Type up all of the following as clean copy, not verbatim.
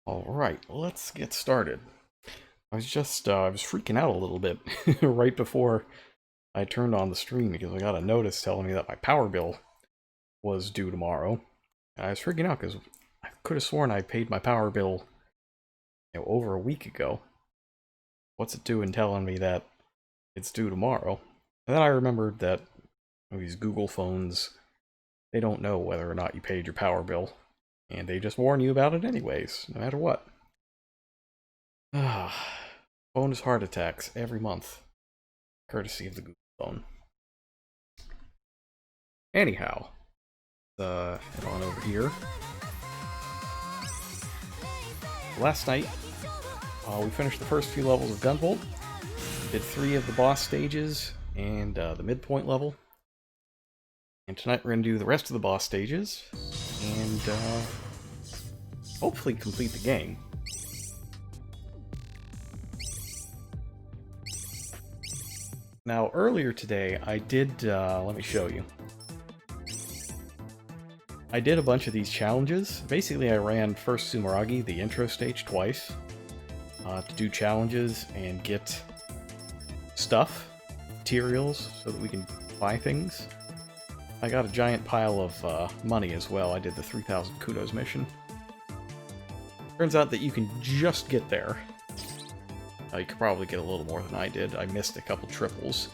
Alright, let's get started. I was freaking out a little bit right before I turned on the stream because I got a notice telling me that my power bill was due tomorrow. And I was freaking out because I could have sworn I paid my power bill, over a week ago. What's it doing telling me that it's due tomorrow? And then I remembered that these Google phones, they don't know whether or not you paid your power bill. And they just warn you about it anyways, no matter what. Bonus heart attacks every month, courtesy of the Google phone. Anyhow, head on over here. Last night, we finished the first few levels of Gunvolt, did 3 of the boss stages, and the midpoint level. And tonight we're going to do the rest of the boss stages, and hopefully complete the game. Now, earlier today, I did, let me show you. I did a bunch of these challenges. Basically, I ran first Sumeragi, the intro stage, twice, to do challenges and get stuff, materials, so that we can buy things. I got a giant pile of money as well. I did the 3,000 kudos mission. Turns out that you can just get there. You could probably get a little more than I did. I missed a couple triples,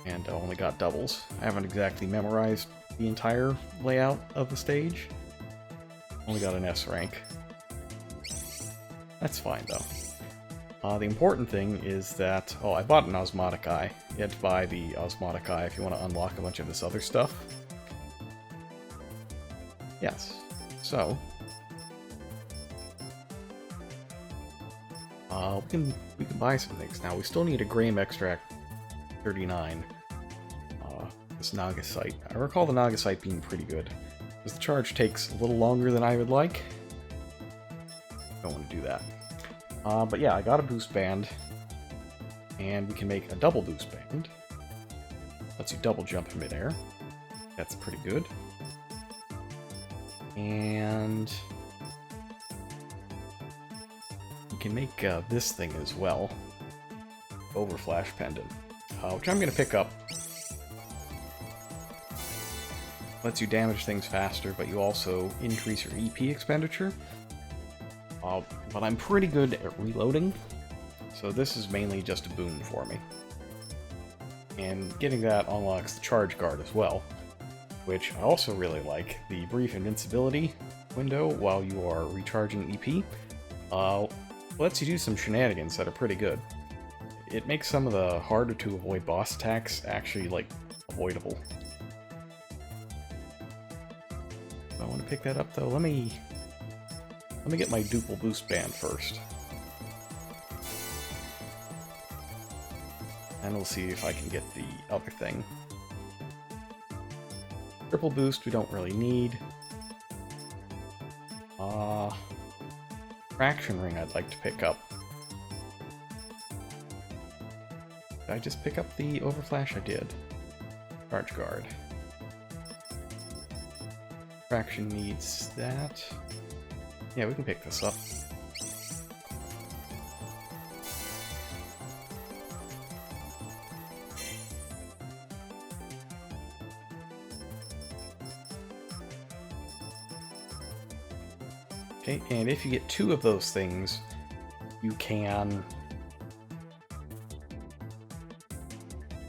and only got doubles. I haven't exactly memorized the entire layout of the stage. Only got an S rank. That's fine, though. The important thing is that... Oh, I bought an Osmotic Eye. You had to buy the Osmotic Eye if you want to unlock a bunch of this other stuff. Yes. So... we can buy some things now. We still need a Graham Extract 39. This Nagasite. I recall the Nagasite being pretty good. Because the charge takes a little longer than I would like. Don't want to do that. But yeah, I got a boost band. And we can make a double boost band. Lets you double jump in midair. That's pretty good. And... you can make this thing as well. Overflash Pendant. Which I'm going to pick up. Lets you damage things faster, but you also increase your EP expenditure. But I'm pretty good at reloading, so this is mainly just a boon for me. And getting that unlocks the charge guard as well, which I also really like. The brief invincibility window while you are recharging EP lets you do some shenanigans that are pretty good. It makes some of the harder to avoid boss attacks actually, like, avoidable. I want to pick that up, though. Let me get my duple boost band first. And we'll see if I can get the other thing. Triple boost we don't really need. Fraction ring I'd like to pick up. Did I just pick up the overflash? I did. Charge guard. Fraction needs that. Yeah, we can pick this up. Okay, and if you get 2 of those things, you can...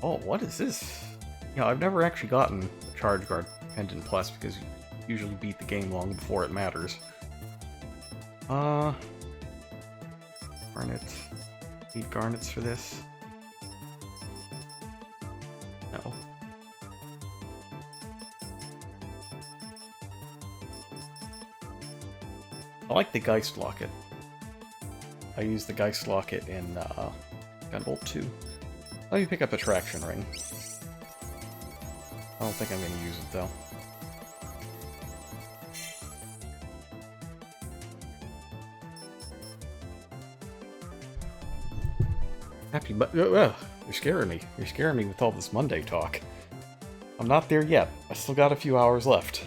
Oh, what is this? You know, I've never actually gotten a Charge Guard Pendant Plus because you usually beat the game long before it matters. Garnet. Need garnets for this? No. I like the Geist Locket. I use the Geist Locket in Gunvolt 2. Let me pick up a Traction Ring. I don't think I'm going to use it, though. Happy you're scaring me. You're scaring me with all this Monday talk. I'm not there yet. I still got a few hours left.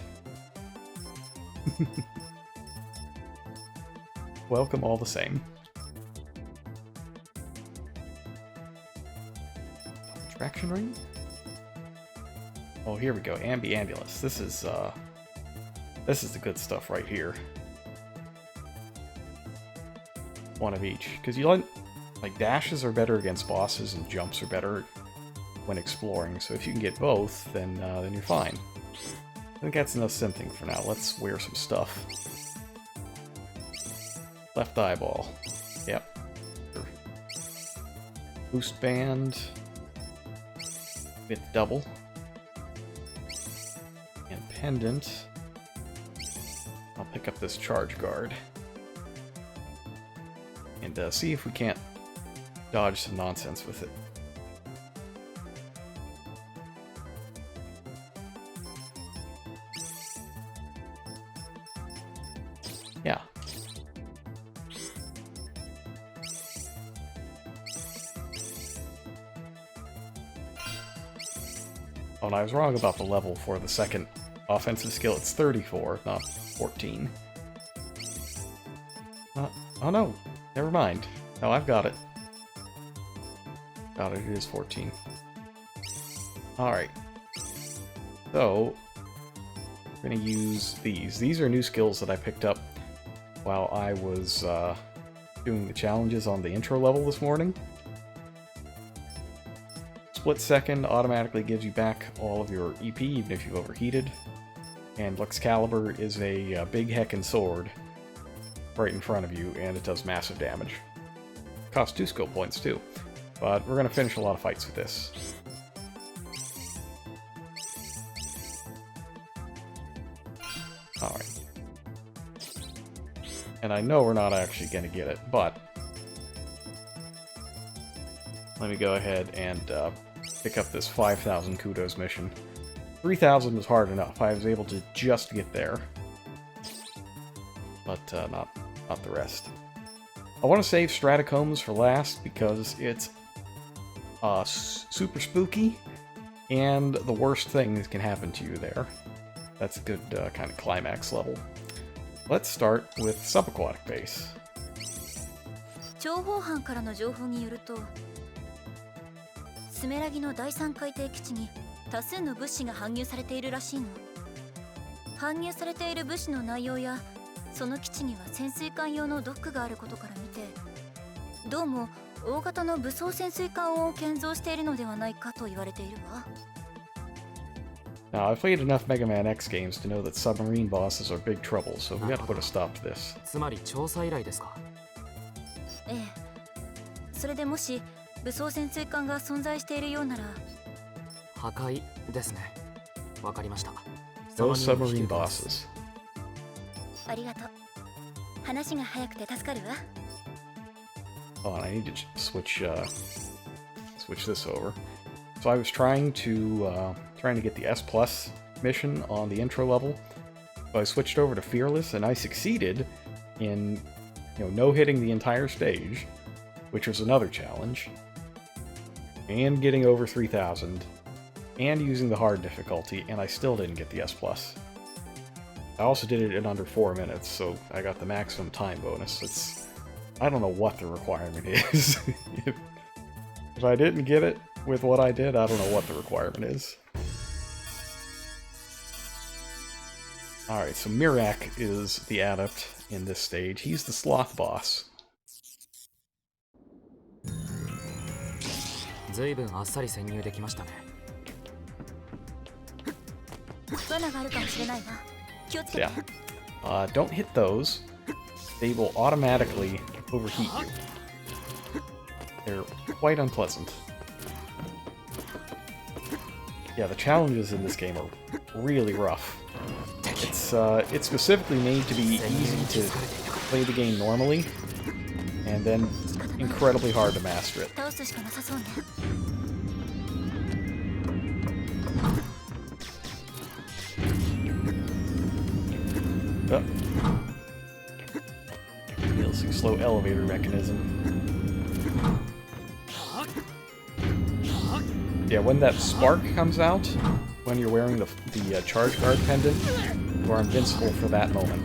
welcome all the same. Traction ring? Oh, here we go. Ambulance. This is the good stuff right here. One of each. Because you like dashes are better against bosses and jumps are better when exploring. So if you can get both, then you're fine. I think that's enough simping for now. Let's wear some stuff. Left eyeball. Yep. Boost band. With double. And pendant. I'll pick up this charge guard. And see if we can't dodge some nonsense with it. Yeah. Oh, and I was wrong about the level for the second offensive skill. It's 34, not 14. Oh no, never mind. No, I've got it. Got it, it is 14. Alright. So, we're going to use these. These are new skills that I picked up while I was doing the challenges on the intro level this morning. Split second automatically gives you back all of your EP, even if you've overheated. And Luxcalibur is a big heckin' sword right in front of you, and it does massive damage. Costs 2 skill points too, but we're going to finish a lot of fights with this. Alright. And I know we're not actually going to get it, but let me go ahead and pick up this 5,000 kudos mission. 3,000 was hard enough. I was able to just get there, but not the rest. I want to save Stratacombs for last because it's super spooky, and the worst things can happen to you there. That's a good kind of climax level. Let's start with Subaquatic Base. 情報班からの情報によると、スメラギの第三海底基地に多数の物資が搬入されているらしいの。搬入されている物資の内容や、その基地には潜水艦用のドックがあることから見て、どうも大型の武装潜水艦を建造しているのではないかと言われているわ。Now, I've played enough Mega Man X games to know that submarine bosses are big trouble, so we got to put a stop to this. つまり調査依頼ですか。ええ。それでもし武装潜水艦が存在しているようなら、破壊ですね。わかりました。 Those submarine bosses. ありがとう。話が早くて助かるわ。Oh, and I need to switch this over. So I was trying to get the S+ mission on the intro level. So I switched over to Fearless, and I succeeded in, no-hitting the entire stage, which was another challenge, and getting over 3,000, and using the hard difficulty, and I still didn't get the S+. I also did it in under 4 minutes, so I got the maximum time bonus. I don't know what the requirement is. If I didn't get it with what I did, I don't know what the requirement is. Alright, so Mirak is the adept in this stage. He's the sloth boss. 随分あっさり潜入できましたね。罠があるかもしれないわ。気をつけて。Yeah. Don't hit those. They will automatically overheat you. They're quite unpleasant. Yeah, the challenges in this game are really rough. It's specifically made to be easy to play the game normally, and then incredibly hard to master it. 倒すしかなさそうね。Feels like a slow elevator mechanism. Yeah, when that spark comes out, when you're wearing the charge guard pendant, you are invincible for that moment.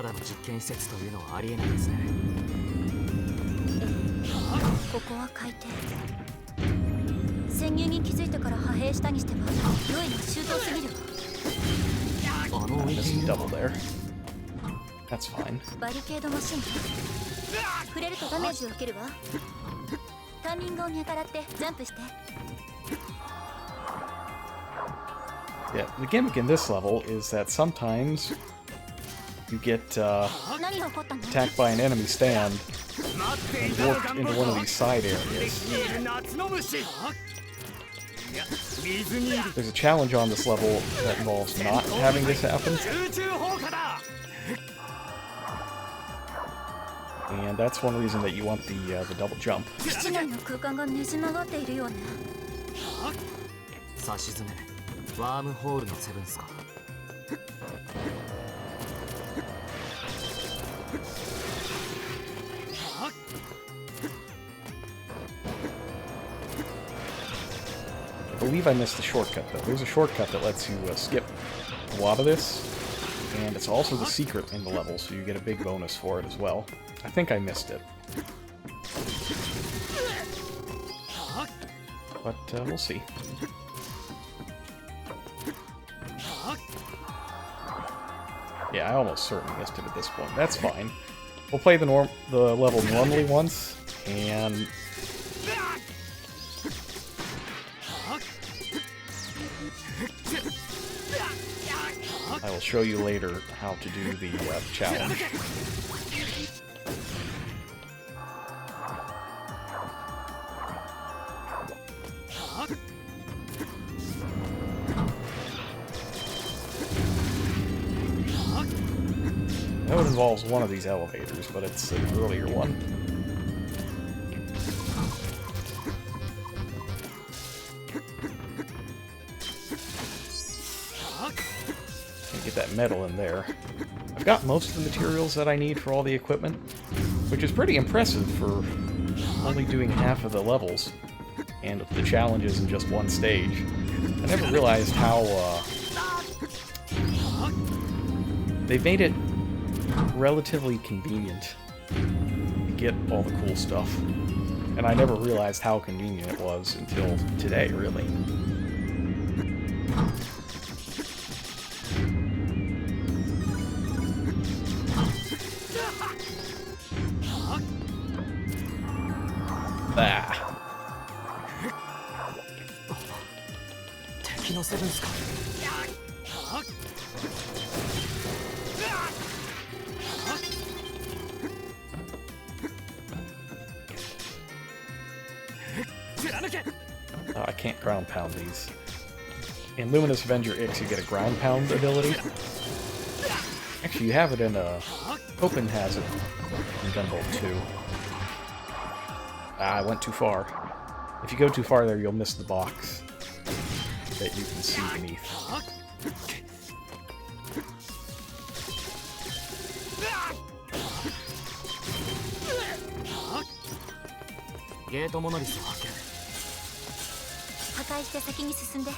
ただの実験施設というのはありえないですね。ここは海底。潜入に気づいてから派兵したにしては良いの周到すぎるわ。あの Missed double there. That's fine. バリケードマシン触れるとダメージを受けるわ。タイミングを見計らってジャンプして。 Yeah, the gimmick in this level is that sometimes you get 何が起こったの？ attacked by an enemy stand and warped into one of these side areas. There's a challenge on this level that involves not having this happen. And that's one reason that you want the double jump. 基地内の空間がねじ曲がっているよね。さしずめワームホールのセブンスか。I believe I missed the shortcut though. There's a shortcut that lets you skip a lot of this, and it's also the secret in the level, so you get a big bonus for it as well. I think I missed it. But we'll see. Yeah, I almost certainly missed it at this point. That's fine. We'll play the level normally once, and I will show you later how to do the challenge. That one involves one of these elevators, but it's an earlier one. Can't get that metal in there. I've got most of the materials that I need for all the equipment, which is pretty impressive for only doing half of the levels and the challenges in just one stage. I never realized how they've made it relatively convenient to get all the cool stuff. And I never realized how convenient it was until today, really. Ah. 敵のセブンスか。Oh, I can't ground pound these. In Luminous Avenger X, you get a ground pound ability. Actually, you have it in Open has it in Gunvolt 2. Ah, I went too far. If you go too far there, you'll miss the box that you can see beneath. Gate Monolisを発見。破壊して先に進んで。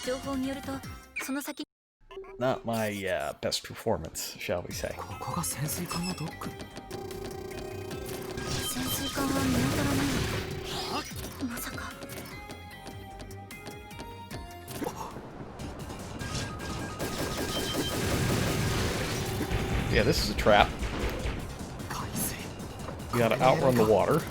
情報によるとその先。 Not my best performance, shall we say. ここが潜水艦のドック。潜水艦は見当たらないの。まさか。Yeah, this is a trap. You gotta outrun the water.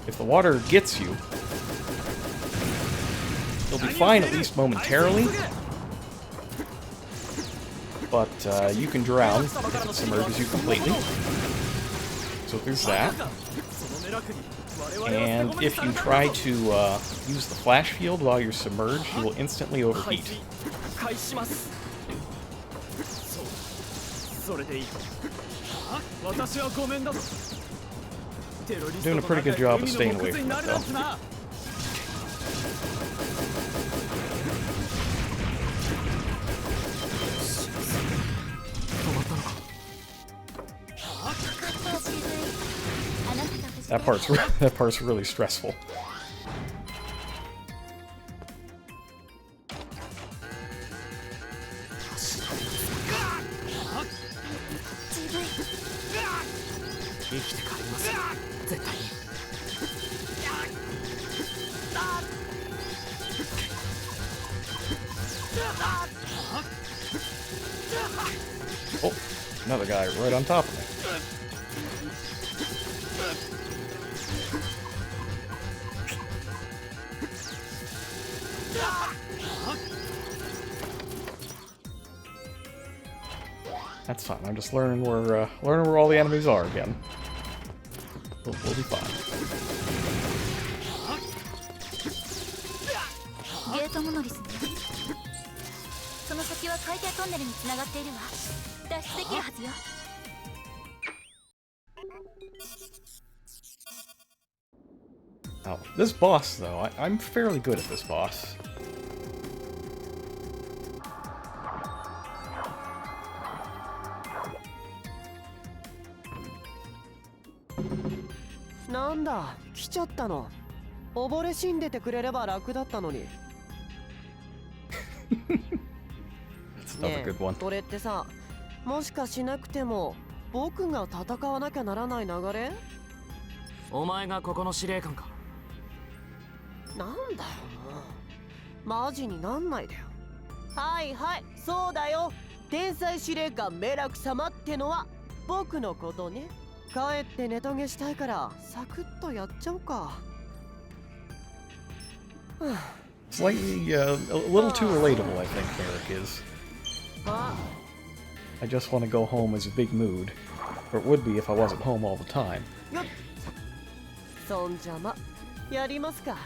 If the water gets you, you'll be fine at least momentarily. But you can drown if it submerges you completely. So there's that. And if you try to use the flash field while you're submerged, you will instantly overheat. Doing a pretty good job of staying away from it, though. That part's really stressful. Oh, another guy right on top of me. That's fine. I'm just learning where all the enemies are again. We'll be fine. ゲートモノリスね。その先は海底トンネルに繋がっているわ。脱出できるはずよ。Oh, this boss though, I'm fairly good at this boss. なんだ、来ちゃったの。溺れ死んでてくれれば楽だったのに。That's another good one. これってさ、もしかしなくても僕が戦わなきゃならない流れ？お前がここの司令官か。なんだよ、マジになんないでよ。はいはい、そうだよ。天才司令官メラク様ってのは僕のことね。帰ってネトゲしたいからサクッとやっちゃおうか。Slightly, a little too relatable, I think Merrick is. あ、 I just want to go home is a big mood. Or it would be if I wasn't home all the time. よっ。そんじゃま、やりますか。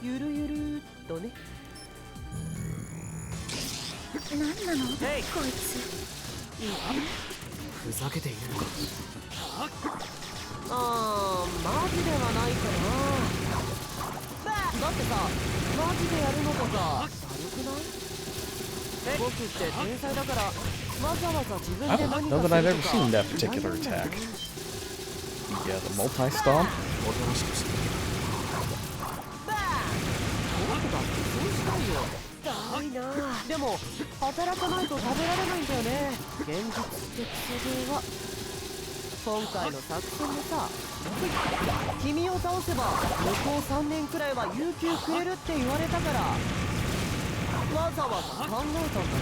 ゆるゆるっとね。なんなの？こヘイいつ。ふざけているのか。あー、マジではないかな。だってさ、マジでやるのとかだるくない？僕って天才だからわざわざ自分 I で don't 何 know か that す I've る ever とか seen that ない particular んだよ attack. ね。 Yeah, the multi-stomp? おとなしくしてみる。僕だってそうしたいよ。だいな。でも働かないと食べられないんだよね。現実ってクソゲーは。今回の作戦もさ、君を倒せば向こう3年くらいは有給くれるって言われたから、わざわざ考えたんだよ。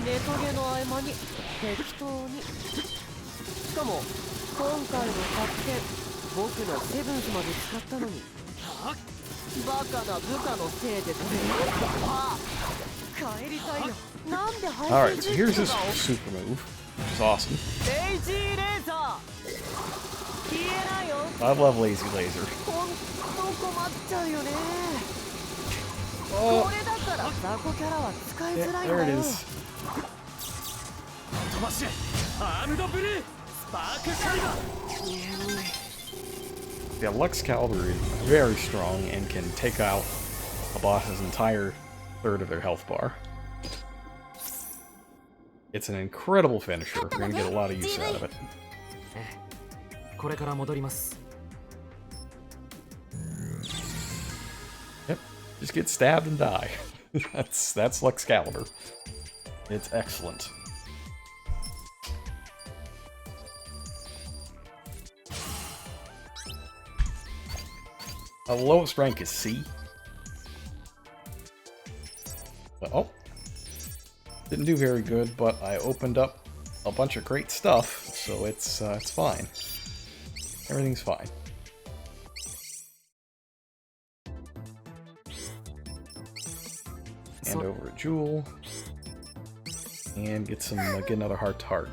ネトゲの合間に適当に。しかも今回の作戦、僕のセブンスまで使ったのに、バカな部下のせいで取れる。ああ、帰りたいよ。なんで配 Alright, 信 so 実 here's 況 his が super move, which is awesome. レイジーレーザー消えないよ。 I love Lazy Laser. ほんと困っちゃうよね。 Oh, これだから雑魚キャラは使いづらいん there だ it よ。 is. 飛ばしアームドブルースパークカイバー。 Yeah, Lux Calibur is very strong and can take out a boss's entire third of their health bar. It's an incredible finisher. We're gonna get a lot of use out of it. これから戻ります。 Yep, just get stabbed and die. That's Lux Calibur. It's excellent. The lowest rank is C. But, oh. Didn't do very good, but I opened up a bunch of great stuff, so it's fine. Everything's fine. Hand over a jewel. And get another heart to heart.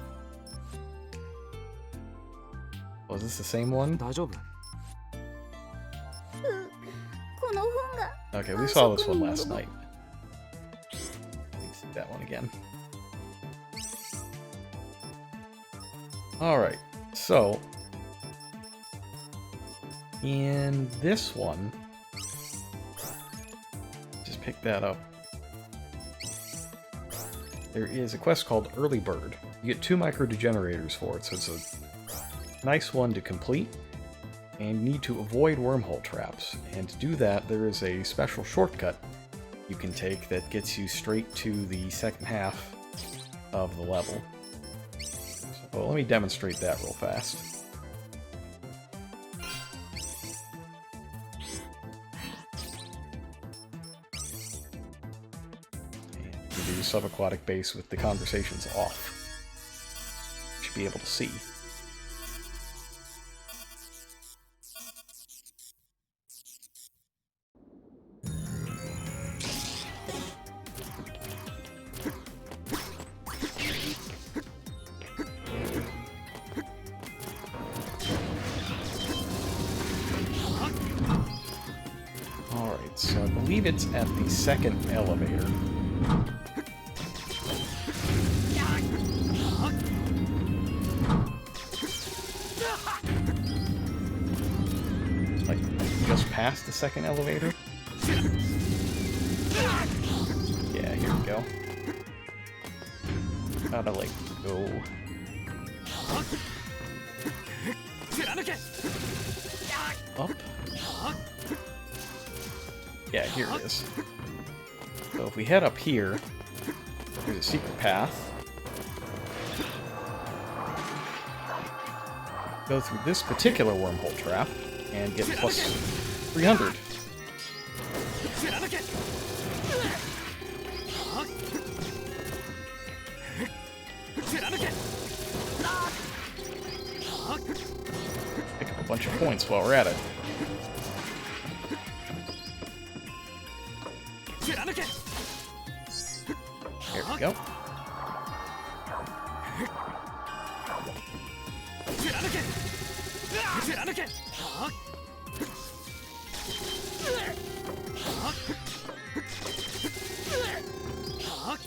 Oh, is this the same one? 大丈夫？この本が。 Okay, we saw this one last night. Let's see that one again. Alright, so in this one, just pick that up. There is a quest called Early Bird. You get 2 micro degenerators for it, so it's a nice one to complete. and need to avoid wormhole traps. And to do that, there is a special shortcut you can take that gets you straight to the second half of the level. So let me demonstrate that real fast. And you do subaquatic base with the conversations off. You should be able to see. Alright, so I believe it's at the second elevator. Like, just past the second elevator? Yeah, here we go. Gotta, like, go... up? Yeah, here it is. So if we head up here, there's a secret path. Go through this particular wormhole trap and get plus 300. Pick up a bunch of points while we're at it. Here we go.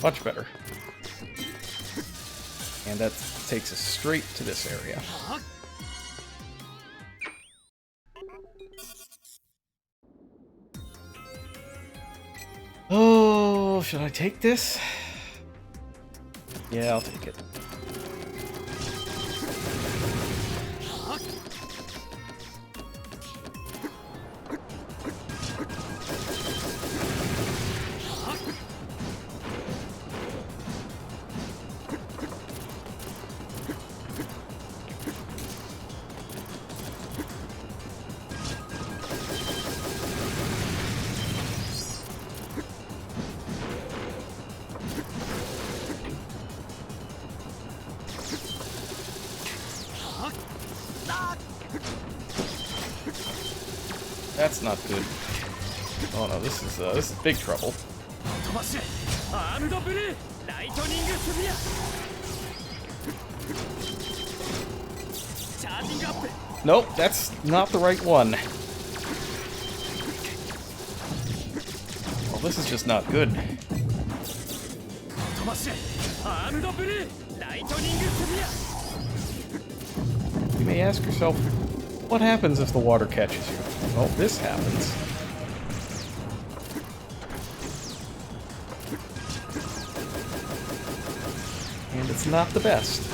Much better. And that takes us straight to this area. Oh, should I take this? Yeah, I'll take it. That's not good. Oh no, this is big trouble. Nope, that's not the right one. Well, this is just not good. You may ask yourself, what happens if the water catches you? Well, this happens. And it's not the best.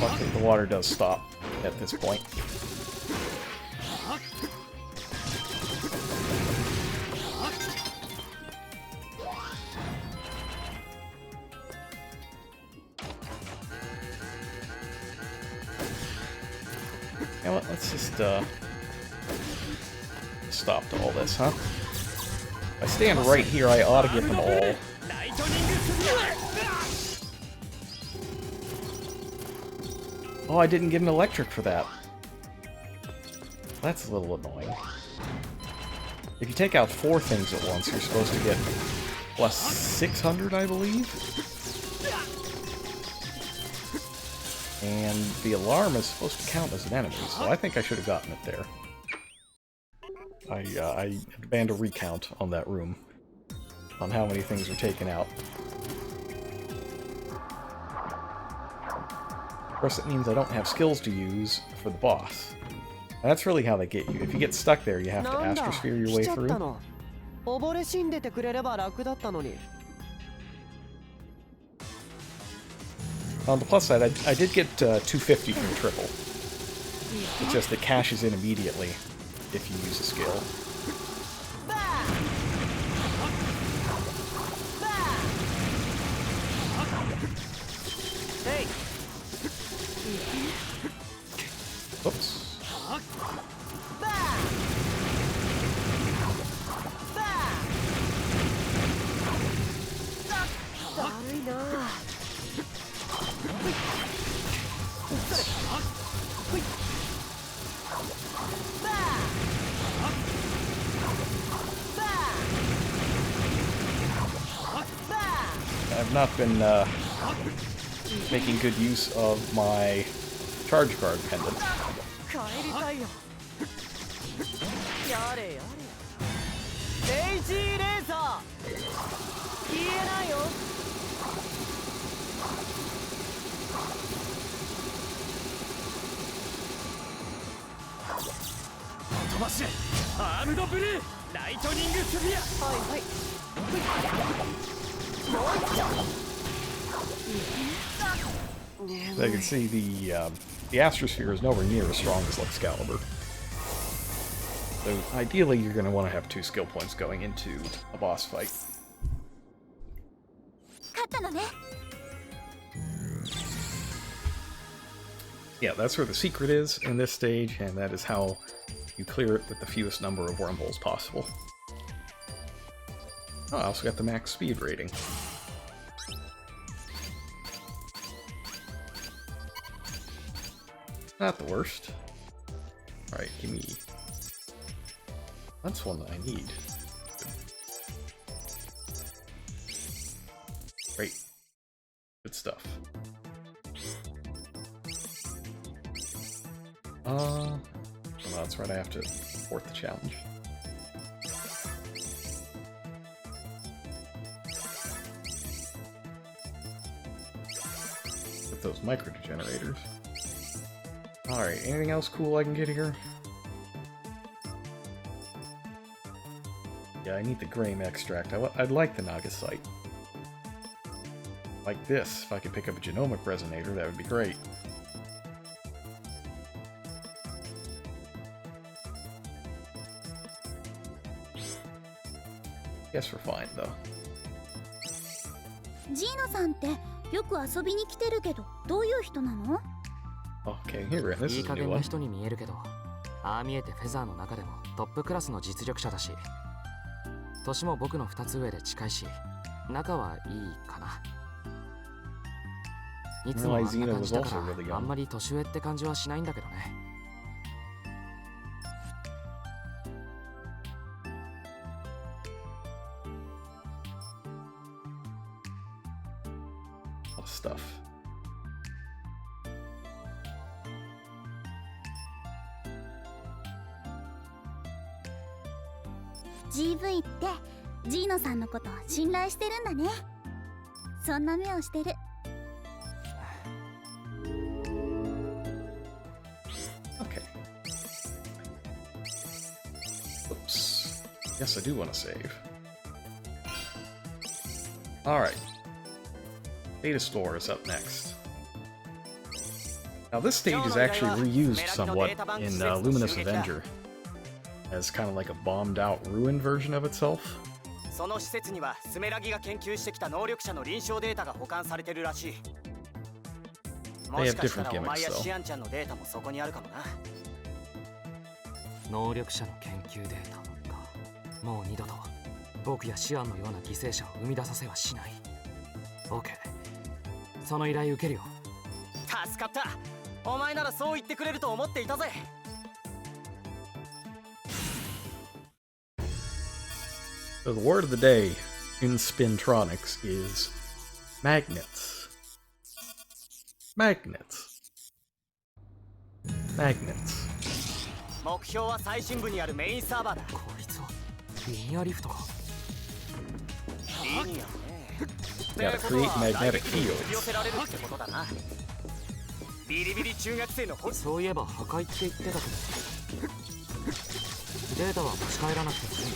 Luckily, the water does stop at this point. You know what, let's just stop to all this, huh? If I stand right here, I ought to get them all. Oh, I didn't get an electric for that. That's a little annoying. If you take out 4 things at once, you're supposed to get plus 600, I believe? And the alarm is supposed to count as an enemy, so I think I should have gotten it there. I banned a recount on that room on how many things were taken out. Of course, it means I don't have skills to use for the boss. And that's really how they get you. If you get stuck there, you have to astrosphere your way through. On the plus side, I did get 250 from the triple. It's just it cashes in immediately if you use a skill. Hey. Oops. I've not been making good use of my charge guard pendant. So you can see the Astrosphere is nowhere near as strong as Excalibur. So ideally you're going to want to have 2 skill points going into a boss fight. Yeah, that's where the secret is in this stage, and that is how you clear it with the fewest number of wormholes possible. Oh, I also got the max speed rating. Not the worst. Alright, give me... That's one that I need. Great. Good stuff. Well, that's right, I have to port the challenge. Get those micro-degenerators. Alright, anything else cool I can get here? Yeah, I need the Graham extract. I'd like the Nagasite. Like this, if I could pick up a genomic resonator, that would be great. Guess we're fine, though. Gino-san ってよく遊びに来てるけど、どういう人なの? Okay, here, this is a new one. いい加減な人に見えるけど、ああ見えてフェザーの中でもトップクラスの実力者だし、年も僕の2つ上で近いし、仲はいいかな。いつもあんな感じだから、あんまり年上って感じはしないんだけどね。Stuff. GV ってジーノさんのことを信頼してるんだね。そんな目をしてる。Okay. Oops. Yes, I do want to save. Alright. Data store is up next. Now this stage is actually reused somewhat in Luminous Avenger as kind of like a bombed out ruined version of itself. その施設にはスメラギが研究してきた能力者の臨床データが保管されてるらしい。もしかしたらお前やシアンちゃんのデータもそこにあるかもな。能力者の研究データか。もう二度と僕やシアンのような犠牲者を生み出させはしない。OK。その依頼受けるよ。助かった。お前ならそう言ってくれると思っていたぜ。So the word of the day in Spintronics is magnets. Magnets. Magnets. 目標は最深部にあるメインサーバーだ。こいつはリニアリフトか。リニアね。 Gotta create magnetic 引き寄 fields. せられるってことだな。ビリビリ中学生のホスそういえば破壊って言ってたけど、データは持ち帰らなくてもいい。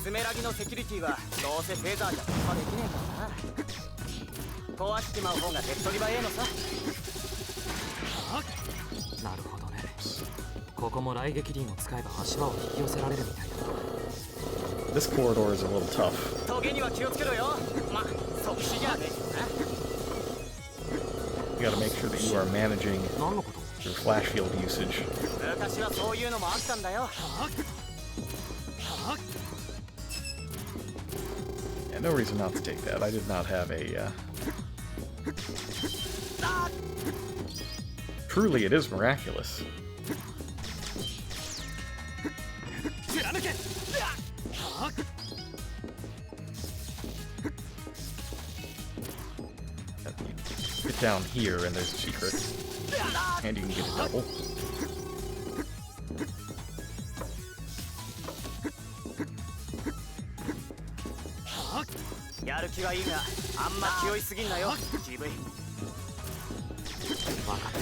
スメラギのセキュリティはどうせフェザーじゃ突破できねえからな。壊しちまう方が手っ取り早いのさ。なるほどね。ここも雷撃輪を使えば足場を引き寄せられるみたいだな。 This corridor is a little tough. トゲには気をつけろよ。ま、即死じゃねえな。 You gotta make sure that you are managing 何のこと？ your flash field usage. 昔はそういうのもあったんだよ。 Yeah, no reason not to take that. I did not have a. Truly, it is miraculous. Get down here, and there's a secret, and you can get a double. やる気はいいが、あんま気負いすぎんなよ、GV。分かった。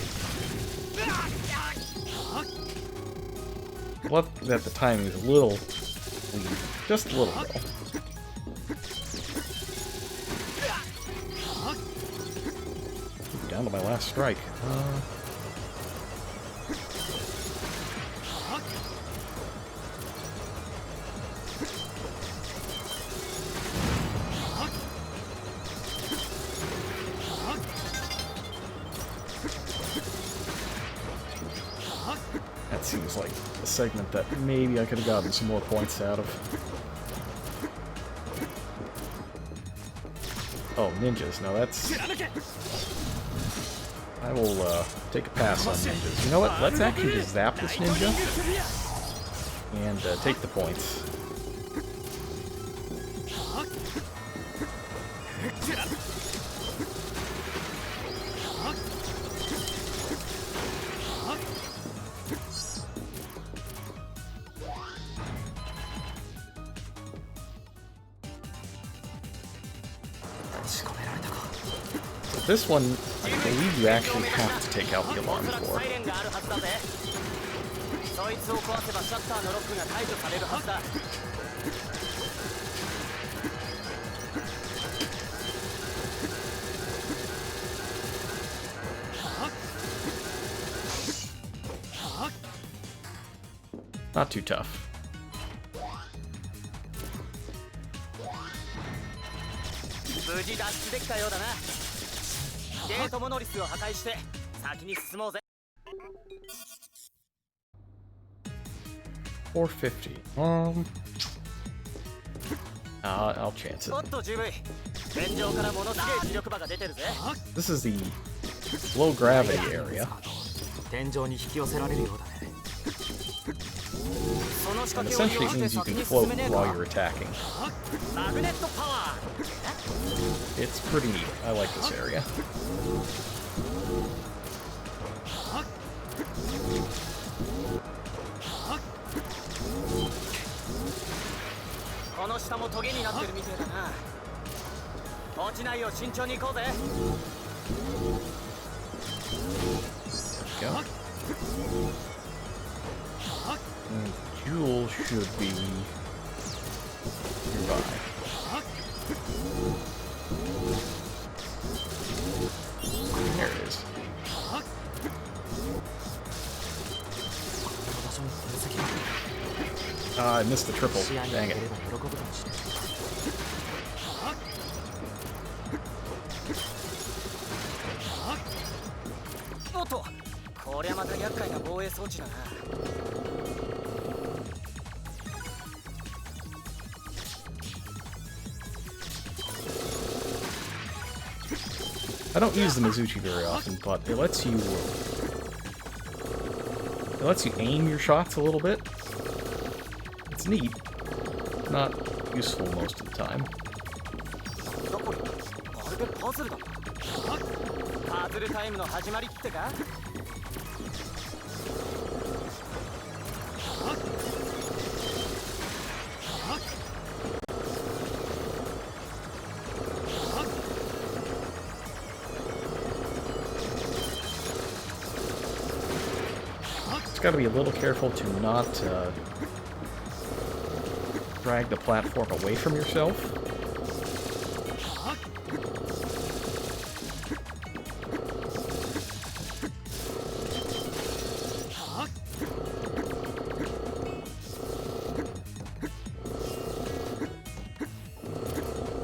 Well, that the timing is a little weak. Just a little though. Down to my last strike. That seems like a segment that maybe I could have gotten some more points out of. Oh, ninjas. No, that's... I will take a pass on ninjas. You know what? Let's actually just zap this ninja and take the points. This one, I believe you actually have to take out the alarm for. そいつを壊せばシャッターのロックが解除されるはずだ。Not too tough. 無事脱出できたようだな。ゲートモノリスを破壊して先に進もうぜ。 450. I'll chance おっ it. と GV、 天井からものすげえ磁力場が出てるぜ。 This is the low gravity area. 天井に引き寄せられるようだね。 その仕 And 掛けを利 essentially 用 it して means you 先 can に float 進めねえ while か。 you're attacking. マグネットパワー。 It's pretty neat. I like this area. この下もトゲになってるみてえだな。落ちないよう慎重に行こうぜ。 Go. And Jewel should be nearby. There it is. この場所に痕跡が。 I missed the triple. 視野に Dang 入れ it. れば喜ぶかもしれない。 おっと、こりゃまた厄介な防衛装置だな。 I don't use the Mizuchi very often, but it lets you aim your shots a little bit. It's neat. Not useful most of the time. どこにまるでパズルだ。パズルタイムの始まりってか。Just gotta be a little careful to not drag the platform away from yourself.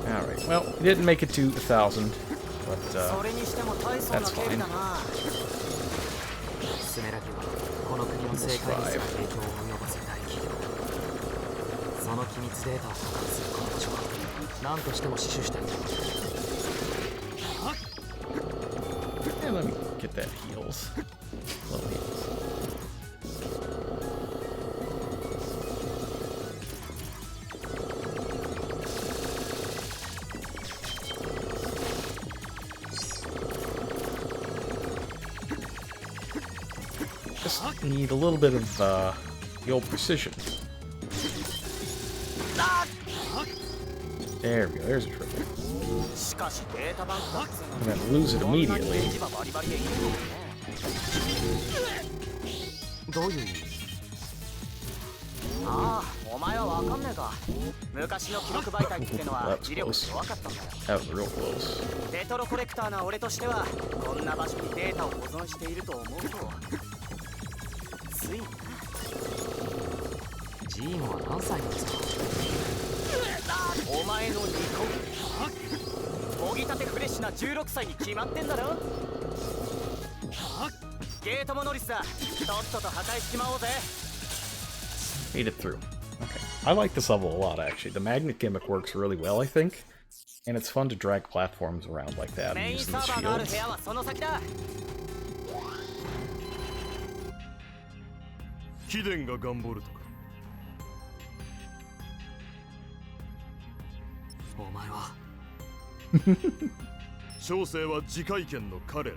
Alright, well, he didn't make it to 1,000, but that's fine. We'll survive. その機密データを保管するこの場所は何としても死守したい。 And let me get that heals. Little heals. Just need a little bit of the old precision. There we go, there's a triple. I'm gonna lose it immediately. どういう意味？ああ、お前はわかんねえか。昔の記録媒体ってのは磁力弱かったんだよ。That was real close. レトロコレクターな俺としては、こんな場所にデータを保存していると思うと、ついな。ジーモは何歳なんですか？お前の2個もぎたてフレッシュな16歳に決まってんだろ。ゲートもノリスだ。とっとと破壊しちまおうぜ。 Made it through. Okay. I like this level a lot, actually. The magnet gimmick works really well, I think. And it's fun to drag platforms around like that and use them as shields. 貴殿がガンボルトか。お前は小生は自戒権の彼ら。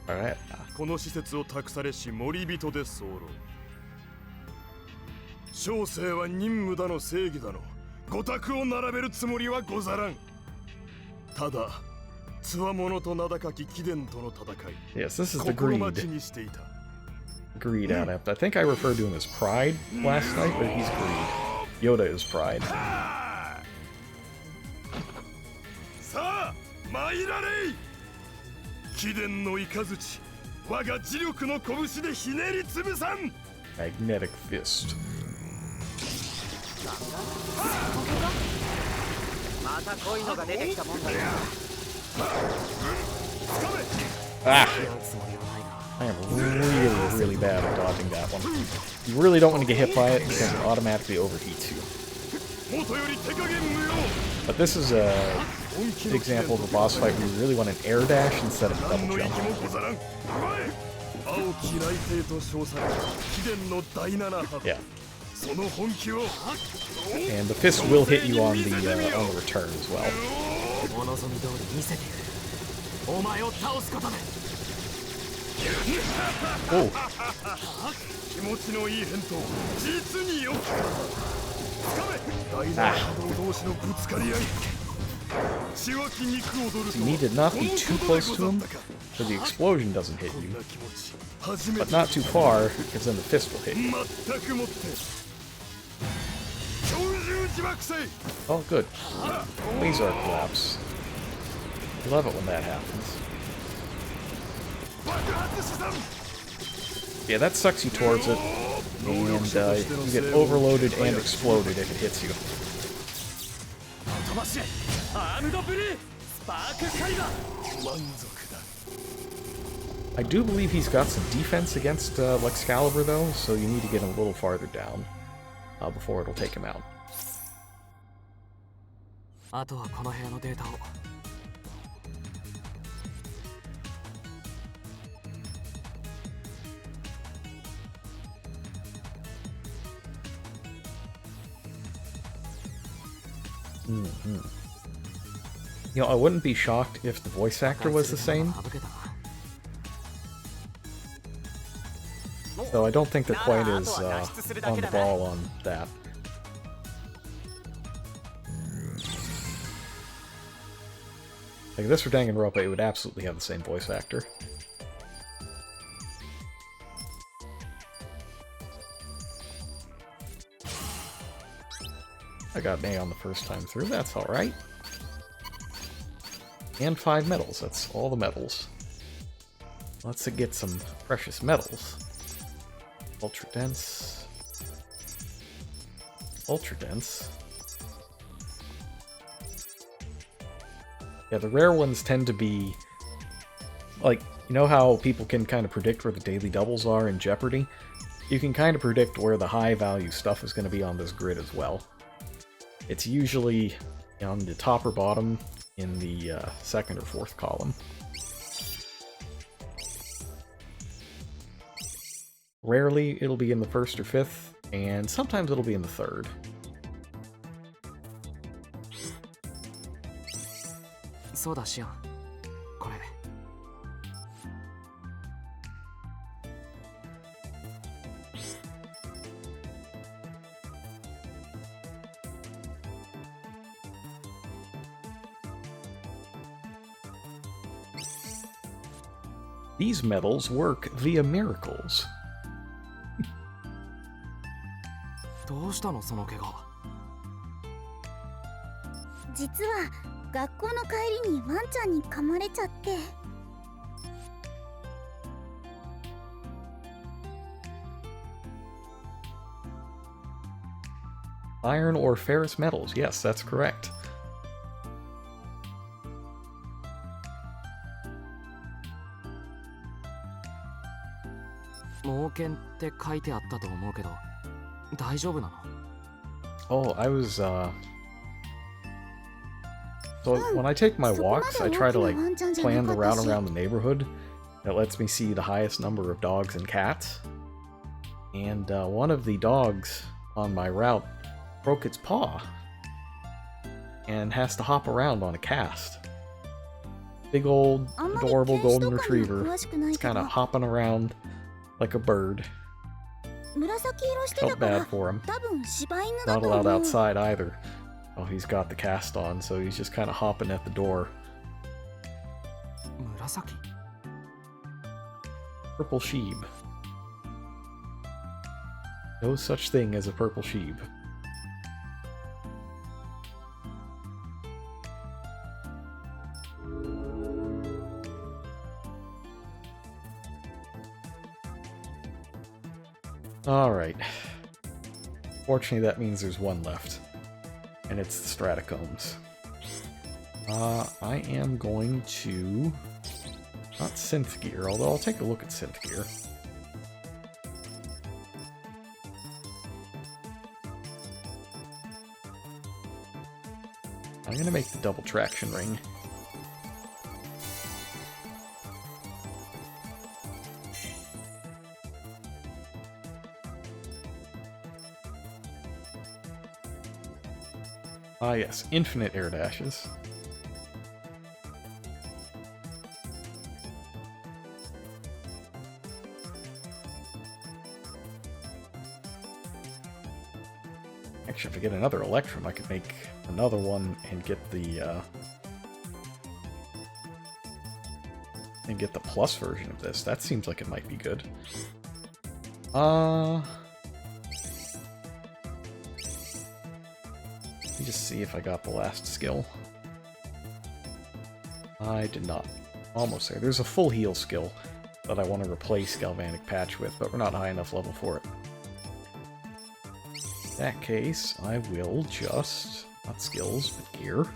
Alright. この施設を託されし森人で候。小生は任務だの正義だの五択を並べるつもりはござらん。ただつわものと名高き貴殿との戦い。 Yes, this is the 心 greed. 待ちにしていた。 Greed adept. I think I referred to him as Pride last night, but he's Greed. Yoda is Pride. さあ参られい。貴殿の雷、我が磁力の拳でひねりつぶさん。 Magnetic Fist. またこういうのが出てきたもんだよ。 Ah! I am really, really bad at dodging that one. You really don't want to get hit by it because it automatically overheats you. But this is an example of a boss fight where you really want an air dash instead of a double jump. Yeah. And the fist will hit you on the return as well. Oh. Ah. So you need to not be too close to him, so the explosion doesn't hit you. But not too far, because then the fist will hit you. Oh, good. Laser collapse. I love it when that happens. Yeah, that sucks you towards it, and you get overloaded and exploded if it hits you. I do believe he's got some defense against Excalibur, though, so you need to get him a little farther down before it'll take him out. あとはこの部屋のデータを。You know, I wouldn't be shocked if the voice actor was the same. Though I don't think they're quite as on the ball on that. Like, this for Danganronpa, it would absolutely have the same voice actor. I got an A on the first time through, that's alright. And 5 medals, that's all the medals. Let's get some precious metals. Ultra dense. Ultra dense. Yeah, the rare ones tend to be... Like, you know how people can kind of predict where the daily doubles are in Jeopardy? You can kind of predict where the high value stuff is going to be on this grid as well. It's usually on the top or bottom in the second or fourth column. Rarely it'll be in the first or fifth, and sometimes it'll be in the third. So da, Shion. Kore. These medals work via miracles. どうしたのその怪我。実は学校の帰りにワンちゃんに噛まれちゃって。Iron or ferrous metals, yes, that's correct. 猛犬って書いてあったと思うけど、大丈夫なの？ Oh, I was, So when I take my walks, I try to, like, plan the route around the neighborhood. That lets me see the highest number of dogs and cats. And one of the dogs on my route broke its paw and has to hop around on a cast. Big old, adorable golden retriever. It's kind of hopping around like a bird. Felt bad for him. Not allowed outside either. Oh, he's got the cast on, so he's just kind of hopping at the door. 紫? Purple sheep. No such thing as a purple sheep. Alright. Fortunately, that means there's one left. And it's the Stratacombs. I am going to... Not Synth Gear, although I'll take a look at Synth Gear. I'm gonna make the double traction ring. Ah yes, infinite air dashes. Actually, if I get another Electrum, I could make another one and get the plus version of this. That seems like it might be good. Let me just see if I got the last skill. I did not. Almost there. There's a full heal skill that I want to replace Galvanic Patch with, but we're not high enough level for it. In that case, I will just... not skills, but gear.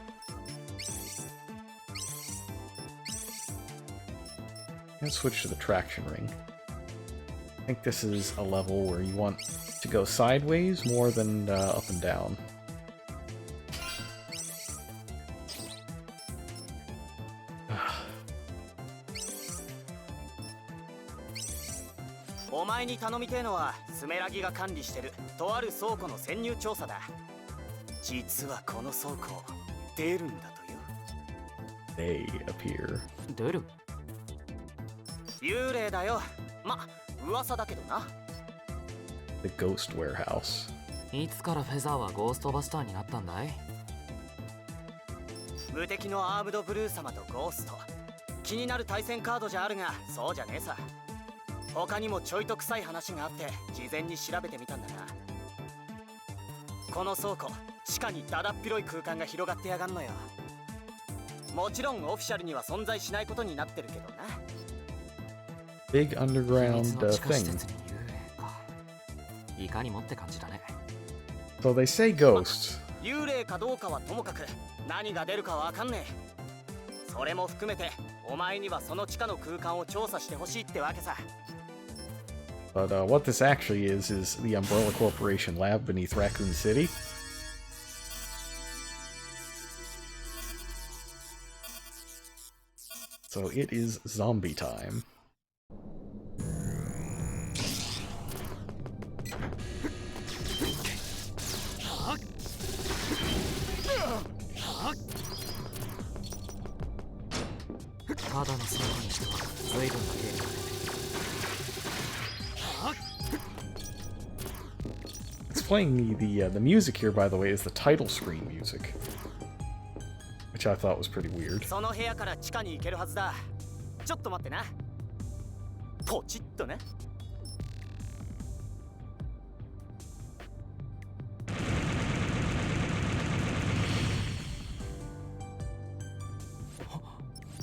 Let's switch to the traction ring. I think this is a level where you want to go sideways more than up and down. They appear. 出る? 幽霊だよ。ま、噂だけどな。 The Ghost Warehouse. いつからフェザーはゴーストバスターになったんだい? 無敵のアームドブルー様とゴースト。気になる対戦カードじゃあるが、そうじゃねえさ。他にもちょいと臭い話があって、事前に調べてみたんだが。この倉庫、地下にだだっ広い空間が広がってやがんのよ。もちろんオフィシャルには存在しないことになってるけどな。 Big 秘 underground 密の地下施 thing. 設に幽霊か。いかにもって感じだね。 So they say ghosts. 幽霊かどうかはともかく何が出るかわかんねえ。それも含めてお前にはその地下の空間を調査してほしいってわけさ。 But what this actually is the Umbrella Corporation lab beneath Raccoon City. So it is zombie time. It's playing the music here, by the way, is the title screen music, which I thought was pretty weird. その部屋から地下に行けるはずだ。ちょっと待ってな。ポチッとね。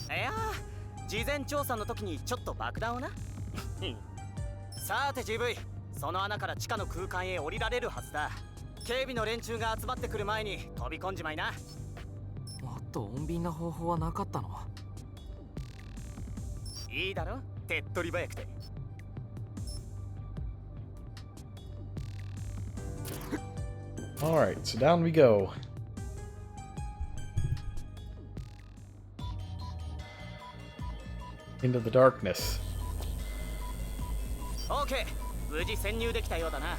いやー、事前調査の時にちょっと爆弾をな。さて GV、 その穴から地下の空間へ降りられるはずだ。警備の連中が集まってくる前に飛び込んじまいな。もっと穏便な方法はなかったの？いいだろ、手っ取り早くて。Alright, so down we go. Into the darkness. OK、 無事潜入できたようだな。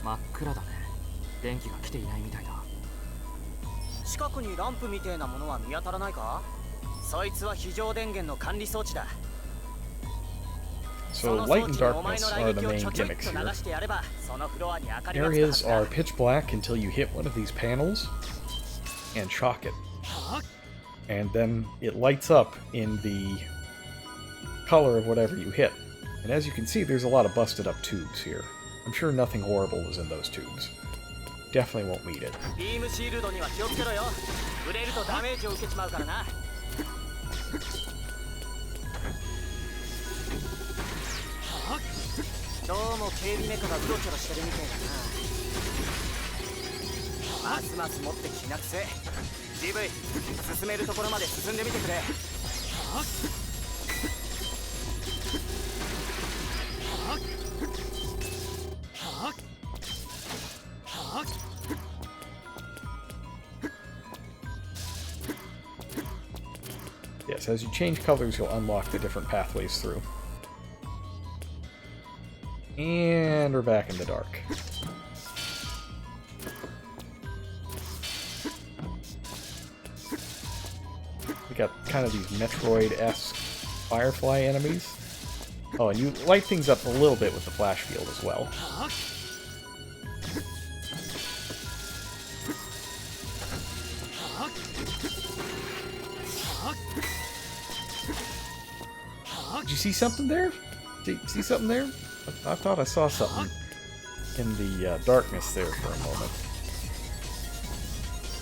真っ暗だね。電気が来ていないみたいだ。近くにランプみてえなものは見当たらないか？そいつは非常電源の管理装置だ。 So light and darkness are the main gimmicks here. Areas are pitch black until you hit one of these panels and shock it. And then it lights up in the color of whatever you hit. And as you can see, there's a lot of busted up tubes here. I'm sure nothing horrible is in those tubes. Definitely won't need it. どうも警備メカがうろちょろしてるみたいだな。ますます持ってきなくせ。GV、 進めるところまで進んでみてくれ。Yes, as you change colors, you'll unlock the different pathways through. And we're back in the dark. We got kind of these Metroid-esque Firefly enemies. Oh, and you light things up a little bit with the flash field as well. Did you see something there? Did you see something there? I thought I saw something in the darkness there for a moment.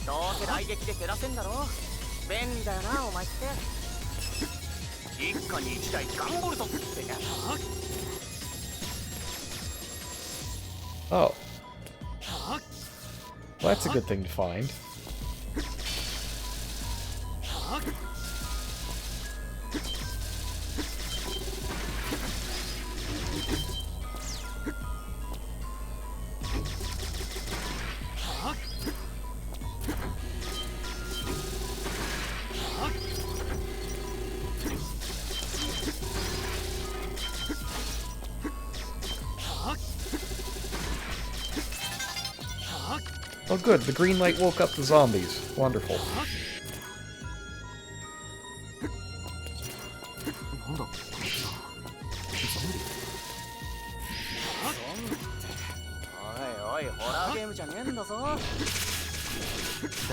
どうせ雷撃で照らせんだろ。便利だよな、お前って。一家に一台ガンボルトってや。Oh. Well, that's a good thing to find. Oh good, the green light woke up the zombies. Wonderful. なんだこいつは。ゾンビ？おいおい、ホラーゲームじゃねえんだぞ。大企業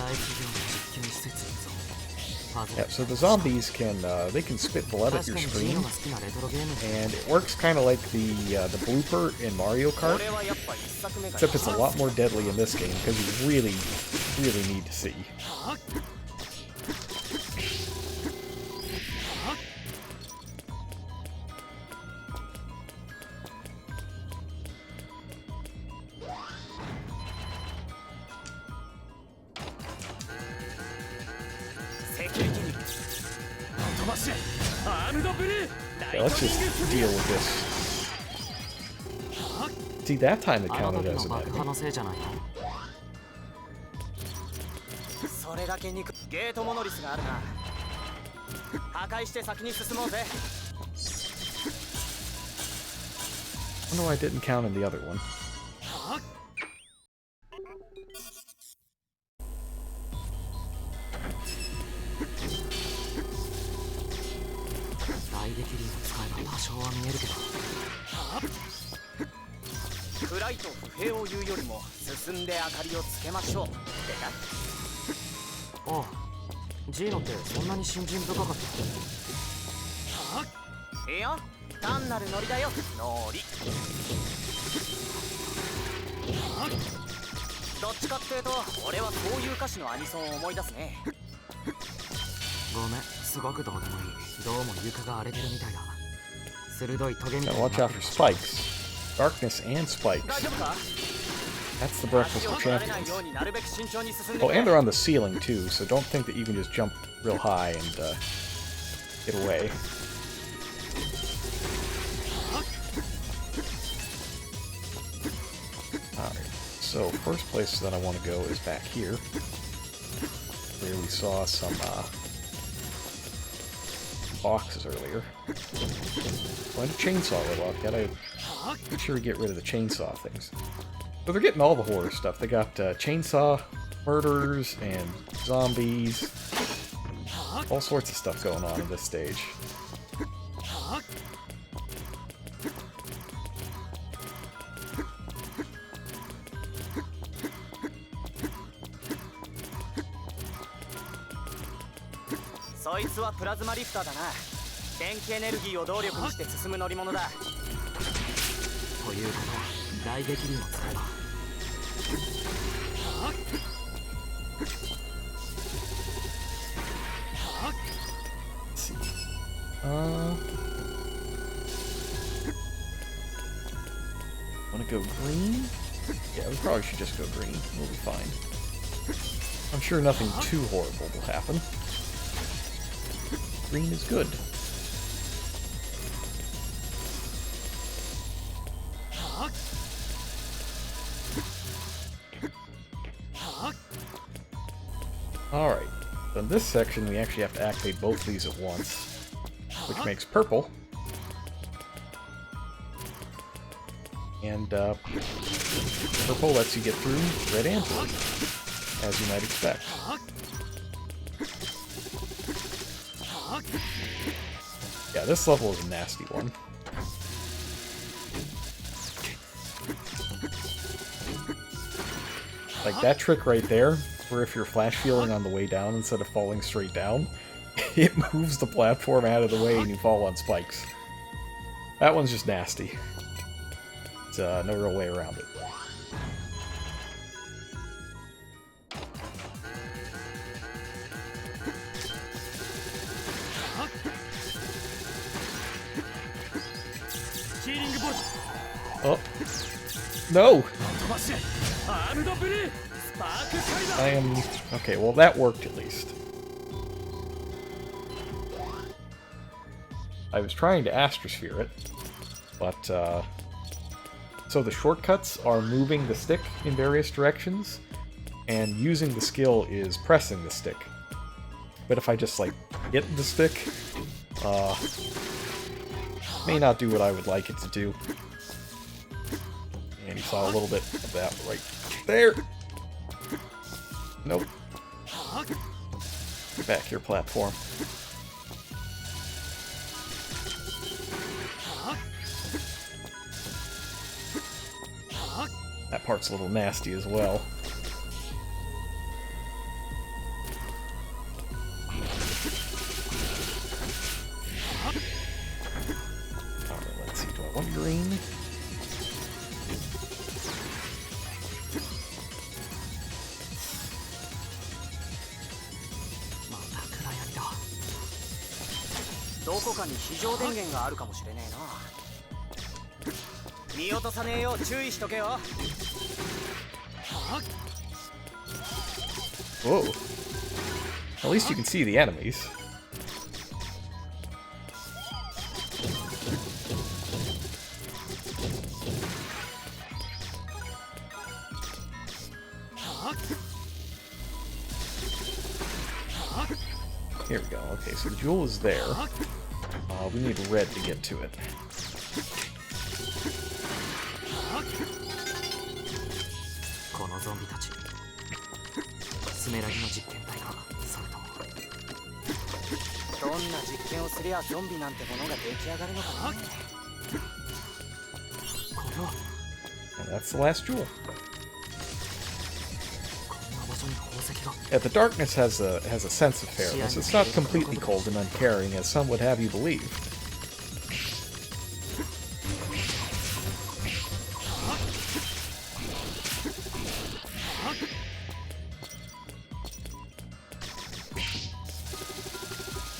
の実験施設にゾンビ。Yeah, so the zombies can they can spit blood at 確 your かに screen, ジーノが好きなレトロゲーム and it works kind of like the blooper in Mario こ Kart, れはやっぱ一作目が except it's a lot more deadly in this game because you really need to see. セキュリティに飛ばしアームドブルー Yeah, let's just deal with this. See, that time it あの counted 時 as の an 爆破 enemy. のせいじゃないのそれだけ憎ゲートモノリスがあるな破壊して先に進もうぜ I wonder why I didn't count in the other one. 大撃輪を使えば多少は見えるけどフライと不平を言うよりも進んで明かりをつけましょうってかああジーノってそんなに信心深かったいや単なるノリだよノリどっちかっていうと俺はこういう歌詞のアニソンを思い出すねごめんすごくどうでもいいどうも床が荒れてるみたいだ鋭いトゲみたい Now に watch な out って for るし spikes. Darkness and 大 spikes. 丈夫か That's the breakfast 足を of 取られない champions. ようになるべく慎重に進んで Oh, くれ and they're on the ceiling too, so don't think that you can just jump real high and get away. Alright, so first place that I want to go is back here, where we saw some boxes earlier. Find a chainsaw real gotta make sure we get rid of the chainsaw things. So they're getting all the horror stuff. They got chainsaw murders and zombies. All sorts of stuff going on in this stage.そいつはプラズマリフターだな電気エネルギーを動力にして進む乗り物だということは大撃輪を使えば Let's see. Wanna go green? Yeah, we probably should just go green. We'll be fine. I'm sure nothing too horrible will happen. Green is good. Alright, so in this section we actually have to activate both these at once, which makes purple. And purple lets you get through red and blue, as you might expect. Yeah, this level is a nasty one. Like that trick right there, where if you're flash feeling on the way down instead of falling straight down, it moves the platform out of the way and you fall on spikes. That one's just nasty. It's no real way around it. Oh. No! I am... Okay, well that worked at least. I was trying to astrosphere it, but so the shortcuts are moving the stick in various directions, and using the skill is pressing the stick. But if I just, like, hit the stick, may not do what I would like it to do. And you saw a little bit of that right there. Nope. Get back here, platform. That part's a little nasty as well. こかに非常電源があるかもしれねえな。見落とさねえよう注意しとけよ。Whoa. At least you can see the enemies. Here we go. Okay, so the jewel is there. We need red to get to it. このゾンビたちスメラギの実験体か、それともどんな実験をすりゃゾンビなんてものが出来上がるのかな。これは And that's the last jewel. こんな場所に宝石が。 Yeah, the darkness has a sense of fairness. It's not completely cold and uncaring as some would have you believe.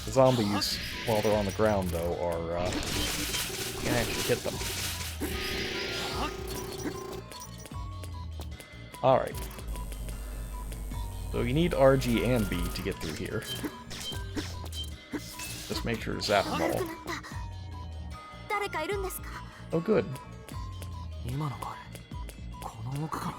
The zombies, while they're on the ground, though, are you can actually hit them. Alright. So you need RG and B to get through here. Just make sure to zap them all. 誰かいるんですか？ Oh, good. 今の声この奥から。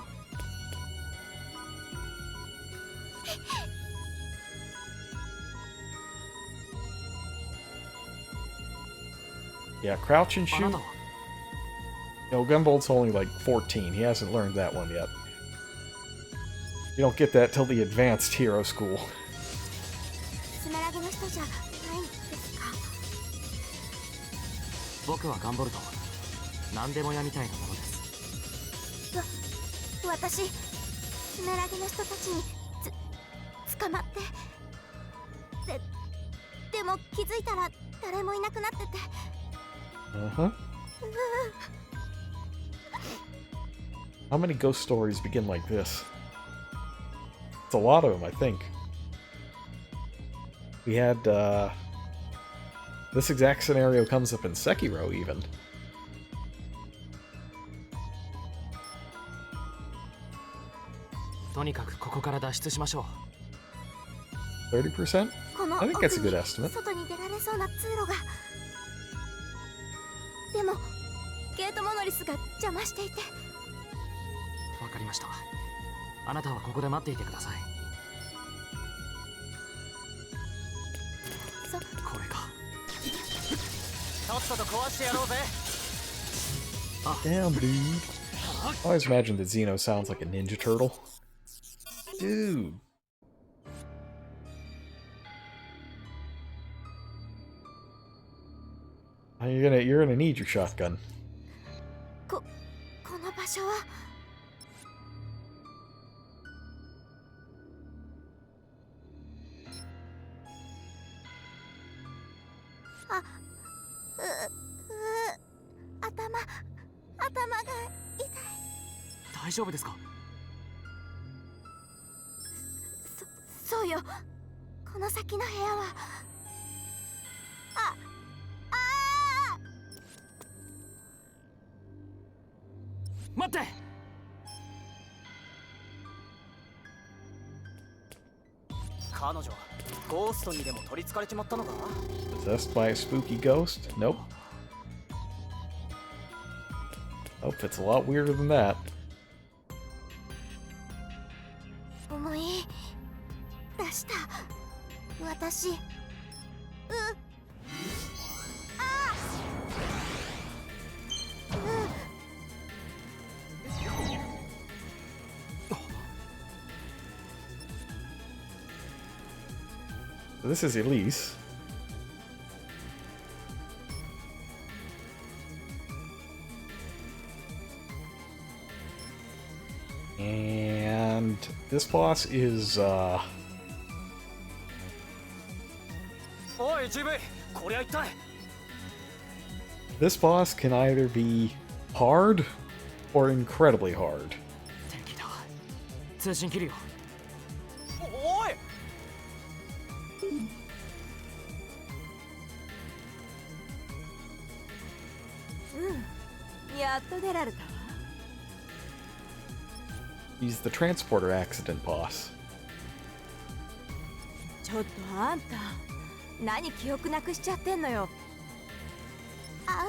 Yeah, crouch and あな shoot. たは No, Gunvolt's only like 14. He hasn't learned that one yet. You don't get that till the advanced hero school. スメラギの人じゃないんですか？僕はガンボルト、何でも屋みたいなものです。私スメラギの人たちに捕まってでも気づいたら誰もいなくなってて。 Uh-huh. How many ghost stories begin like this? It's a lot of them, I think. We had, this exact scenario comes up in Sekiro, even. Toにかくここから脱出しましょう。 30%? この I think that's a 奥 good に estimate. 外に出られそうな通路が。でもゲートモノリスが邪魔していて。わかりました。あなたはここで待っていてください。これか。とっとと壊してやろうぜ。 Damn, dude. I always imagined that Xeno sounds like a Ninja Turtle. Dude. You're gonna need your shotgun. この場所は。頭が痛い。大丈夫ですか？そうよ。この先の部屋は。待って。彼女ゴーストにでも取りつかれちまったのか？ Possessed by a spooky ghost? Nope. Nope, it's a lot weirder than that. 思い出した。私。So this is Elise. And this boss is, おいジブイ、こりゃ一体。 this boss can either be hard or incredibly hard. 敵だ。通信切るよ。おい。やっと出られたわ。 He's the transporter accident boss. ちょっとあんた、何記憶なくしちゃってんのよ。ああ、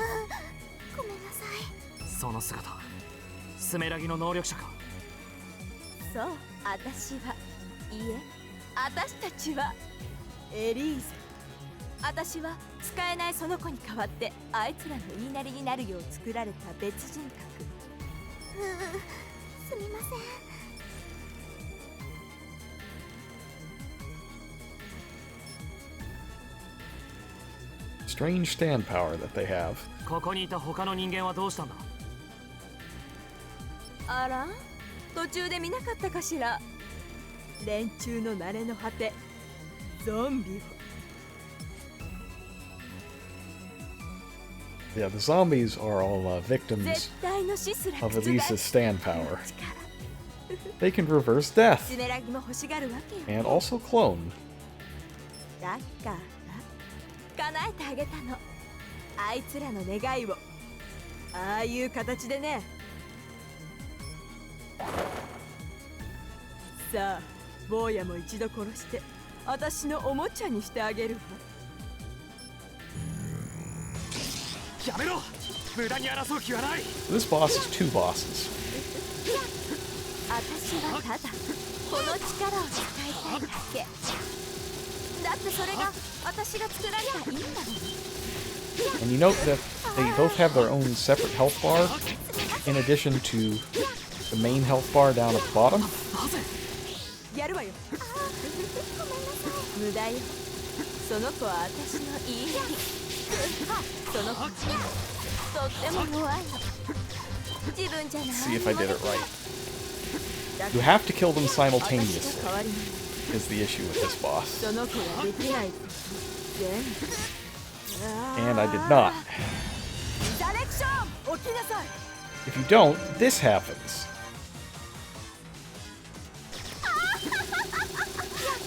ごめんなさい。その姿スメラギの能力者か。そう、私は、いえ、私たちはエリーゼ。私は使えないその子に代わってあいつらの言いなりになるよう作られた別人格。すみません。 Strange stand power that they have. ここにいた他の人間はどうしたんだ。あら、途中で見なかったかしら。連中の慣れの果て、ゾンビを。 Yeah, the zombies are all victims 絶対の死すら of 覆す Elisa's stand power. 力。 They can reverse death スメラギも欲しがるわけよ。 and also clone. だから叶えてあげたの、あいつらの願いを。ああいう形でね。さあ、坊やも一度殺して私のおもちゃにしてあげるわ。やめろ、無駄に争う気はない。 This boss is 2 bosses. 私はただこの力を使いたいだけ。だってそれが私が作られた意味なのに。 And you note that they both have their own separate health bar in addition to the main health bar down at the bottom. なぜ。やるわよ。無駄よ。その子は私の言いなり。その子とっても弱いの。自分じゃない。 See if I did it right. You have to kill them simultaneously, 私が代わりに is the issue with this boss. その子ができない全部。 And I did not. ダイレクション、起きなさい。 If you don't, this happens.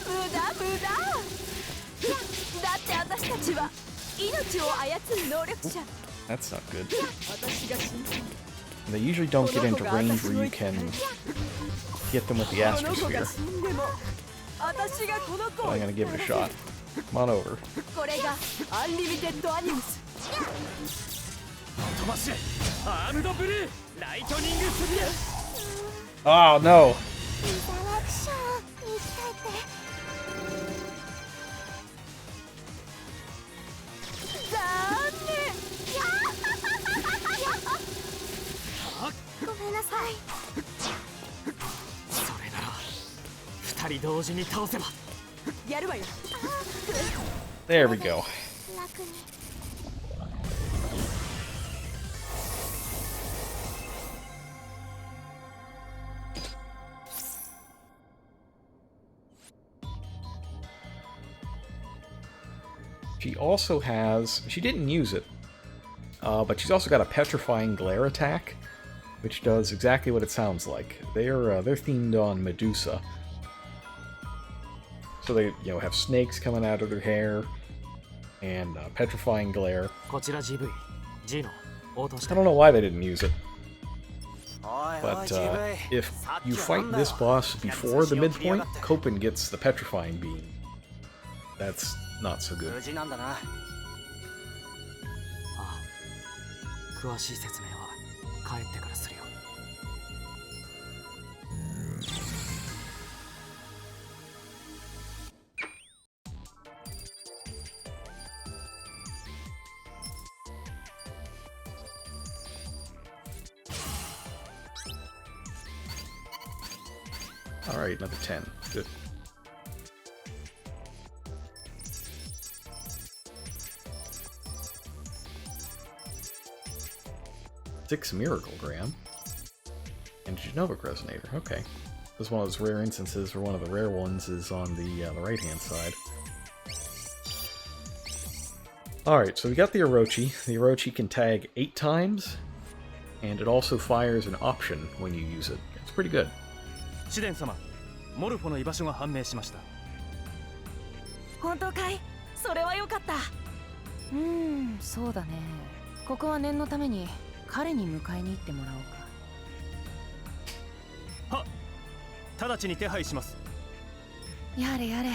無駄無駄。だって私たちは命を操る能力者。 That's not good. 私が死んだ。 They usually don't get into range where you can get them with the この子が astrosphere. 死んでも私がこの子 But を I'm gonna give it a shot. Come on over. これがアンリミテッドアニムス。飛ばしアームドブルーライトニングスビア。 Oh no! インタラクション言いたいって。残念。ごめんなさい。それなら二人同時に倒せば。やるわよ。 There we go. 楽に。 She also has... She didn't use it, but she's also got a petrifying glare attack, which does exactly what it sounds like. They're themed on Medusa. So they, have snakes coming out of their hair, and petrifying glare. こちら GV、G の応答し I て。 don't know why they didn't use it, おいおい but ジブ if さっき you は fight なんだよ this boss いきなり before the 差しを切りや midpoint, がって Copen gets the petrifying beam. That's not so good. 無事なんだな。ああ、詳しい説明は帰ってからするよ。 Alright, another 10. Good. Six Miracle Gram. And Genomic Resonator. Okay. This is one of those rare instances where one of the rare ones is on the right-hand side. Alright, so we got the Orochi. The Orochi can tag 8 times, and it also fires an option when you use it. It's pretty good. シデン様、モルフォの居場所が判明しました。本当かい？それはよかった。そうだね。ここは念のために彼に迎えに行ってもらおうか。はっ、直ちに手配します。やれやれ、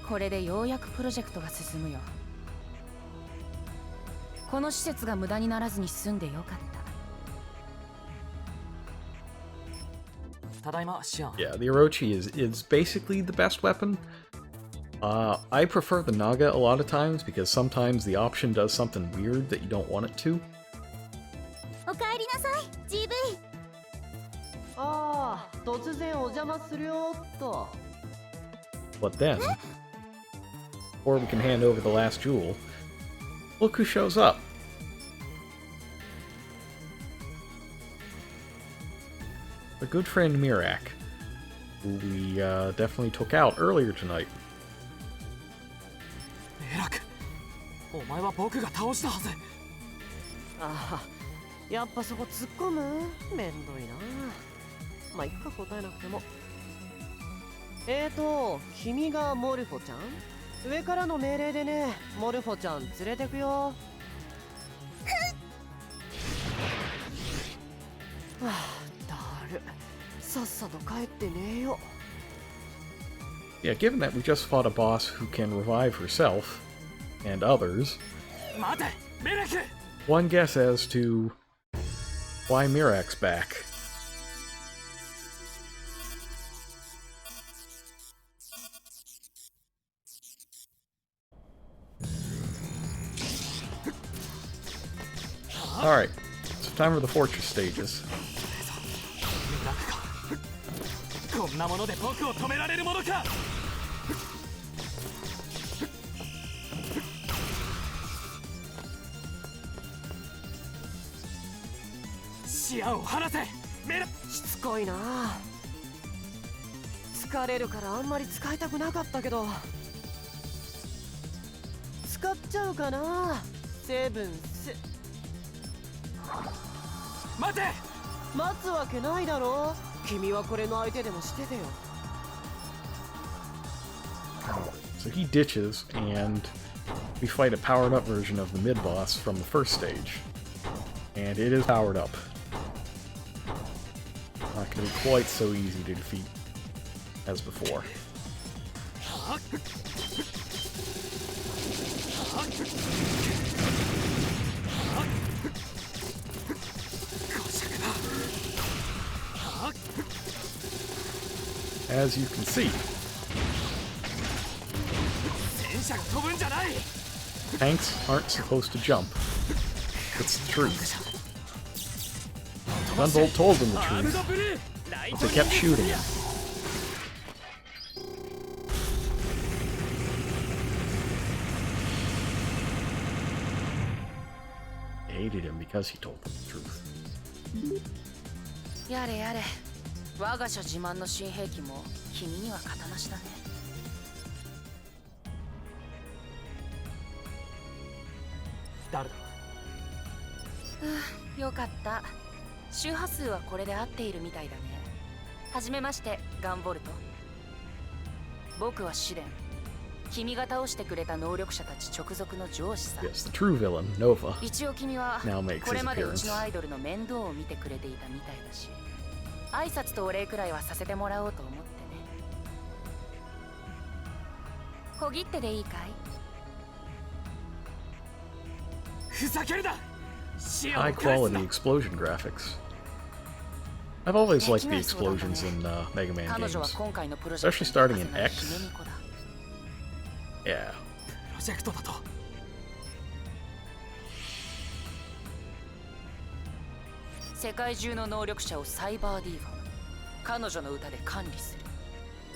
これでようやくプロジェクトが進むよ。この施設が無駄にならずに済んでよかった。ただいま、シアン。 Yeah, the Orochi is basically the best weapon. I prefer the Naga a lot of times because sometimes the option does something weird that you don't want it to. おかえりなさい GV。 ああ、突然お邪魔するよっと。 But then, before we can hand over the last jewel, look who shows up. A good friend Mirak, who we definitely took out earlier tonight. エラク、お前は僕が倒したはず。ああ、やっぱそこ突っ込む？めんどいな。まあいっか、答えなくても。君がモルフォちゃん？上からの命令でね、モルフォちゃん連れてくよ。はあ、だる。さっさと帰って寝よ。 Yeah, given that we just fought a boss who can revive herself, and others, 待て、メレク。 one guess as to why Mirak's back. Alright, so time for the fortress stages. メラクか。こんなもので僕を止められるものか。シアンを離せ、メラ。しつこいな。疲れるからあんまり使いたくなかったけど、使っちゃうかな。セブンス。待て。待つわけないだろ。君はこれの相手でもしててよ。 So he ditches, and we fight a powered up version of the mid-boss from the first stage. And it is powered up. Not going to be quite so easy to defeat as before. As you can see, 戦車が飛ぶんじゃない。 tanks aren't supposed to jump. It's the truth. Gunvolt told them the truth, but they kept shooting him. They hated him because he told them the truth. やれやれ、我が社自慢の新兵器も君には型なしだね。誰だ。よかった。周波数はこれで合っているみたいだね。はじめまして、ガンボルト。僕は試練。君が倒してくれた能力者たち直属の上司さ。 Yes, the true villain, Nova, 一応君は now makes これ his までうち appearance. のアイドルの面倒を見てくれていたみたいだし、挨拶とお礼くらいはさせてもらおうと思ってね。小切手でいいかい？ふざけるな。シアン High を返す quality な。 explosion graphics. I've always liked the explosions in Mega Man 彼 games, 女は今回のプロジェク especially ト starting に in 欠かせない X. 姫巫女だ。 Yeah. プロジェクトだと。世界中の能力者をサイバーディーヴァ、彼女の歌で管理する。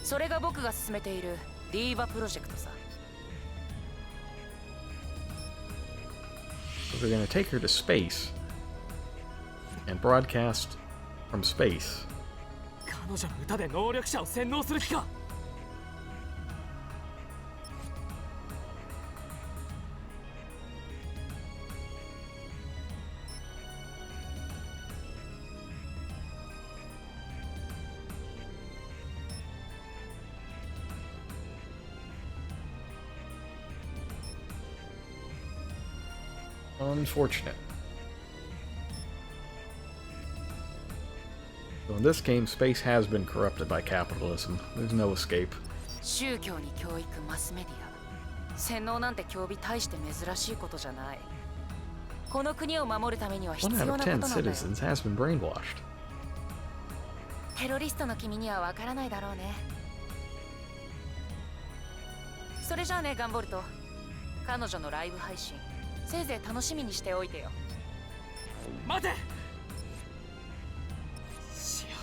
それが僕が進めているディーヴァプロジェクトさ。 So they're gonna take her to space and broadcast from space. 彼女の歌で能力者を洗脳する気か。 Unfortunate. So in this game, space has been corrupted by capitalism. There's no escape. 宗教に教育マスメディア洗脳なんて興味大して珍しいことじゃないこの国を守るためには必 1要 out な of こと 10 なんだよ citizens has been brainwashed. テロリストの君にはわからないだろうねそれじゃあねガンボルト彼女のライブ配信せいぜい楽しみにしておいてよ待てシア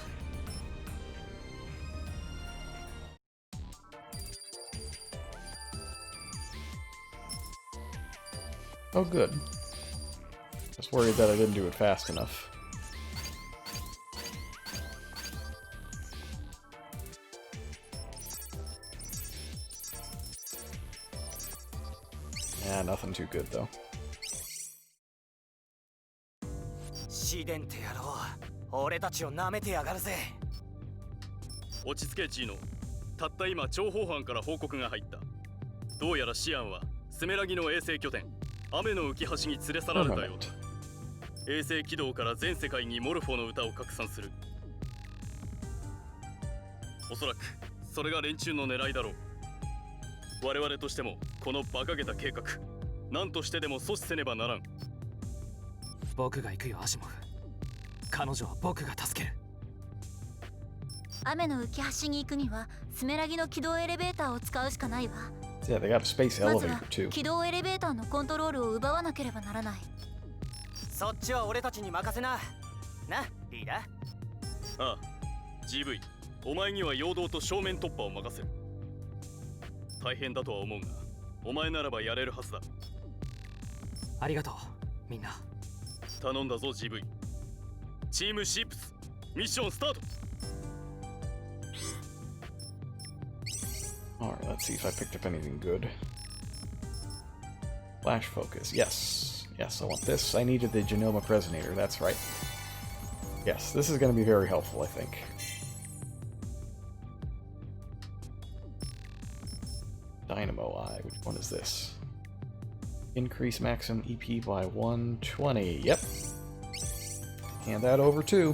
Oh, good. Just worried that I didn't do it fast enough. Yeah, nothing too good though. シデンってやろう俺たちを舐めてやがるぜ落ち着けジーノたった今諜報班から報告が入ったどうやらシアンはスメラギの衛星拠点雨の浮き橋に連れ去られたようだ衛星軌道から全世界にモルフォの歌を拡散するおそらくそれが連中の狙いだろう我々としてもこの馬鹿げた計画何としてでも阻止せねばならん僕が行くよアシモフ彼女は僕が助ける雨の浮き橋に行くにはスメラギの軌道エレベーターを使うしかないわ Yeah, they got a space まず elevator は too. 軌道エレベーターのコントロールを奪わなければならないそっちは俺たちに任せななリーダーああ GV お前には陽動と正面突破を任せる大変だとは思うがお前ならばやれるはずだありがとうみんな頼んだぞ GV チームシープスミッションスタート Alright, let's see if I picked up anything good. Flash focus. Yes. Yes, I want this. I needed the genomic resonator, that's right. Yes, this is going to be very helpful, I think. Dynamo Eye. Which one is this? Increase maximum EP by 120. Yep. Hand that over too.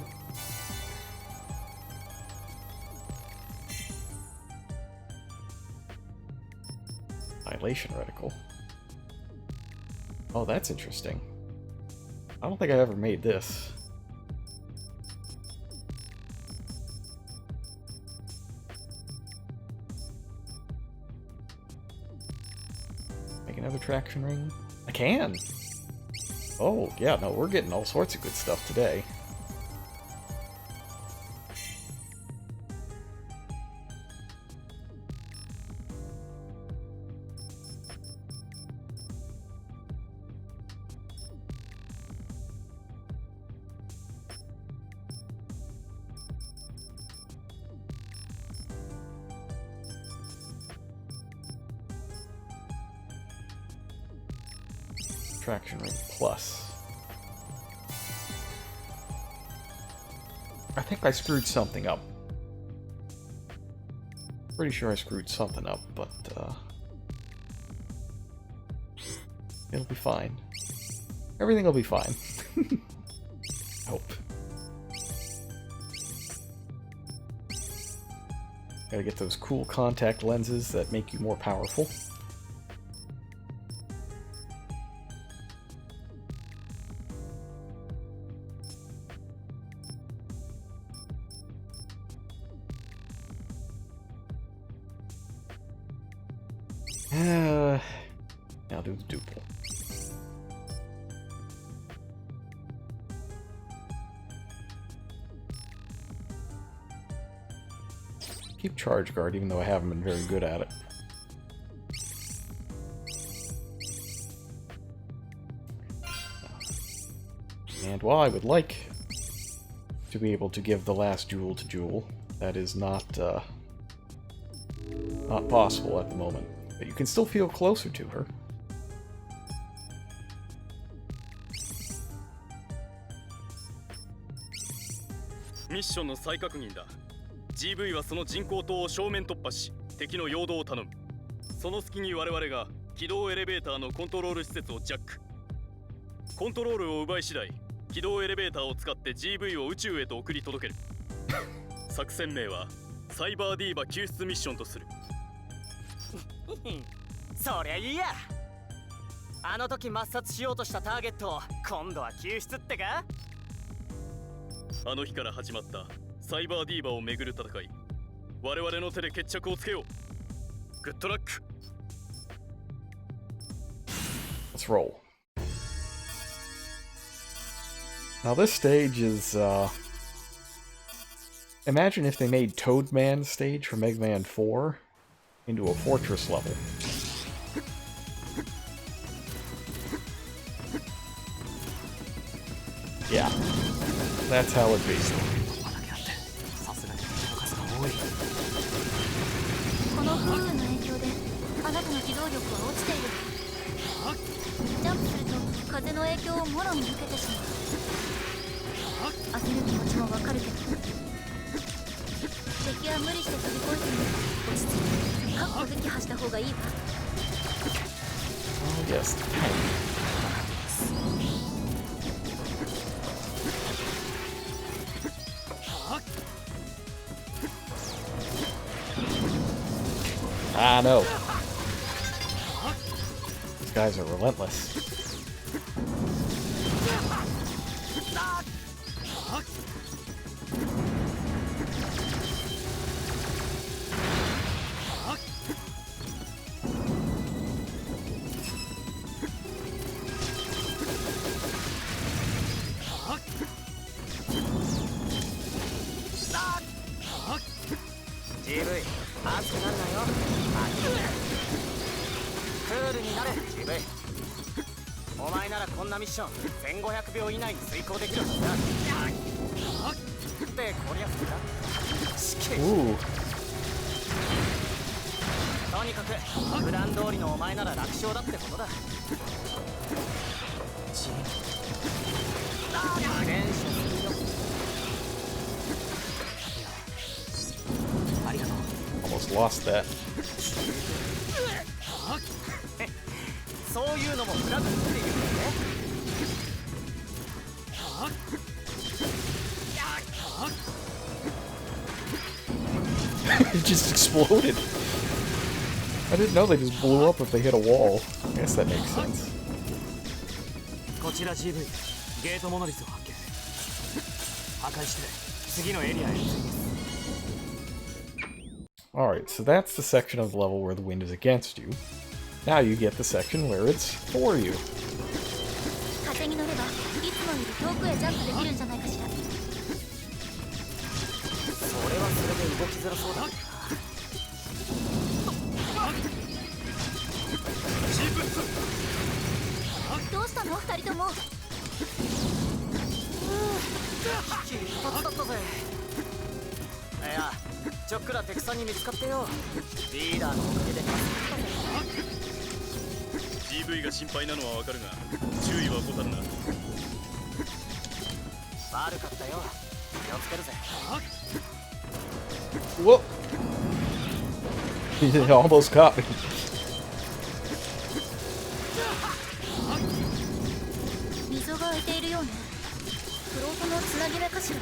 Annihilation reticle. Oh, that's interesting. I don't think I ever made this. Make another traction ring? I can! Oh, yeah, no, we're getting all sorts of good stuff today. Traction ring plus. I think I screwed something up. Pretty sure I screwed something up, but it'll be fine. Everything will be fine. Hope. Gotta get those cool contact lenses that make you more powerful. Now do the duple. Keep charge guard, even though I haven't been very good at it. And while I would like to be able to give the last jewel to Jewel, that is not possible at the moment. But you can still feel closer to her. Mission の再確認だ GV はその人工島を正面突破し敵の陽動を頼むその隙に我々が軌道エレベーターのコントロール施設をジャックコントロールを奪い次第軌道エレベーターを使って GV を宇宙へと送り届ける作戦名はサイバーディーバ救出ミッションとする。そりゃいいや。あの時抹殺しようとしたターゲットを今度は救出ってか。あの日から始まったサイバーディーバをめぐる戦い、我々の手で決着をつけよう。グッドラック。 Let's roll. Now this stage is, imagine if they made Toadman's stage from Mega Man 4 into a fortress level. Yeah, that's how it'd be. この風雨の影響であなたの機動力は落ちている。ジャンプすると風の影響をもろに受けてしまう。焦る気持ちもわかるけど、敵は無理して飛び越えずに落ち着いて確保撃破した方がいいわ。Oh, yes. Ah, no. These guys are relentless. GV、熱くなるなよ。クールになれ GV。 お前ならこんなミッション1500秒以内に遂行できるはずだ。ってこりゃすか死刑。とにかく普段通りのお前なら楽勝だってことだ。練習するよ。 Almost lost that. そういうのもフラグっていうんだね。It just exploded. I didn't know they just blew up if they hit a wall. I guess that makes sense. こちら GV ゲートモノリスを発見。破壊して次のエリアへ移ります。 Alright, so that's the section of the level where the wind is against you. Now you get the section where it's for you. 風に乗ればいつもより遠くへジャンプできるんじゃないかしら。それはそれで動きづらそうだ。どうしたの二人とも。一発だったぜ。いや、ちょっくら敵さんに見つかってよ。リーダーのおかげで助かったぜ。GV が心配なのはわかるが、注意は怠るな。悪かったよ。気をつけるぜ。Whoop! He almost caught me. 溝が開いているようね。フロートのつなぎ目かしら。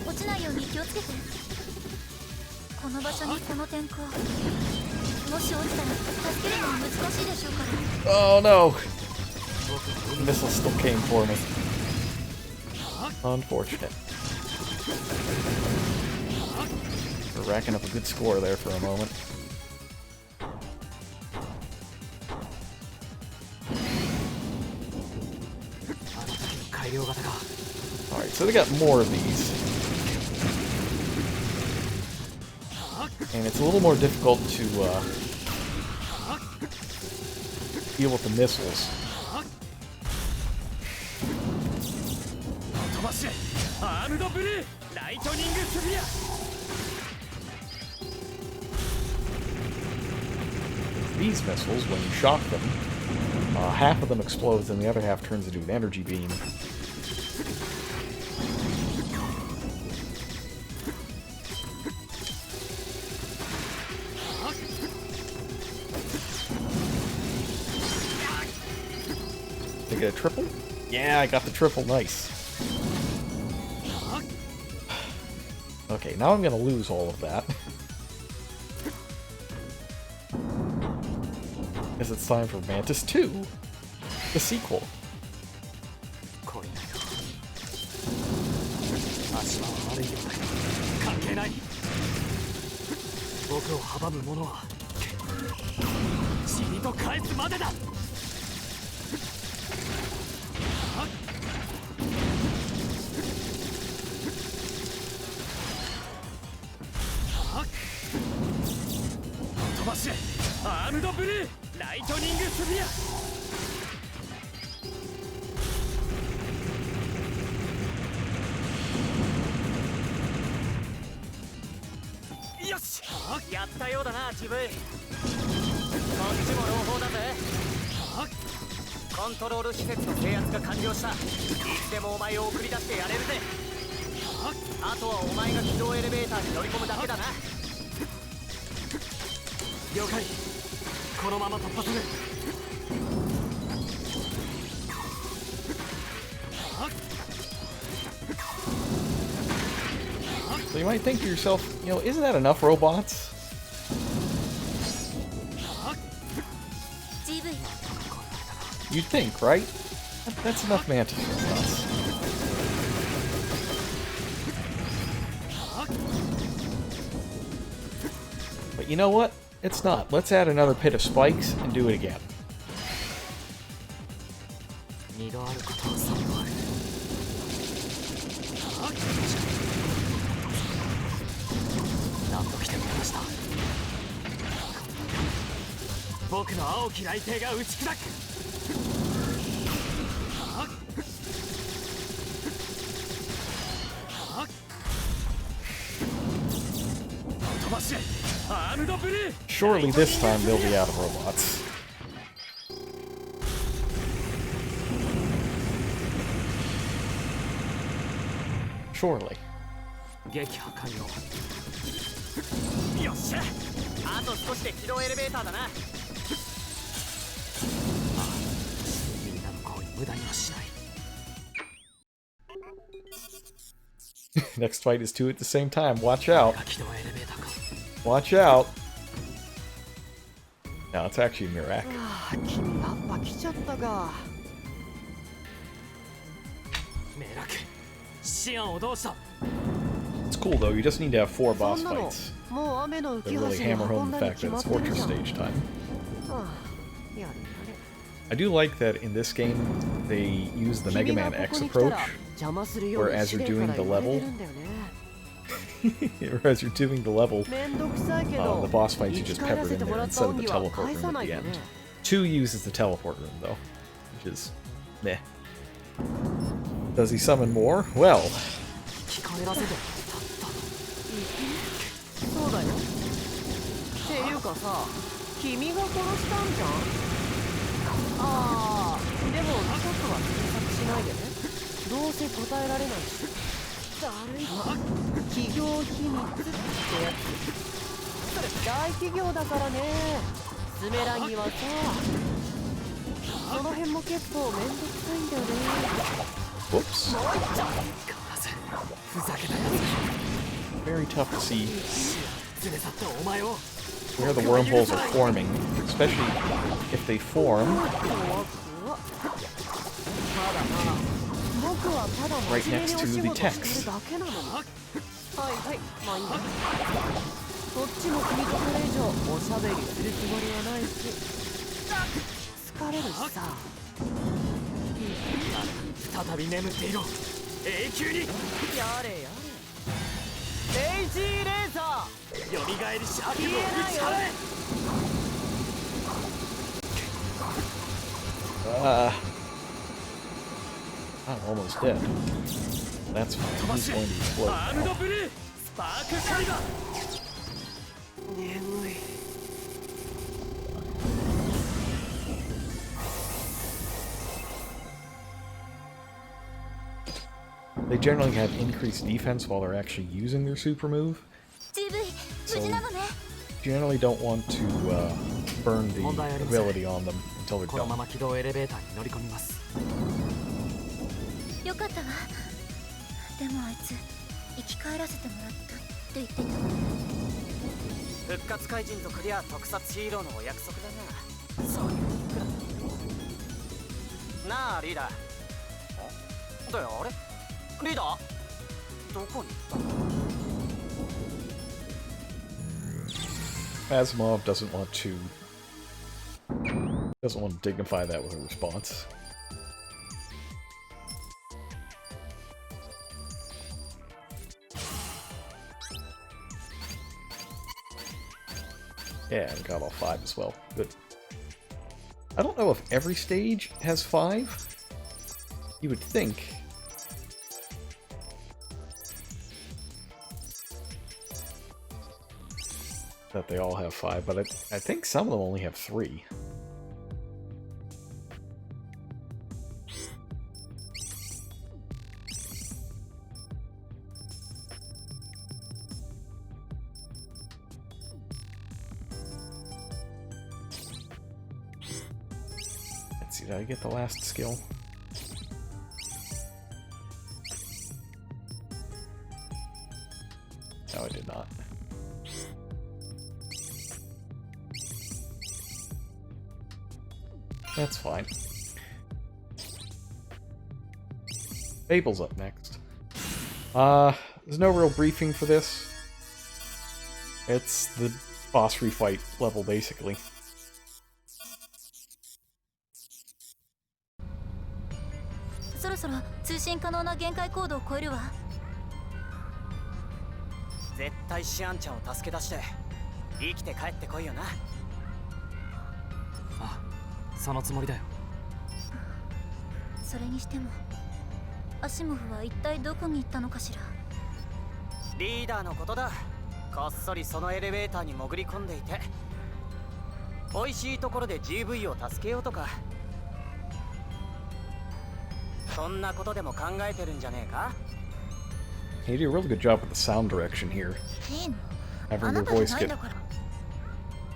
落ちないように気をつけて。この場所にこの天候。もし落ちたら助けるのは難しいでしょうから。Oh no! The missile still came for me. Unfortunate. We're racking up a good score there for a moment. Alright, so they got more of these. And it's a little more difficult to deal with the missiles. These missiles, when you shock them, half of them explodes and the other half turns into an energy beam. Did I get a triple? Yeah, I got the triple. Nice. Okay, now I'm gonna lose all of that. Guess it's time for Mantis 2, the sequel. 恋なよ足場は悪いようだ関係ない僕を阻む者は塵と返すまでだ飛ばしアームドブルーライトニングスフィアよしやったようだな自分こっちも朗報だぜコントロール施設の制圧が完了したいつでもお前を送り出してやれるぜあとはお前が軌道エレベーターに乗り込むだけだな了解このまま突破する So you might think to yourself, you know, isn't that enough robots? GV You'd think, right? That's enough Mantis robots. But you know what? It's not. Let's add another pit of spikes and do it again. 2度あることは3度ある何度来てもらいました僕の青き雷霆が打ち砕く飛ばしアームドブルー Surely this time they'll be out of robots. Surely. 撃破完了よっしゃあと少しで軌道エレベーターだなみんなの行為無駄にはしない Next fight is two at the same time. Watch out. 起動エレベーターか Watch out. No, it's actually Mirak. 君やっぱ来ちゃったかメラクシアンをどうした It's cool though, you just need to have 4 boss そんなの fights. もう雨の浮 That き really 橋に hammer 運 home ん the だに fact 決 that ま it's ってる fortress じゃん stage time. やれやれ I do like that in this game, they use the Mega 君が Man こ X こに来たら approach, 邪魔するように where as 司 you're 令 doing から the 言われ level, てるんだよね or as you're doing the level, めんどくさいけど the boss fights you 生き just 返ら peppered せ in ても there らった instead of 恩 the 義は teleport 返 room さ at ない the とね end. 2 uses the teleport room though, which is meh. Does he summon more? Well, 聞こえらせてたそうだよっていうかさ君が殺したんじゃんあーでも僕は詮索しないでねどうせ答えられないしだるいわ企業秘密ってやつそれ大企業だからねスメラギはさその辺も結構めんどくさいんだよね whoops. 変わらずふざけたや Very tough to see つ連れ去ったお前を where the wormholes are forming, especially if they form 僕はただ right 真面目 next にお to 仕 the 事してる text. だけなのにはいはいまあいいんだこっちも君とこれ以上おしゃべりするつもりはないし疲れるしさ再び眠っていろ永久にやれやれレイジーレーザーよみがえりし悪消え夢を打ないよち払え I'm almost dead. That's fine. He's going to explode アーム now. ドブルースパークカリバー眠い They generally have increased defense while they're actually using their super move. GV 無事なのね Generally don't want to burn the ability on them until they're このま done. ま起動エレベーターに乗り込みますよかったわでもあいつ生き返らせてもらったって言ってた。復活怪人とクリア特撮ヒーローのお約束だな。そういういくらなあリーダー。だよあれリーダーどこに行ったの？ Asimov doesn't want to dignify that with a response. Yeah, I got all 5 as well. Good. I don't know if every stage has 5. You would think. That they all have 5, but I think some of them only have 3. Let's see, did I get the last skill? No, I did not. That's fine. Fable's up next. There's no real briefing for this. It's the boss refight level, basically.「絶対シアンちゃんを助け出して生きて帰ってこいよな」。あ、そのつもりだよ。それにしてもアシモフは一体どこに行ったのかしら。リーダーのことだ。こっそりそのエレベーターに潜り込んでいて、美味しいところで GV を助けようとか、そんなことでも考えてるんじゃねえか。 You do a really good job with the sound direction here. Having your voice get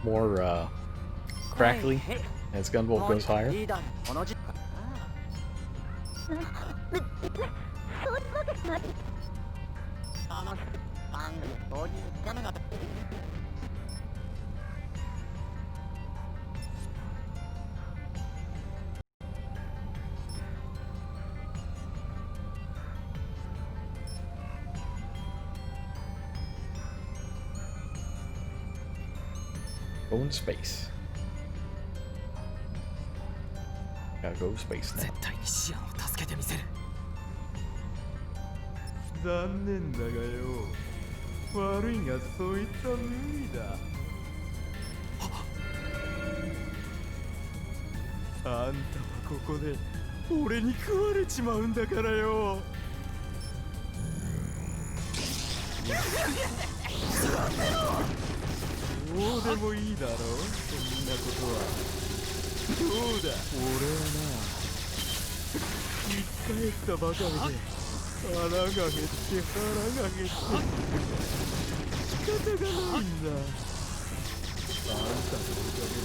more crackly as Gunvolt goes higher. Go in space. Gotta go to space now. 絶対にシアンを助けてみせる。残念だがよ、悪いがそういった無理だ。あんたはここで俺に食われちまうんだからよ。どうでもいいだろ、そんなことは。どうだ、俺はな、生き返ったばかりで腹が減って腹が減って仕方がないんだ。あんたのおかげ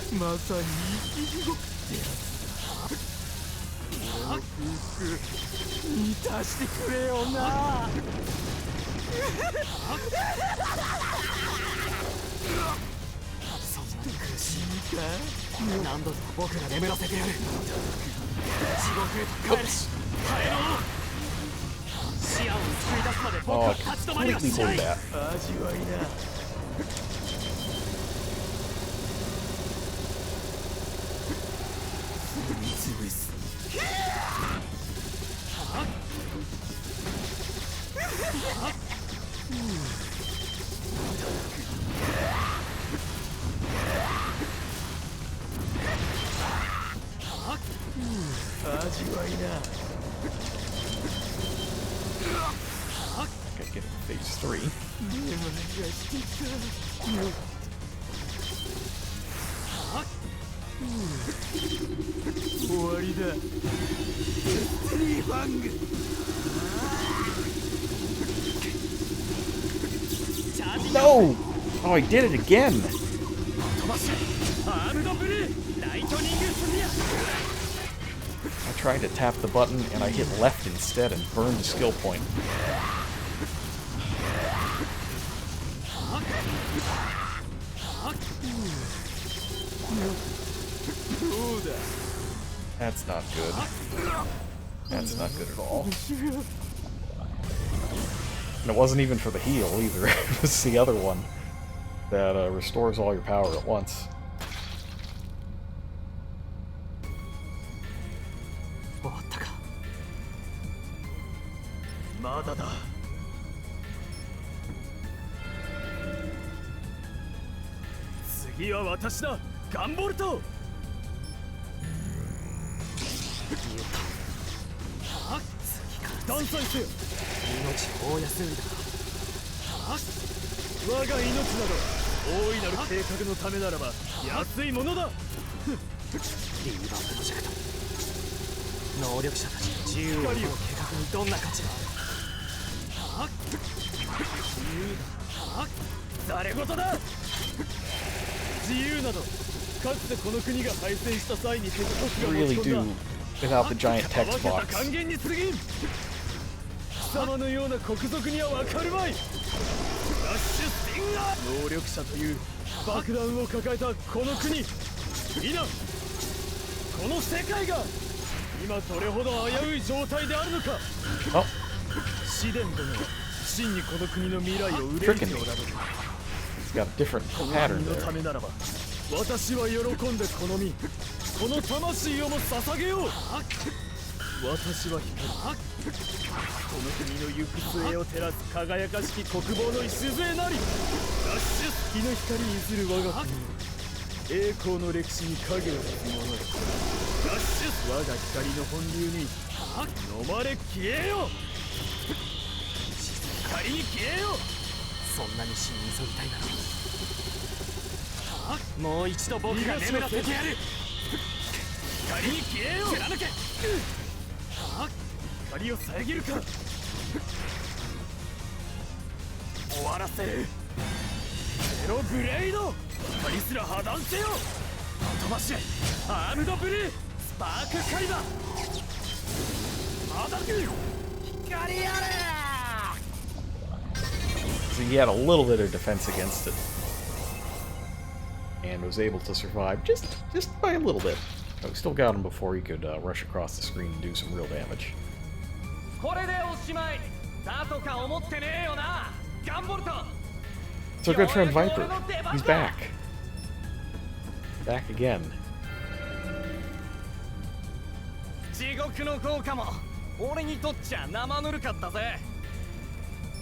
でまさに生き地獄ってやつ。俺の空腹満たしてくれよな。そんなに苦しいか。何度でも僕が眠らせてやる。地獄へと帰れ。帰ろう。シアンを救い出すまで僕は Oh, 立ち止まりは completely しない。 blew that. 味わいな。潰す。味わいな。 Gotta get into phase 3. 眠りがしてきた。終わりだ。スリーバング。 No! Oh, I did it again! アームドブルーライトニングスミア。 I tried to tap the button and I hit left instead and burned the skill point. That's not good. That's not good at all. And it wasn't even for the heal either. It was the other one that restores all your power at once. 終わったか。まだだ。次は私だ。ガンボルト。断罪せよ。命を大休みだ。我が命など大いなる計画のためならば安いものだ。リーバープロジェクト。能力者たちの自由を計画にどんな価値がある。誰事だ。自由などかつてこの国が敗戦した際に敵国が持ち Really 込ん do だ without the giant た text わけ box. た還元に過ぎん。貴様のような国賊には分かるまい。ラッシュスティンガー。能力者という爆弾を抱えたこの国、皆この世界が今どれほど危うい状態であるのか。 Oh, シデン殿は真にこの国の未来を憂いておられる。 it's got a different この pattern 国の there. ためならば私は喜んで好みこの魂をも捧げよう。私は光、この国の行く末を照らす輝かしき国防の礎なり。ラッシュ月の光にする我が国、栄光の歴史に影をつくものよ。ラッシュ我が光の本流に飲まれ消えよ。光に消えよ。そんなに死に急ぎたいならもう一度僕が眠らせてやる。光に消えよ。貫け。光を遮るか。終わらせる。ゼログレイド。光すら破断せよ。飛ばしアームドブルースパークカリバー。アダク光やれ。 So he had a little bit of defense against it, and was able to survive just by a little bit. But we still got him before he could rush across the screen and do some real damage. これでおしまいだとか思ってねえよな、ガンボルト。 It's our good friend Viper. He's back. Back again. 地獄の効果も俺にとっちゃ生ぬるかったぜ。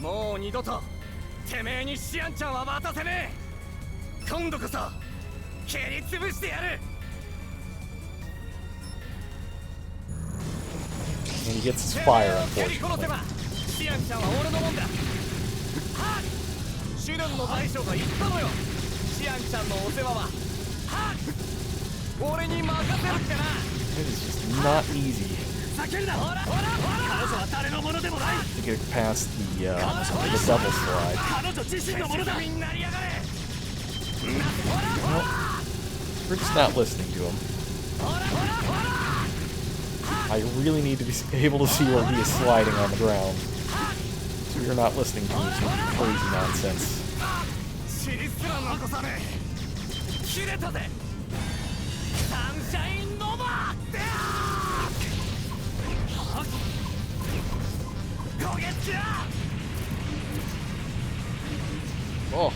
もう二度とてめえにシアンちゃんは渡せねえ。今度こそ蹴り潰してやる。 And he gets his fire, 蹴り殺せ unfortunately. ばシアンちゃんは俺のもんだ。はっ、シュルンの大将が言ったのよ。シアンちゃんのお世話ははっ俺に任せるってな。 It is just not easy 叫んだ。ほらほらほら。彼女は誰のものでもない。 to get past the double slide. 彼女自身のものだ。みんなりやがれ。 Well, we're just not listening to him. I really need to be able to see where he is sliding on the ground. So you're not listening to his crazy nonsense. 尻すら残さねえ。切れたぜ。サンシャインノバー。焦げつや。 Oh.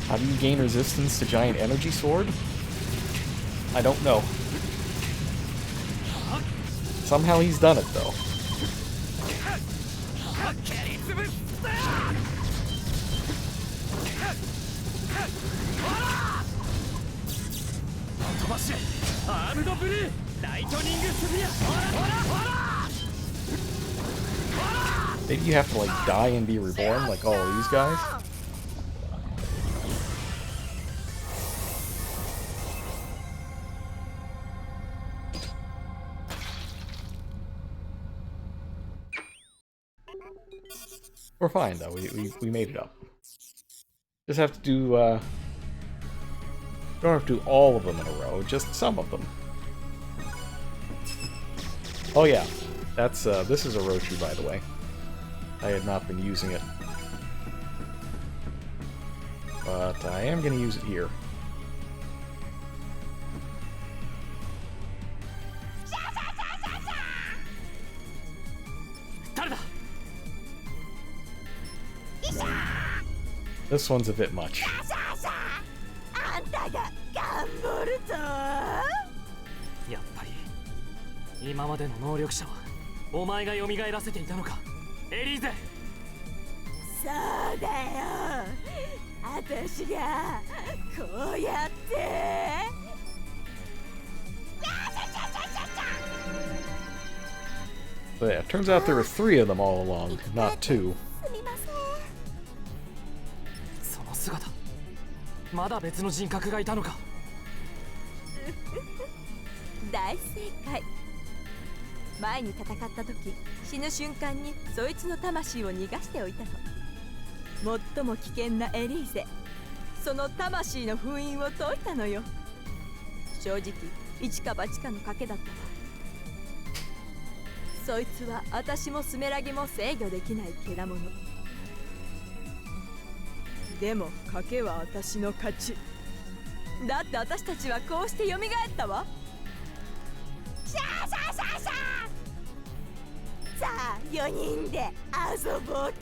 How do you gain resistance to giant energy sword? I don't know. Somehow he's done it though. 蹴り潰す。飛ばしアームドブルーライトニングスフィア。ほらほらほら。 Maybe you have to like die and be reborn like all of these guys? We're fine though, we made it up. Just have to do, don't have to do all of them in a row, just some of them. Oh yeah, that's, this is a Orochi, by the way. I had not been using it. But I am going to use it here. This one's a bit much. あんたがガンボルト。やっぱり今までの能力者はお前が蘇らせていたのか、エリーゼ。そうだよ。私がこうやって。So yeah, turns out there were 3 of them all along, not 2. その姿、まだ別の人格がいたのか。大正解。前に戦った時、死ぬ瞬間にそいつの魂を逃がしておいたの。最も危険なエリーゼ、その魂の封印を解いたのよ。正直一か八かの賭けだったわ。そいつは私もスメラギも制御できないケラモノ。でも賭けは私の勝ち。だって私たちはこうして蘇ったわ。シャーシャーシャーシャー。さあ4人で遊ぼうか。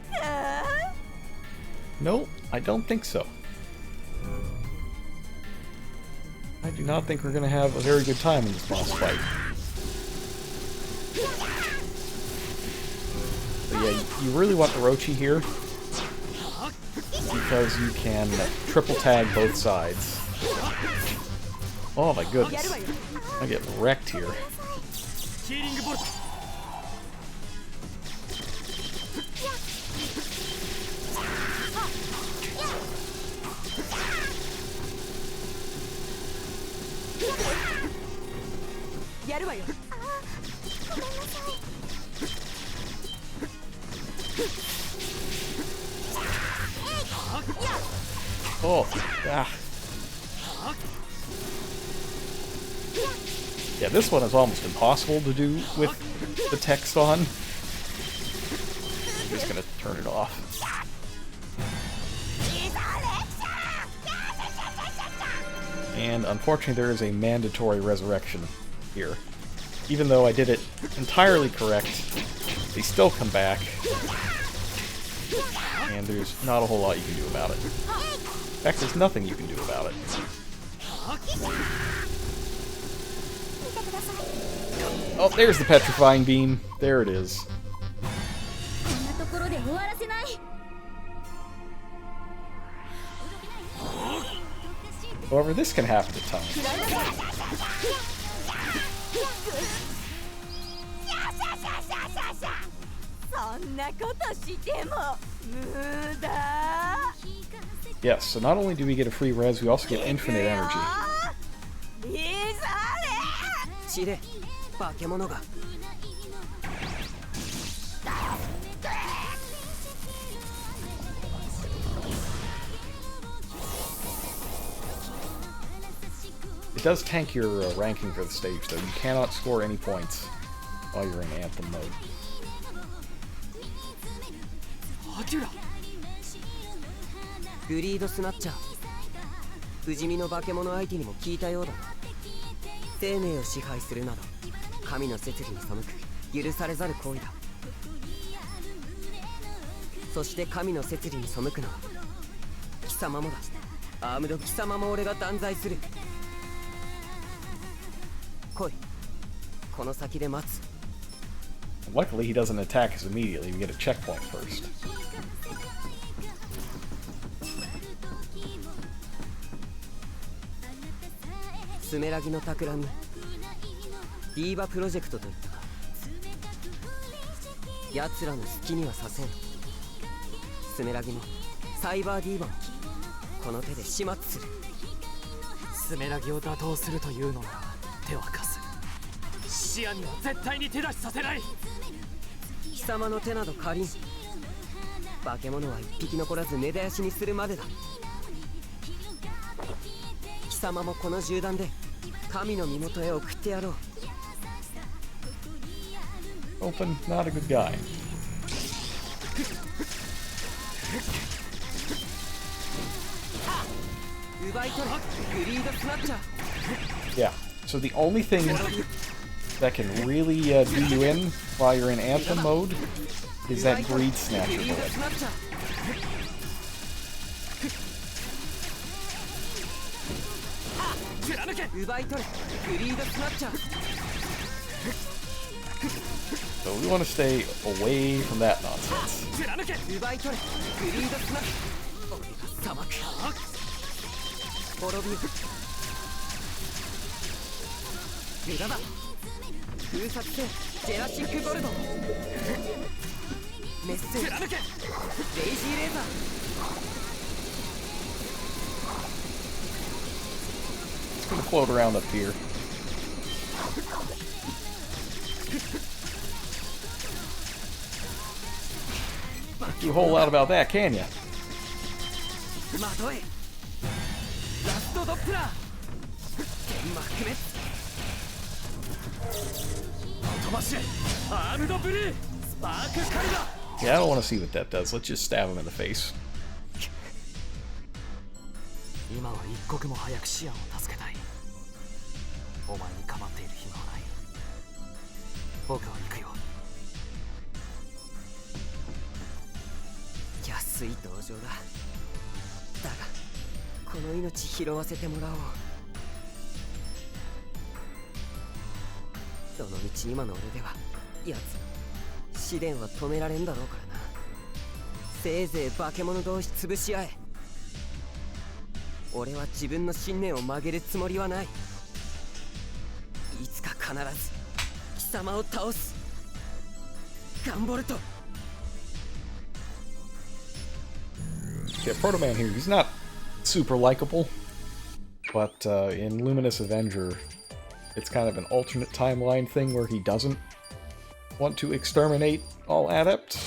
No, I don't think so. I do not think we're gonna have a very good time in this boss fight. But yeah, you really want Orochi here because you can triple tag both sides. Oh my goodness. I get wrecked here. ヒーリングボルト。やるわよ。Oh, ah. Yeah, this one is almost impossible to do with the text on. I'm just gonna turn it off. And unfortunately there is a mandatory resurrection here. Even though I did it entirely correct, they still come back. And there's not a whole lot you can do about it. In fact, there's nothing you can do about it. Oh, there's the petrifying beam. There it is. However, this can happen at times. Yes, so not only do we get a free res, we also get infinite energy. 血で化け物が。 It does tank your ranking for the stage, though. You cannot score any points while you're in Anthem mode. グリードスナッチャー。不死身の化け物相手にも聞いたようだな。生命を支配するなど神の摂理に背く許されざる行為だ。そして神の摂理に背くのは貴様もだ。アームド貴様も俺が断罪する。来い。この先で待つ。 Luckily, he doesn't attack us immediately. We get a checkpoint first. スメラギの企み、ディーバプロジェクトといったか。奴らの好きにはさせん。スメラギもサイバーディーバもこの手で始末する。スメラギを打倒するというのなら手を貸す。シアンには絶対に手出しさせない。貴様の手など借りん。化け物は一匹残らず根絶やしにするまでだ。貴様もこの銃弾で神の身元へ送ってやろう。 Open, not a good guy. Yeah, so the only thing that can really do you in while you're in Anthem mode is that Greed Snatcher bullet. 奪い取れフリードスナッチャー So we want to stay away from that nonsense. 奪い取れフリードスナッチャー俺が裁く滅びよ無駄だ封殺せジェラシックゴルド熱戦レイジーレーザー It's gonna float around up here. Not do a whole lot about that, can ya? まとえラストドップラー天幕滅飛ばしアームドブルースパークカリバ Yeah, I don't want to see what that does. Let's just stab him in the face. 今は一刻も早くシアンを助けたい。お前に構っている暇はない。僕は行くよ。安い同情だ。だがこの命拾わせてもらおう。どの道今の俺では奴試練は止められんだろうからな。せいぜい化け物同士潰し合え。俺は自分の信念を曲げるつもりはない。いつか必ず貴様を倒す。ガンボルト。 Yeah, Proto Man here, he's not super likable, but in Luminous Avenger, it's kind of an alternate timeline thing where he doesn't want to exterminate all adepts.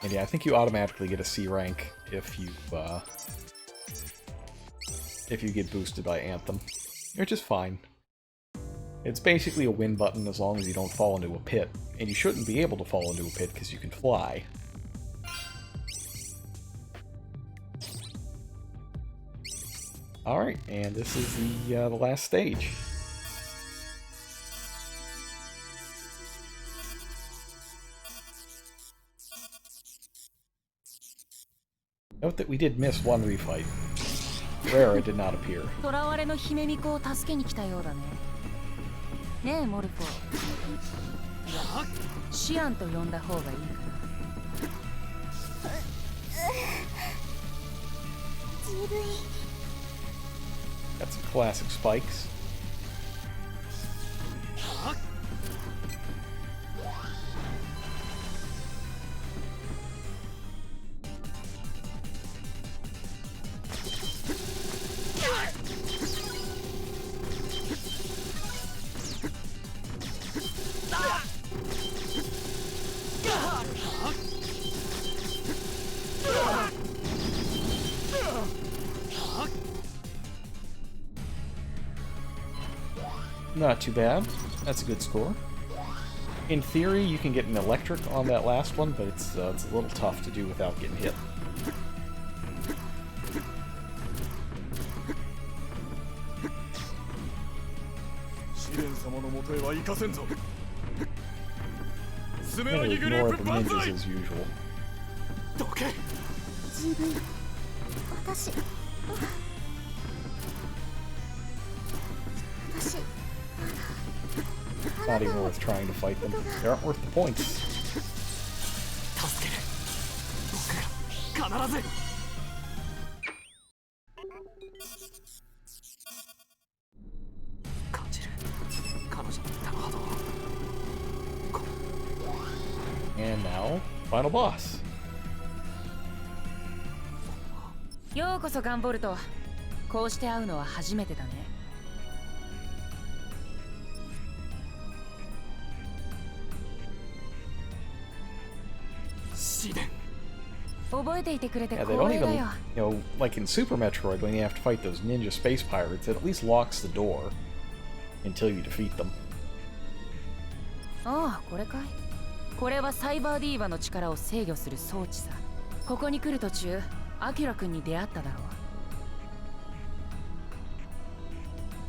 And yeah, I think you automatically get a C rank if you get boosted by Anthem, which is fine. It's basically a win button as long as you don't fall into a pit, and you shouldn't be able to fall into a pit because you can fly. Alright, and this is the last stage. Note that we did miss one refight. Rara did not appear. 囚われの姫巫女を助けに来たようだね。ねえモルフォ。シアンと呼んだ方がいいかな。Got some classic spikes. Not too bad. That's a good score. In theory, you can get an electric on that last one, but it's a little tough to do without getting hit. I'm gonna ignore the ninjas as usual. 自分私 Not even worth trying to fight them. They aren't worth the points. 助ける。僕ら必ず。感じる。彼女の歌の波動。 And now, final boss. ようこそガンボルト。こうして会うのは初めてだね。覚えていてくれて Yeah, they 光 don't 栄だ even, よ。 you know, like in Super Metroid, when you have to fight those ninja space pirates, it at least locks the door until you defeat them. ああ、これかい。これはサイバーディーバの力を制御する装置さ。ここに来る途中、アキュラ君に出会っただろ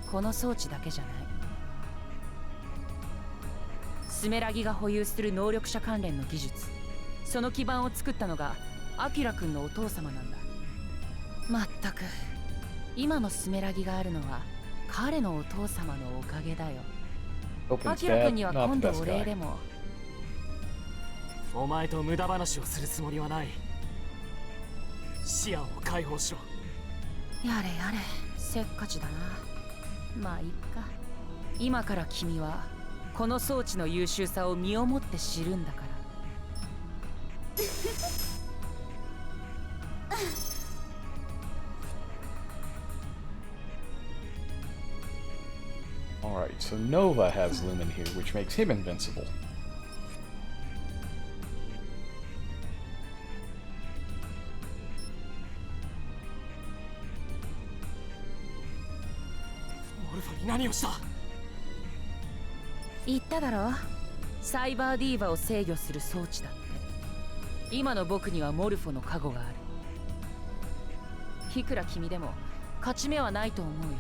う。この装置だけじゃない。スメラギが保有する能力者関連の技術、その基盤を作ったのがアキュラ君のお父様なんだ。まったく今のスメラギがあるのは彼のお父様のおかげだよ。 Open's アキラ dad, 君には not 今 the 度 best お礼 guy. でも。お前と無駄話をするつもりはない。シアンを解放しろ。やれやれ、せっかちだな。まあいっか。今から君はこの装置の優秀さを身をもって知るんだから。Alright, so Nova has Lumen here, which makes him invincible. Morpho に何をした？言っただろ、サイバーディーバを制御する装置だって。今の僕にはモルフォの加護がある。いくら君でも勝ち目はないと思うよ。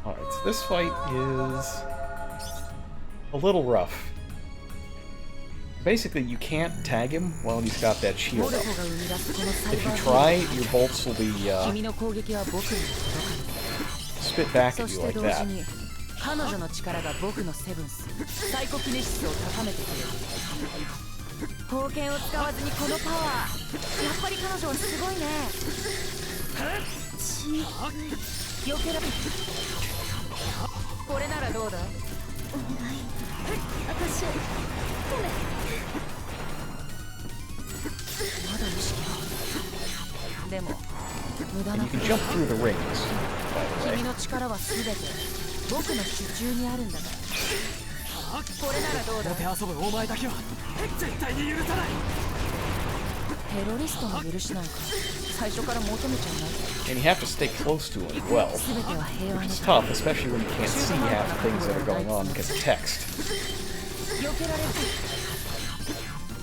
Alright, so this fight is a little rough. Basically, you can't tag him while he's got that モ shield ル up. フォが生み出すこのサイ If バ you ーディーバ try, your bolts will be 君の攻撃は僕に届か spit ない。 back そ at し you て like 同時 that. に彼女の力が僕のセブンスサイコキネシスを高めてくれる。宝剣を使わずにこのパワー、やっぱり彼女はすごいね。避けられる。これならどうだ？私ごめん。まだ意識が。でも無駄 And な you can jump through the rings, by the way. 君の力は全て僕の手中にあるんだから。これならどうだ？もてあそぶお前だけは絶対に許さない。テロリストの許しなんか最初から求めちゃいない。 And you have to stay close to him as well. 全ては平和に。 It's tough, especially when you can't see half the things that are going on because of text. 避けられる。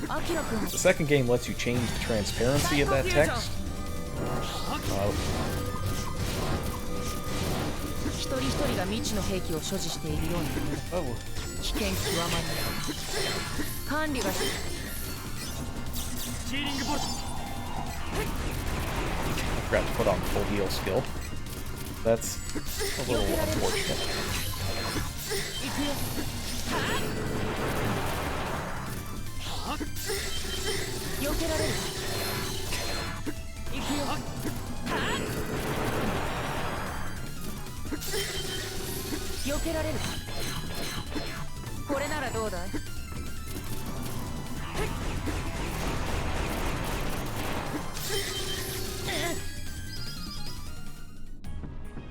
アキラ君 The second game lets you change the transparency of that text. 一人一人が未知の兵器を所持しているように見える。 Oh, 危険極まりない。管理が必 ヒーリングボルト。 I forgot to put on the full heal skill. That's a little unfortunate. 行くよ。避けられる。行くよ。避けられる。これならどうだい？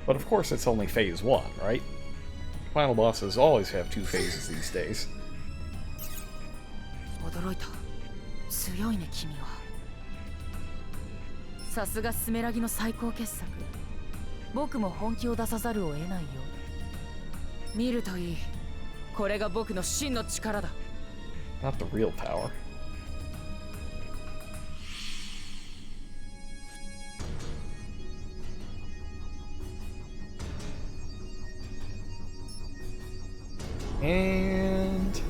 But of course, it's only phase 1, right? Final bosses always have 2 phases these days. 驚いた。強いね君は。さすがスメラギの最高傑作。僕も本気を出さざるを得ないようだ。見るといい。これが僕の真の力だ。 Not the real power. And...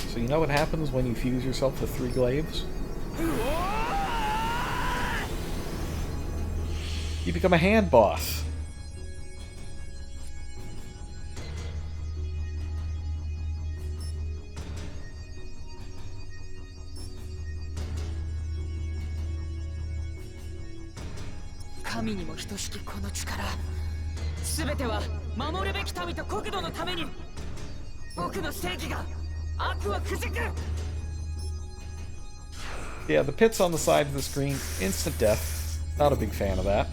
So you know what happens when you fuse yourself with 3 glaives? You become a hand boss. Kamiにも等しきこの力。すべては守るべき民と国土のために。僕の正義が悪をくじく。 Yeah, the pits on the side of the screen, instant death. Not a big fan of that.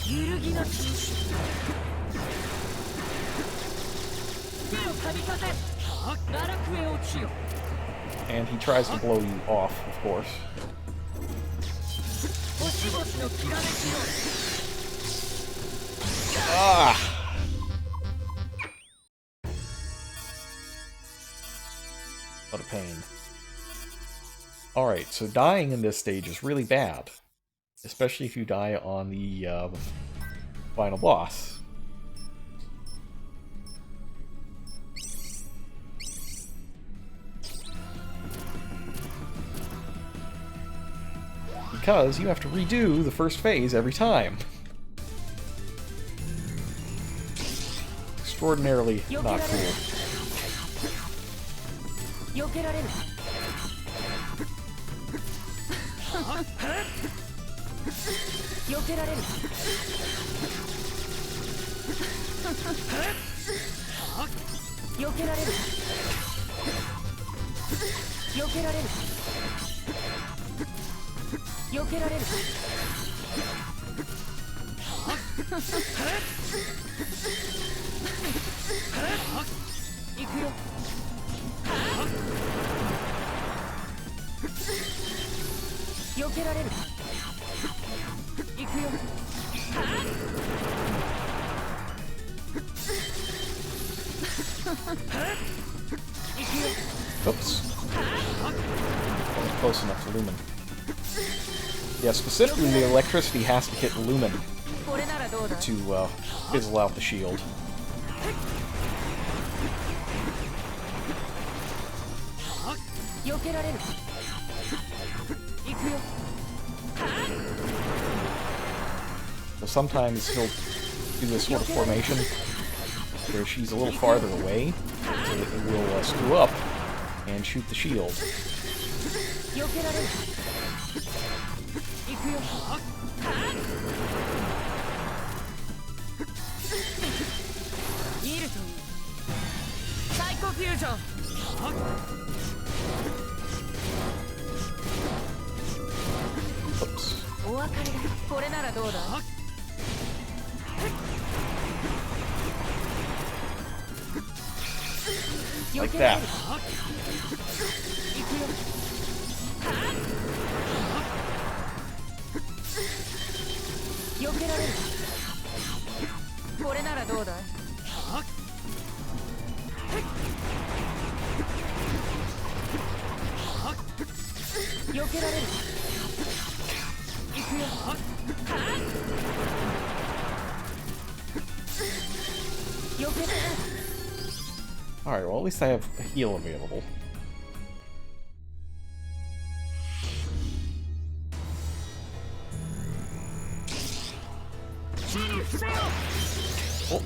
揺るぎなき手を噛み立て奈落へ落ちよ。 And he tries to blow you off, of course. 星々のきらめきよ。 Ah! What a pain. Alright, so dying in this stage is really bad. Especially if you die on the final boss. because you have to redo the first phase every time. Extraordinarily not cool. 避けられる避けられる避けられる避けられる避けられる行くよ避けられる行くよ Oops. Wasn't close enough to Lumen. Yeah, specifically the electricity has to hit Lumen to fizzle out the shield. So sometimes he'll do this sort of formation where she's a little farther away, so that it will screw up and shoot the shield. Oops. Like that. Alright, well at least I have a heal available. Oh.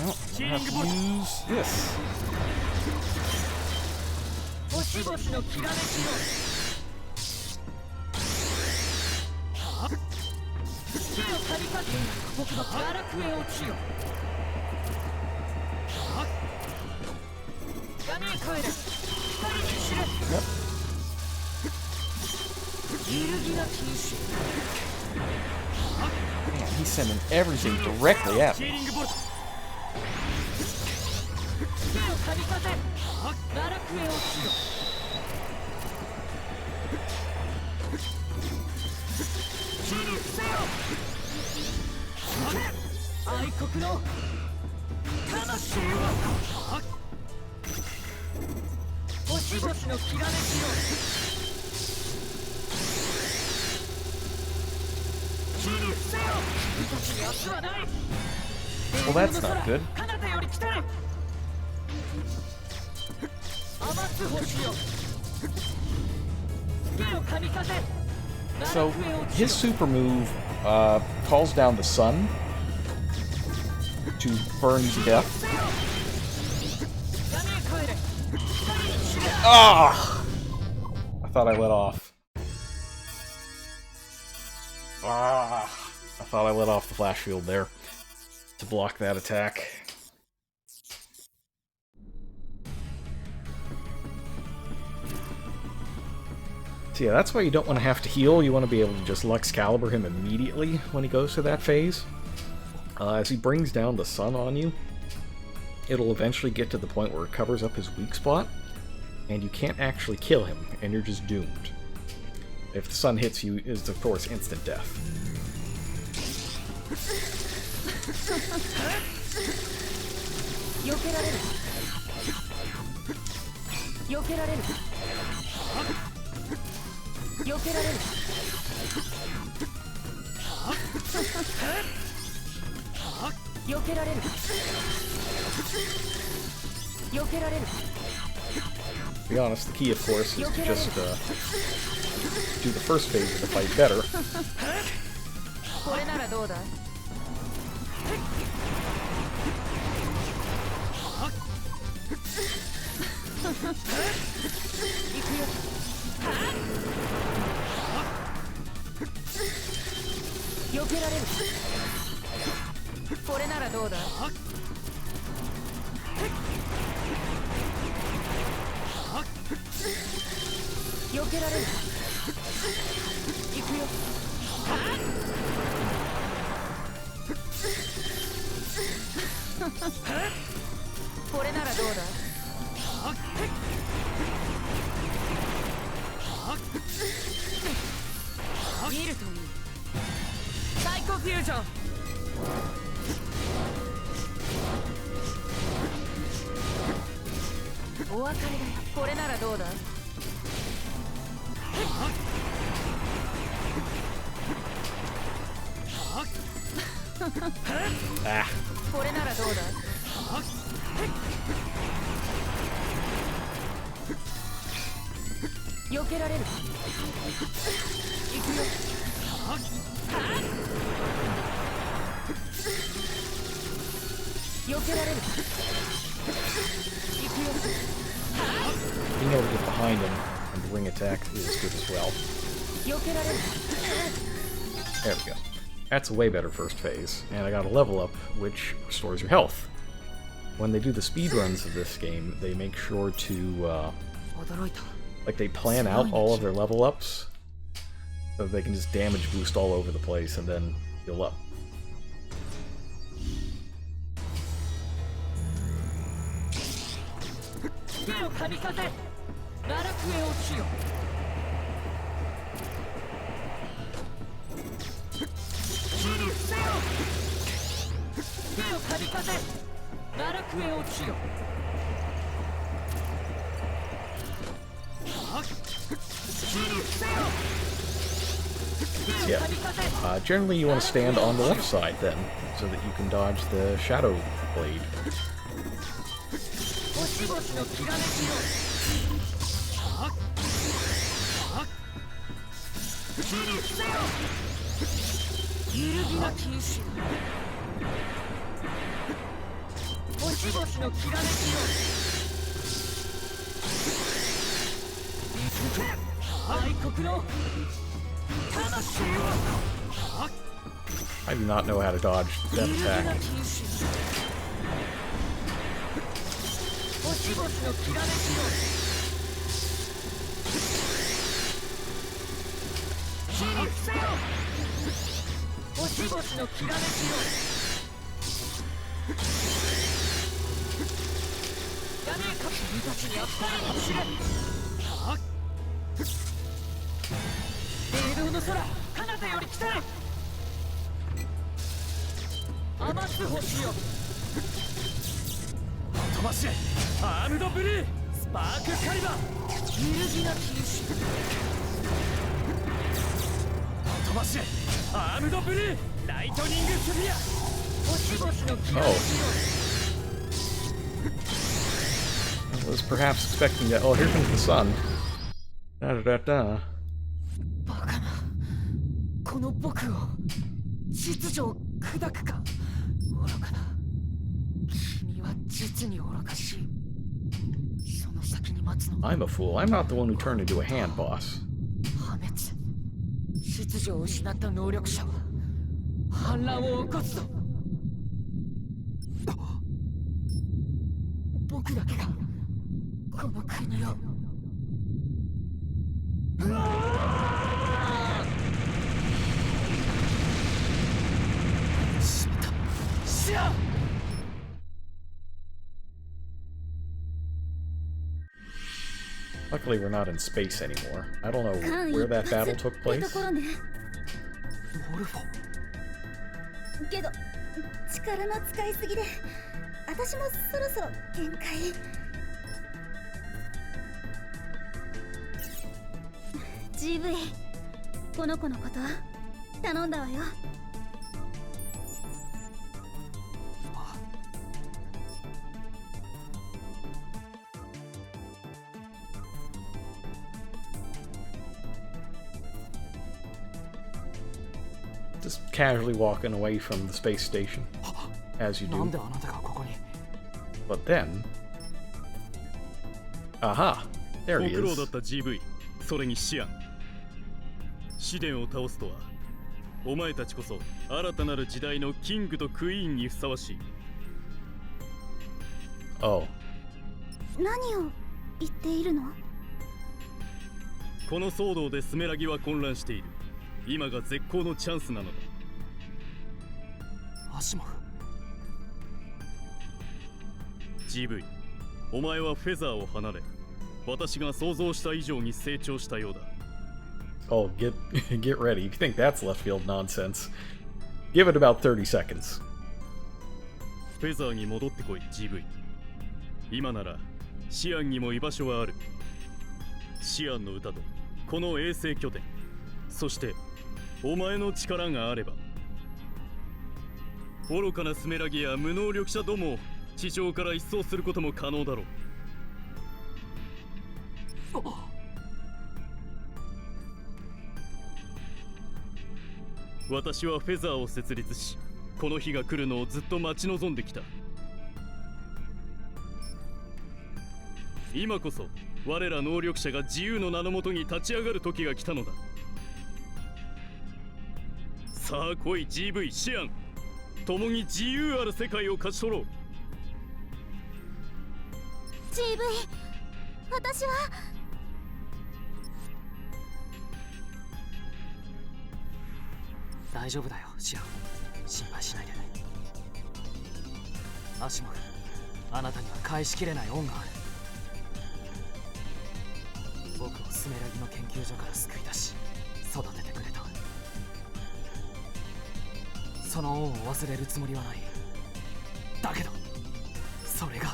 Well, I have to use this. Yep. Man, he's sending everything directly at me. Well, that's not good. So, his super move calls down the sun to burn you to death. Ah! I thought I let off. Ah! I thought I let off the flash field there to block that attack. So yeah, that's why you don't want to have to heal. You want to be able to just Lux Caliber him immediately when he goes to that phase. As he brings down the sun on you, it'll eventually get to the point where it covers up his weak spot, and you can't actually kill him, and you're just doomed. If the sun hits you, is of course instant death. 避けられる避けられる避けられる避けられる避けられる To be honest, the key, of course, is to just do the first phase of the fight better. これならどうだ行くよ避けられるこれならどうだ避けられる行くよこれならどうだ見るといいサイコフュージョンお別れだよこれならどうだ Ah. これならどうだ避けられる行くよ避けられる行くよ Being able to get behind him and the ring attack is good as well. 避けられる There we go. That's a way better first phase, and I got a level up, which restores your health. When they do the speedruns of this game, they make sure to, like, they plan out all of their level ups, so they can just damage boost all over the place and then heal up. 手をかみさせ奈落へ落ちよ切り伏せよ手をかみさせ奈落へ落ちよ Yeah. Generally you want to stand on the left side then, so that you can dodge the Shadow Blade. 星々のきらめきよ切り伏せよ揺るぎなき意志星々のきらめきよ見つけ愛国の魂を I do not know how to dodge that attack. 星々のきらめきよ切り伏せよ星々のきらめきよやめえか君たちにあったかもしれん霊道の空彼方より来たれ余す星よ飛ばしアームドブルースパークカリバー揺るぎなき意志飛ばしアームドブルーライトニングスフィア星々のきらめきよ I was perhaps expecting that. Oh, here comes the sun. Da da da da. バカなこの僕を秩序を砕くか愚かな君は実に愚かしいその先に待つの I'm a fool. I'm not the one who turned into a hand boss. 破滅秩序を失った能力者は反乱を起こすぞ僕だけがこの国をしまったしや Luckily Thankfully, we're not in space anymore. I don't know where that battle took place. モルフォ。けど力の使いすぎで私もそろそろ限界。GV、 この子のこと頼んだわよ。Just casually walking away from the space station, as you なん do. であなたがここに。 But then, aha, there ご he 苦労だ is. った GV、 それにシアン。試練を倒すとは、お前たちこそ新たなる時代のキングとクイーンにふさわしい。 Oh, 何を言っているの？この騒動でスメラギは混乱している。今が絶好のチャンスなのだ。アシモフ。 GV、 お前はフェザーを離れ、私が想像した以上に成長したようだ。 oh, get ready. If you think that's left field nonsense, give it about 30 seconds. フェザーに戻ってこい GV。 今ならシアンにも居場所はある。シアンの歌とこの衛星拠点、そしてお前の力があれば、愚かなスメラギや無能力者どもを地上から一掃することも可能だろう。私はフェザーを設立し、この日が来るのをずっと待ち望んできた。今こそ我ら能力者が自由の名のもとに立ち上がる時が来たのだ。さあ来い GV、 シアン、共に自由ある世界を勝ち取ろう。 GV、 私は大丈夫だよ、シアン。心配しないで。アシモフ、あなたには返しきれない恩がある。僕をスメラギの研究所から救い出し、育ててくれた。その恩を忘れるつもりはない。だけど、それが、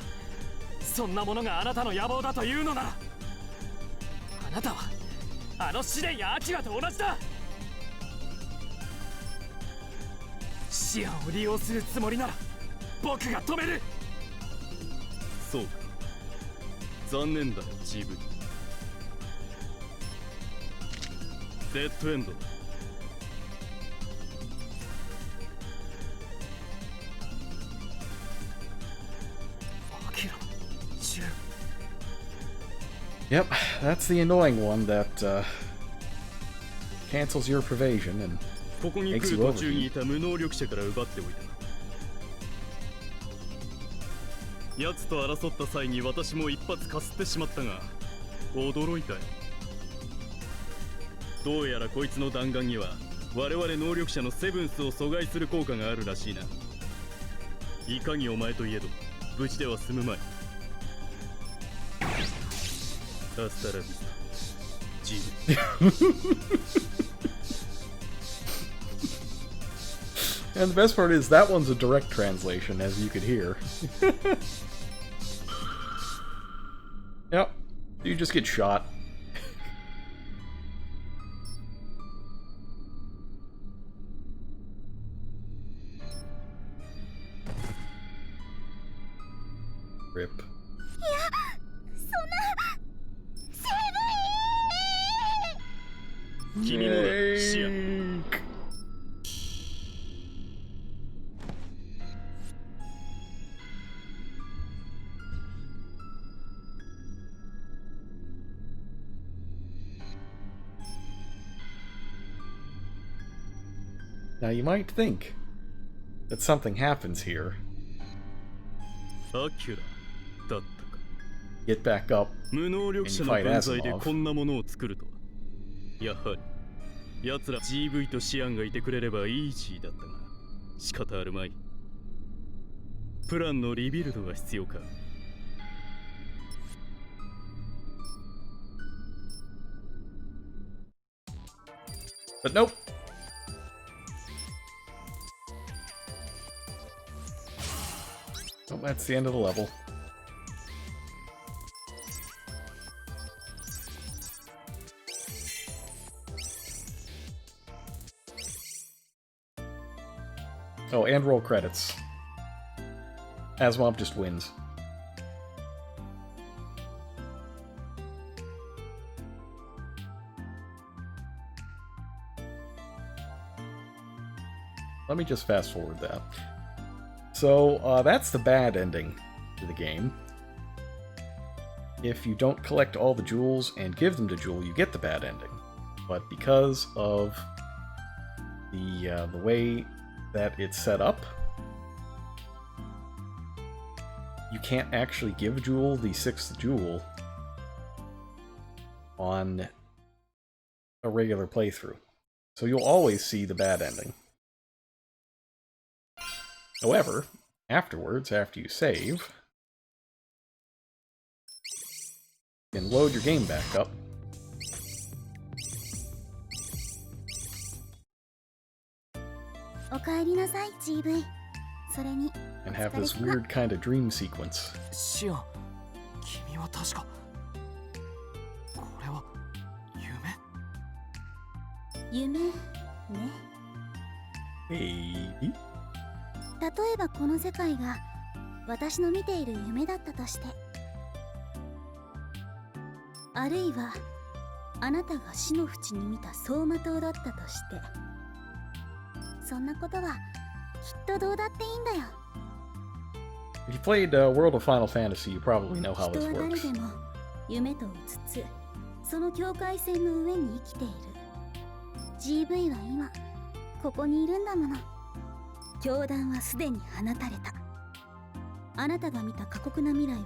そんなものがあなたの野望だというのなら、あなたは、あの試練やアキラと同じだ。シアンを利用するつもりなら僕が止める。そうか、残念だ GV。 デッドエンドだ。 アキラ、銃。 Yep, that's the annoying one that cancels your pervasion and ここに来る途中にいた無能力者から奪っておいた。奴と争った際に私も一発かすってしまったが、驚いたよ。どうやらこいつの弾丸には我々能力者のセブンスを阻害する効果があるらしいな。いかにお前といえど無事では済むまい。アスタラビスタ GV。 And the best part is that one's a direct translation, as you could hear. Yep, you just get shot. Rip. 君もだシアン。 Now you might think that something happens here. アキュラだったか。 Get back up. 無能力者の分際でこんなものを作るとは。やはり奴ら GV とシアンがいてくれればイージーだったが、仕方あるまい。プランのリビルドが必要か。But nope. Well, that's the end of the level. Oh, and roll credits. Asmop just wins. Let me just fast forward that. So, that's the bad ending to the game. If you don't collect all the jewels and give them to Jewel, you get the bad ending. But because of the way that it's set up, you can't actually give Jewel the 6th jewel on a regular playthrough. So you'll always see the bad ending. However, afterwards, after you save, you can load your game back up. And have this weird kind of dream sequence. シアン、君は確かこれは夢？ Maybe? 例えばこの世界が私の見ている夢だったとして、あるいはあなたが死の淵に見た走馬灯だったとして、そんなことはきっとどうだっていいんだよ。If you played World of Final Fantasy, you probably know how this 人は works. 誰でも夢とうつつ、その境界線の上に生きている。GV は今ここにいるんだもの。教団はすでに放たれた。あなたが見た過酷な未来は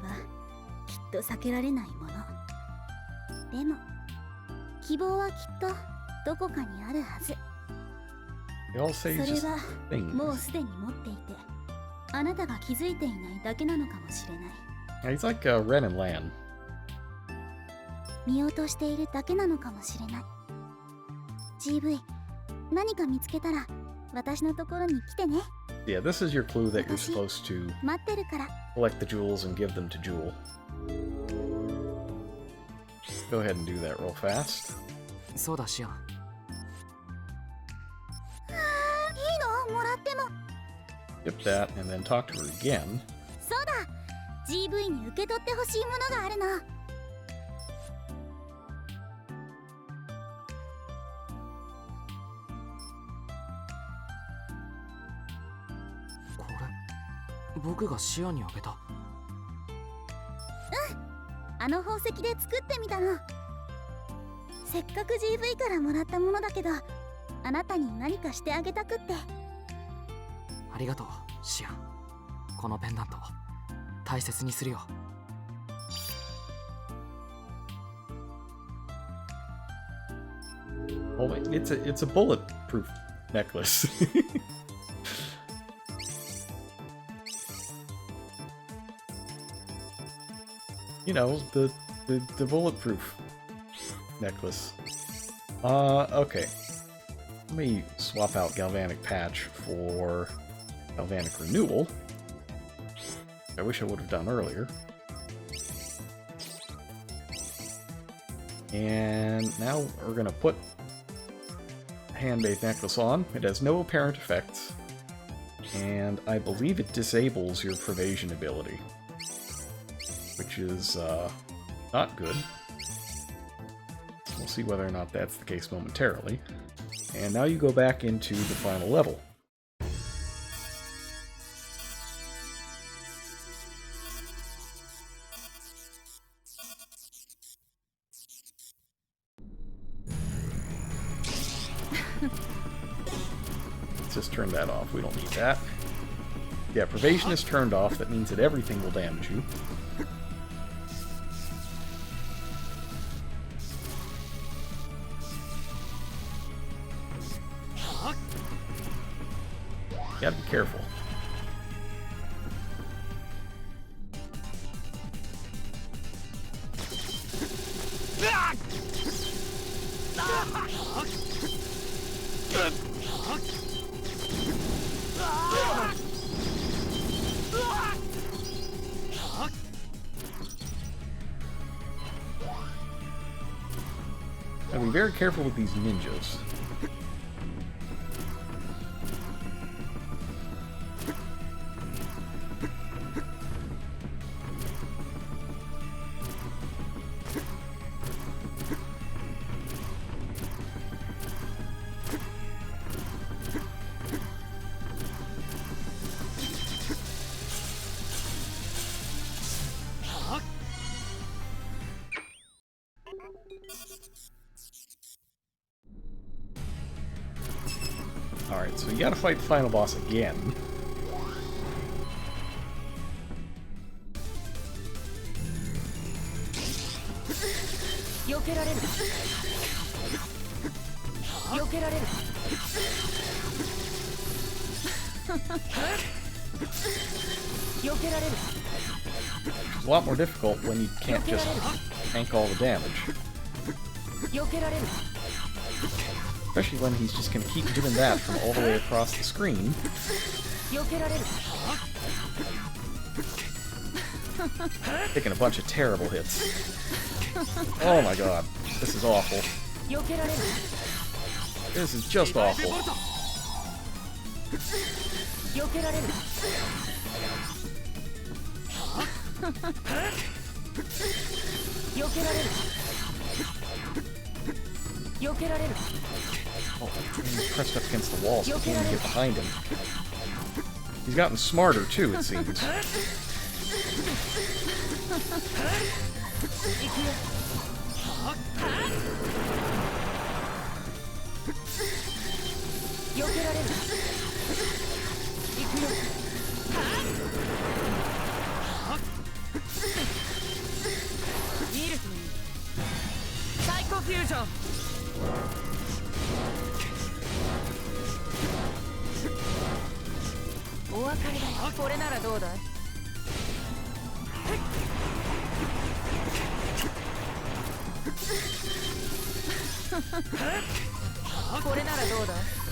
きっと避けられないもの。でも希望はきっとどこかにあるはず。 They all そ say れ just は things. もうすでに持っていて、あなたが気づいていないだけなのかもしれない。 He's like Ren and Lan. 見落としているだけなのかもしれない。GV、何か見つけたら私のところに来てね。 Yeah, this is your clue that you're supposed to 待ってるから。 collect the jewels and give them to Jewel. Go ahead and do that real fast. そうだ、シアン。いいの？もらっても。 Skip that and then talk to her again. そうだ、GV に受け取ってほしいものがあるの。これ、僕がシアンにあげた。あの宝石で作ってみたの。せっかく GV からもらったものだけど、あなたに何かしてあげたくって。ありがとう、シアン。このペンダント大切にするよ。Oh, it's a bulletproof necklace. You know, the bulletproof necklace. Okay. Let me swap out Galvanic Patch for Galvanic Renewal. I wish I would have done earlier. And now we're gonna put Handmade Necklace on. It has no apparent effects, and I believe it disables your Pervasion ability, which is not good. We'll see whether or not that's the case momentarily. And now you go back into the final level. Let's just turn that off. We don't need that. Yeah, Pervasion is turned off. That means that everything will damage you. You gotta be careful. Gotta be very careful with these ninjas. Alright, so you gotta fight the final boss again. It's a lot more difficult when you can't just tank all the damage. Especially when he's just gonna keep doing that from all the way across the screen. Taking a bunch of terrible hits. Oh my god, this is awful. This is just awful. Oh, he's pressed up against the wall so I can't even get behind him. He's gotten smarter too, it seems.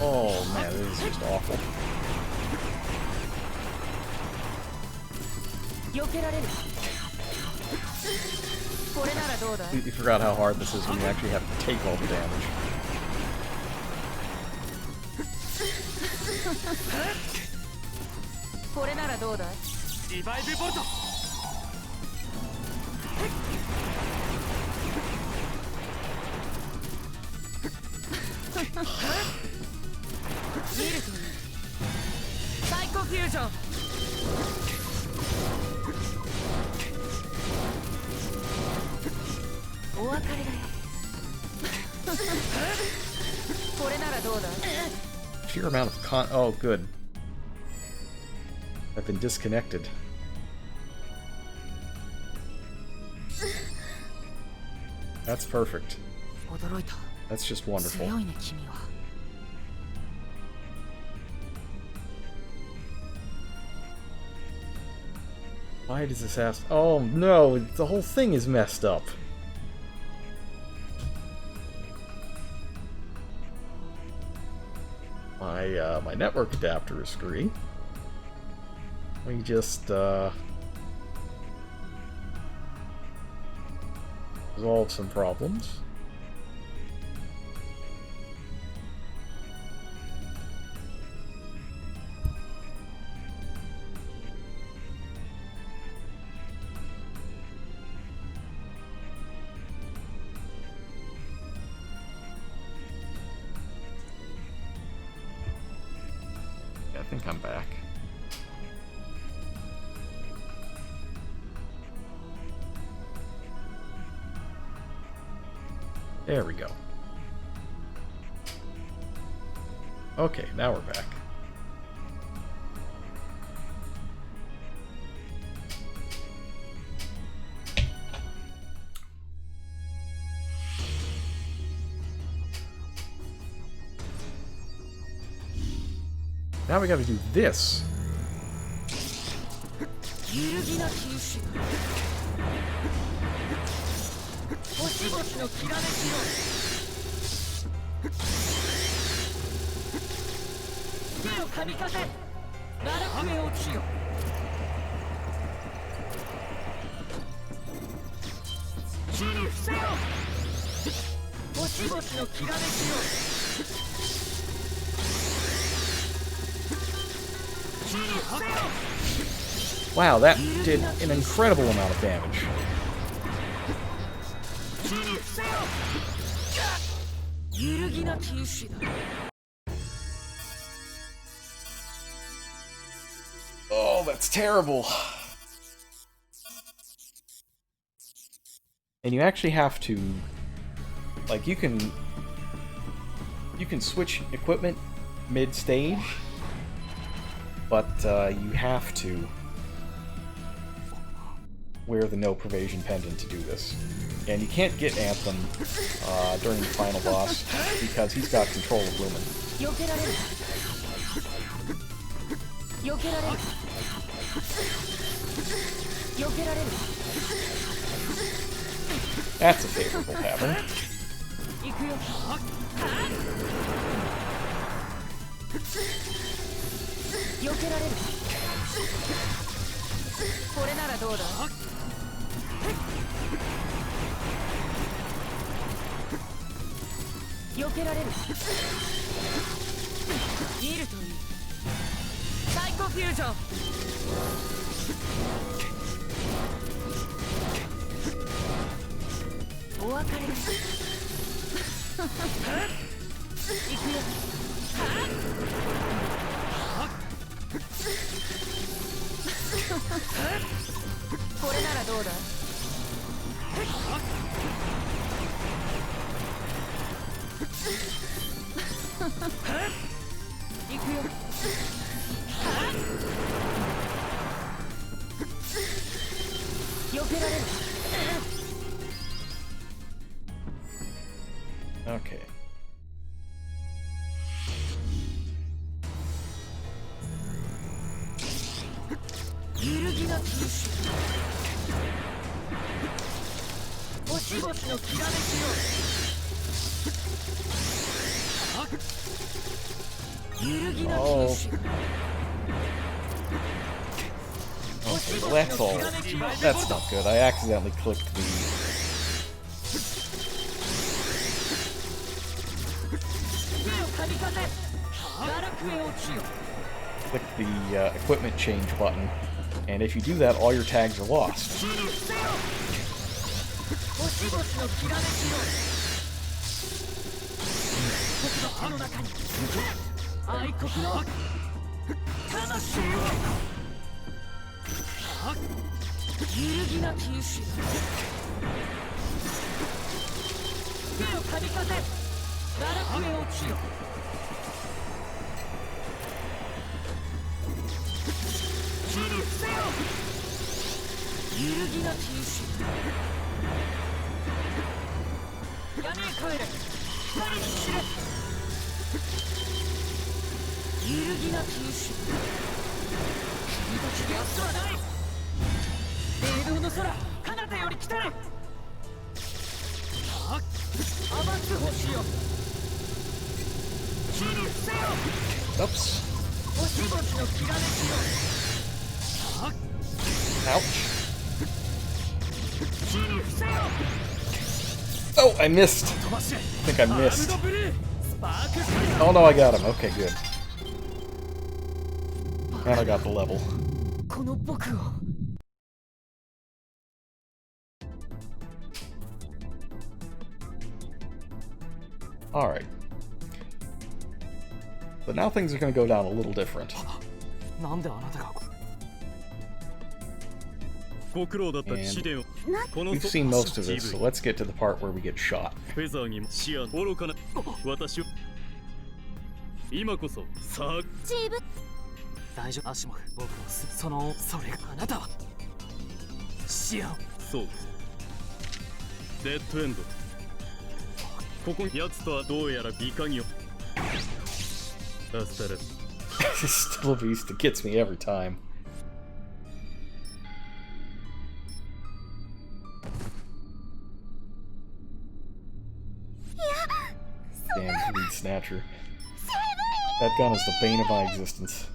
Oh man, this is just awful. Completely forgot how hard this is when you actually have to take all the damage. Sheer amount of oh, good. I've been disconnected. That's perfect. That's just wonderful. Why does this have... Oh no, the whole thing is messed up. My network adapter is screwy. Let me just resolve some problems. I think I'm back. There we go. Okay, now we're back. Now we gotta do this. 神風奈落へ落ちよ地に伏せよ星々のきらめきよ Wow, that did an incredible amount of damage. Oh, that's terrible. And you actually have to, like, you can switch equipment mid-stage, but you have to wear the No Pervasion Pendant to do this. And you can't get Anthem during the final boss because he's got control of Lumen. That's a favorable pattern. Okay. Oh. Okay, well that's all. That's not good. I accidentally clicked the... Click the equipment change button, and if you do that, all your tags are lost. Oops. Ouch. Oh, I missed. I think I missed. Oh no, I got him. Okay, good. And I got the level. Alright. But now things are going to go down a little different. And we've seen most of this, so let's get to the part where we get shot. Still a beast, it gets me every time. Damn, Reed Snatcher. That gun is the bane of my existence.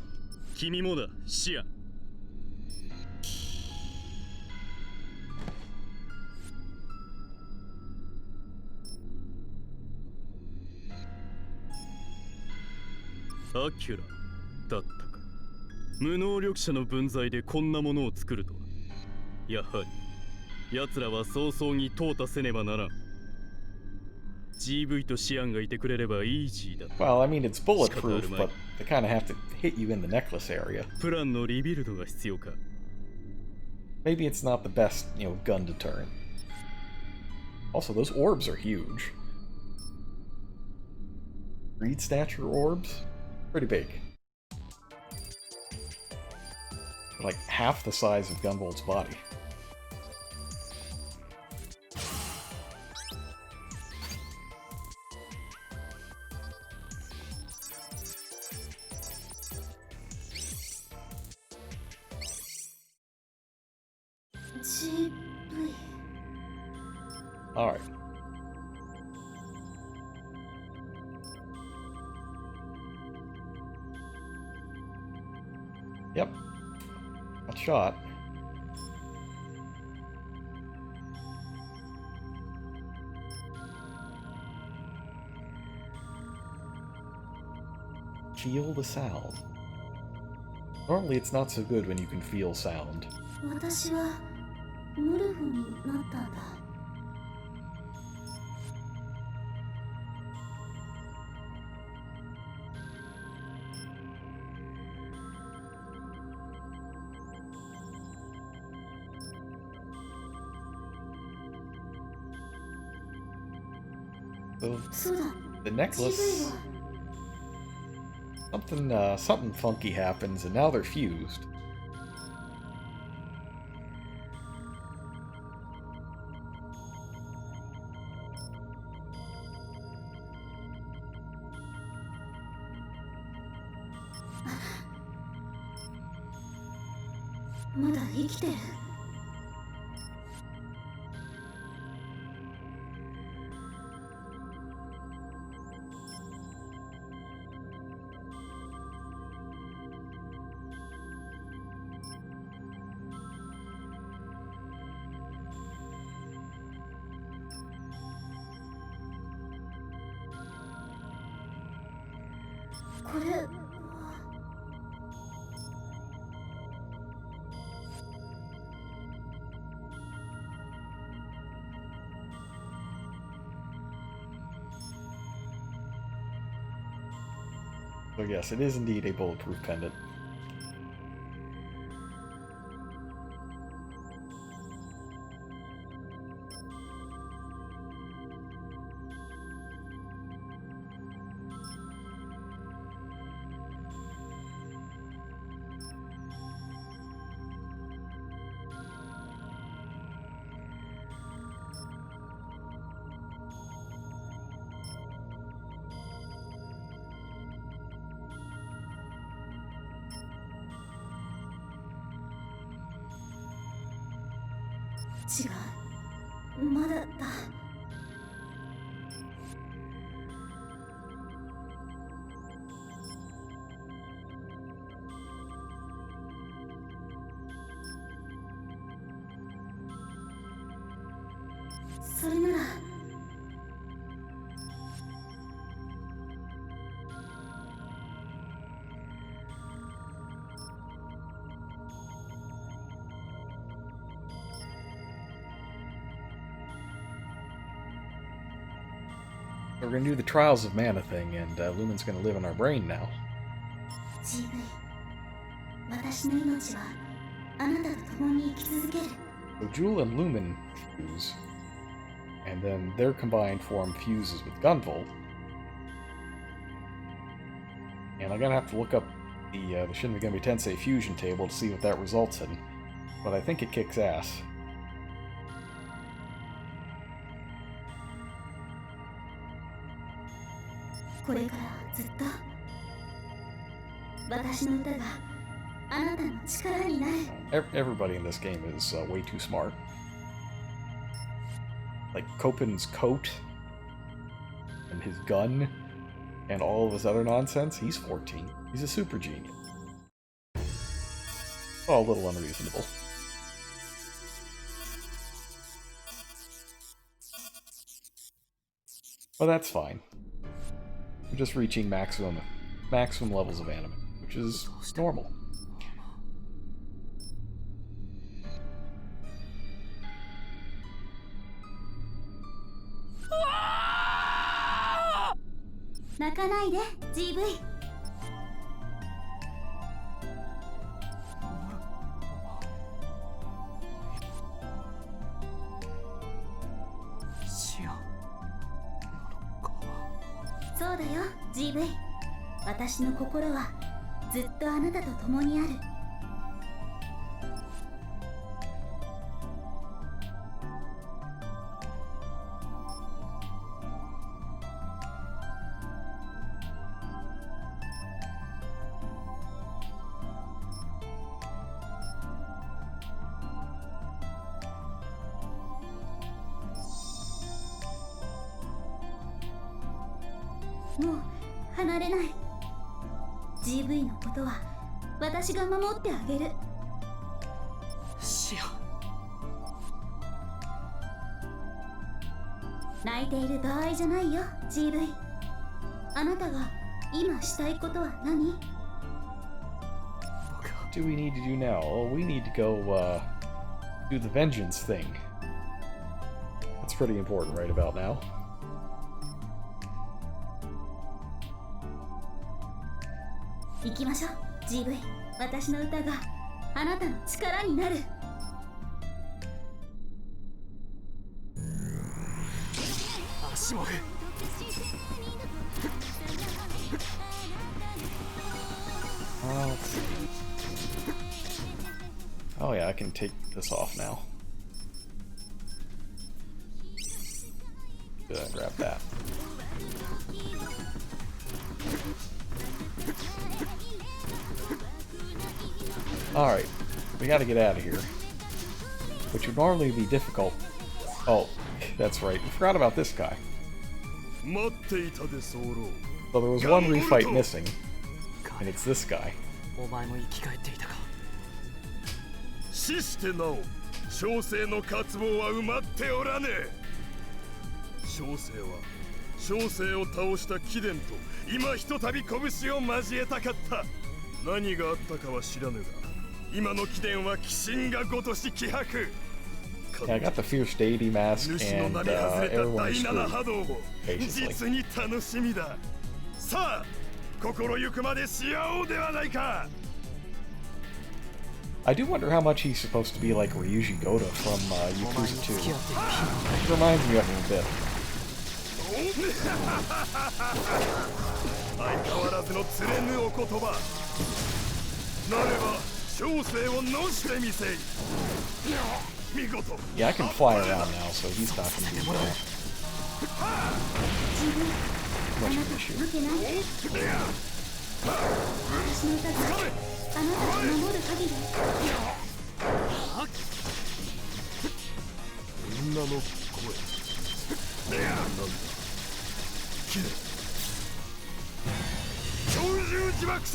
君もだ、シアン。アキュラだったか。無能力者の分際でこんなものを作るとは。やはり奴らは早々に淘汰せねばならん。GV とシアンがいてくれればイージーだ。Well, I mean, it's bulletproof, but they kind of have to hit you in the necklace area. プランのリビルドが必要か。Maybe it's not the best, gun deterrent. Also, those orbs are huge. Reed stature orbs? Pretty big. Like half the size of Gunvolt's body. Alright. Yep. Got shot. Feel the sound. Normally it's not so good when you can feel sound. 私はムルフになったんだ。そうだ。 The necklace. Something funky happens, and now they're fused. So yes, it is indeed a bulletproof pendant. We're gonna do the Trials of Mana thing, and Lumen's gonna live in our brain now. So Jewel and Lumen fuse, and then their combined form fuses with Gunvolt. And I'm gonna have to look up the Shin Megami Tensei fusion table to see what that results in, but I think it kicks ass. Everybody in this game is way too smart. Like Copen's coat and his gun and all of his other nonsense, he's 14. He's a super genius. Oh, a little unreasonable. Well, that's fine. I'm just reaching maximum levels of anime, which is normal. GV. そうだよ GV。 私の心はずっとあなたと共にある。もう離れない。 GV のことは私が守ってあげる。シアン。泣いている場合じゃないよ GV。 あなたが今したいことは何？ What do we need to do now? Oh, we need to go do the vengeance thing. That's pretty important right about now. 行きましょう GV。 私の歌があなたの力になる。足も Oh yeah, I can take this off now. Good, grab that. Alright, we gotta get out of here. Which would normally be difficult. Oh, that's right, we forgot about this guy. So there was one refight missing, and it's this guy. お前も生き返っていたか。死してなお小生の渇望は埋まっておらねえ。小生は小生を倒した貴殿と今ひとたび拳を交えたかった。何があったかは知らぬが今の貴殿は鬼神がごとし気迫。 Yeah, I got the Fierce Deity mask and everyone is screwed, basically. 実に楽しみだ。さあ心ゆくまでし合おうではないか。 I do wonder how much he's supposed to be like Ryuji Goda from Yakuza 2. It reminds me of him a bit. 相変わらずのつれぬお言葉。なれば小生をのしてみせい。見事。 Yeah, I can fly around now, so he's not going to be much of an issue. 私の歌があなたを守る限り。女の声。なんだ。きれい。鳥獣自爆祭。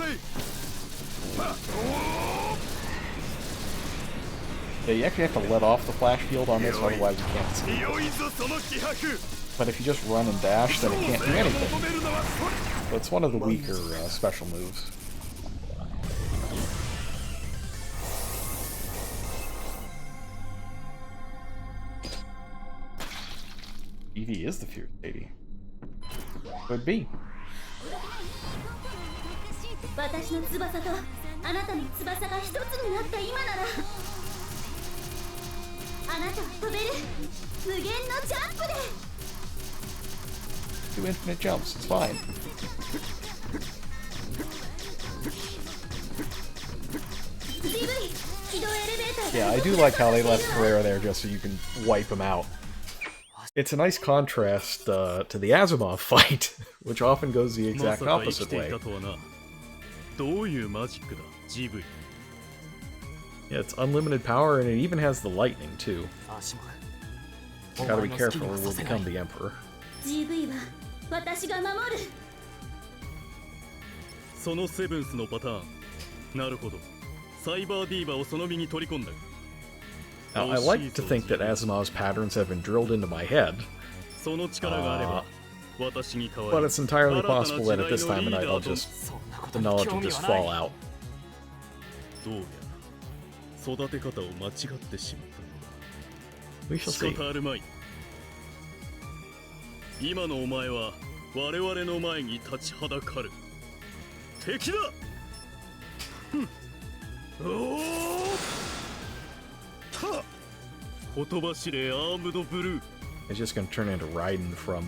Yeah, you actually have to let off the flash field on this, otherwise you can't escape. But if you just run and dash, then it can't do anything. So it's one of the weaker special moves. Evie is the Fierce Lady. Could be. 私の翼とあなたの翼が一つになった今なら、あなたは飛べる無限のジャンプで。 Do infinite jumps, it's fine. Yeah, I do like how they left Carrera there just so you can wipe him out. It's a nice contrast to the Asimov fight, which often goes the exact opposite way. Yeah, it's unlimited power and it even has the lightning too. Gotta be careful or we'll become the Emperor. GV は私が守る。そのセブンスのパターン。なるほど。サイバーディーバをその身に取り込んだ。 Now, I like to think that Asimov's patterns have been drilled into my head, その力があれば私に代わ but り it's entirely possible that at this time of night I'll just そんなこと the に knowledge 興 will 味 just はない fall out. どうやら育て方を間違ってしまった We shall 仕 see. 方あるまい。今のお前は我々の前に立ちはだかる敵だ。おおはっ、言葉知れアームドブルー。 It's just gonna turn into Raiden from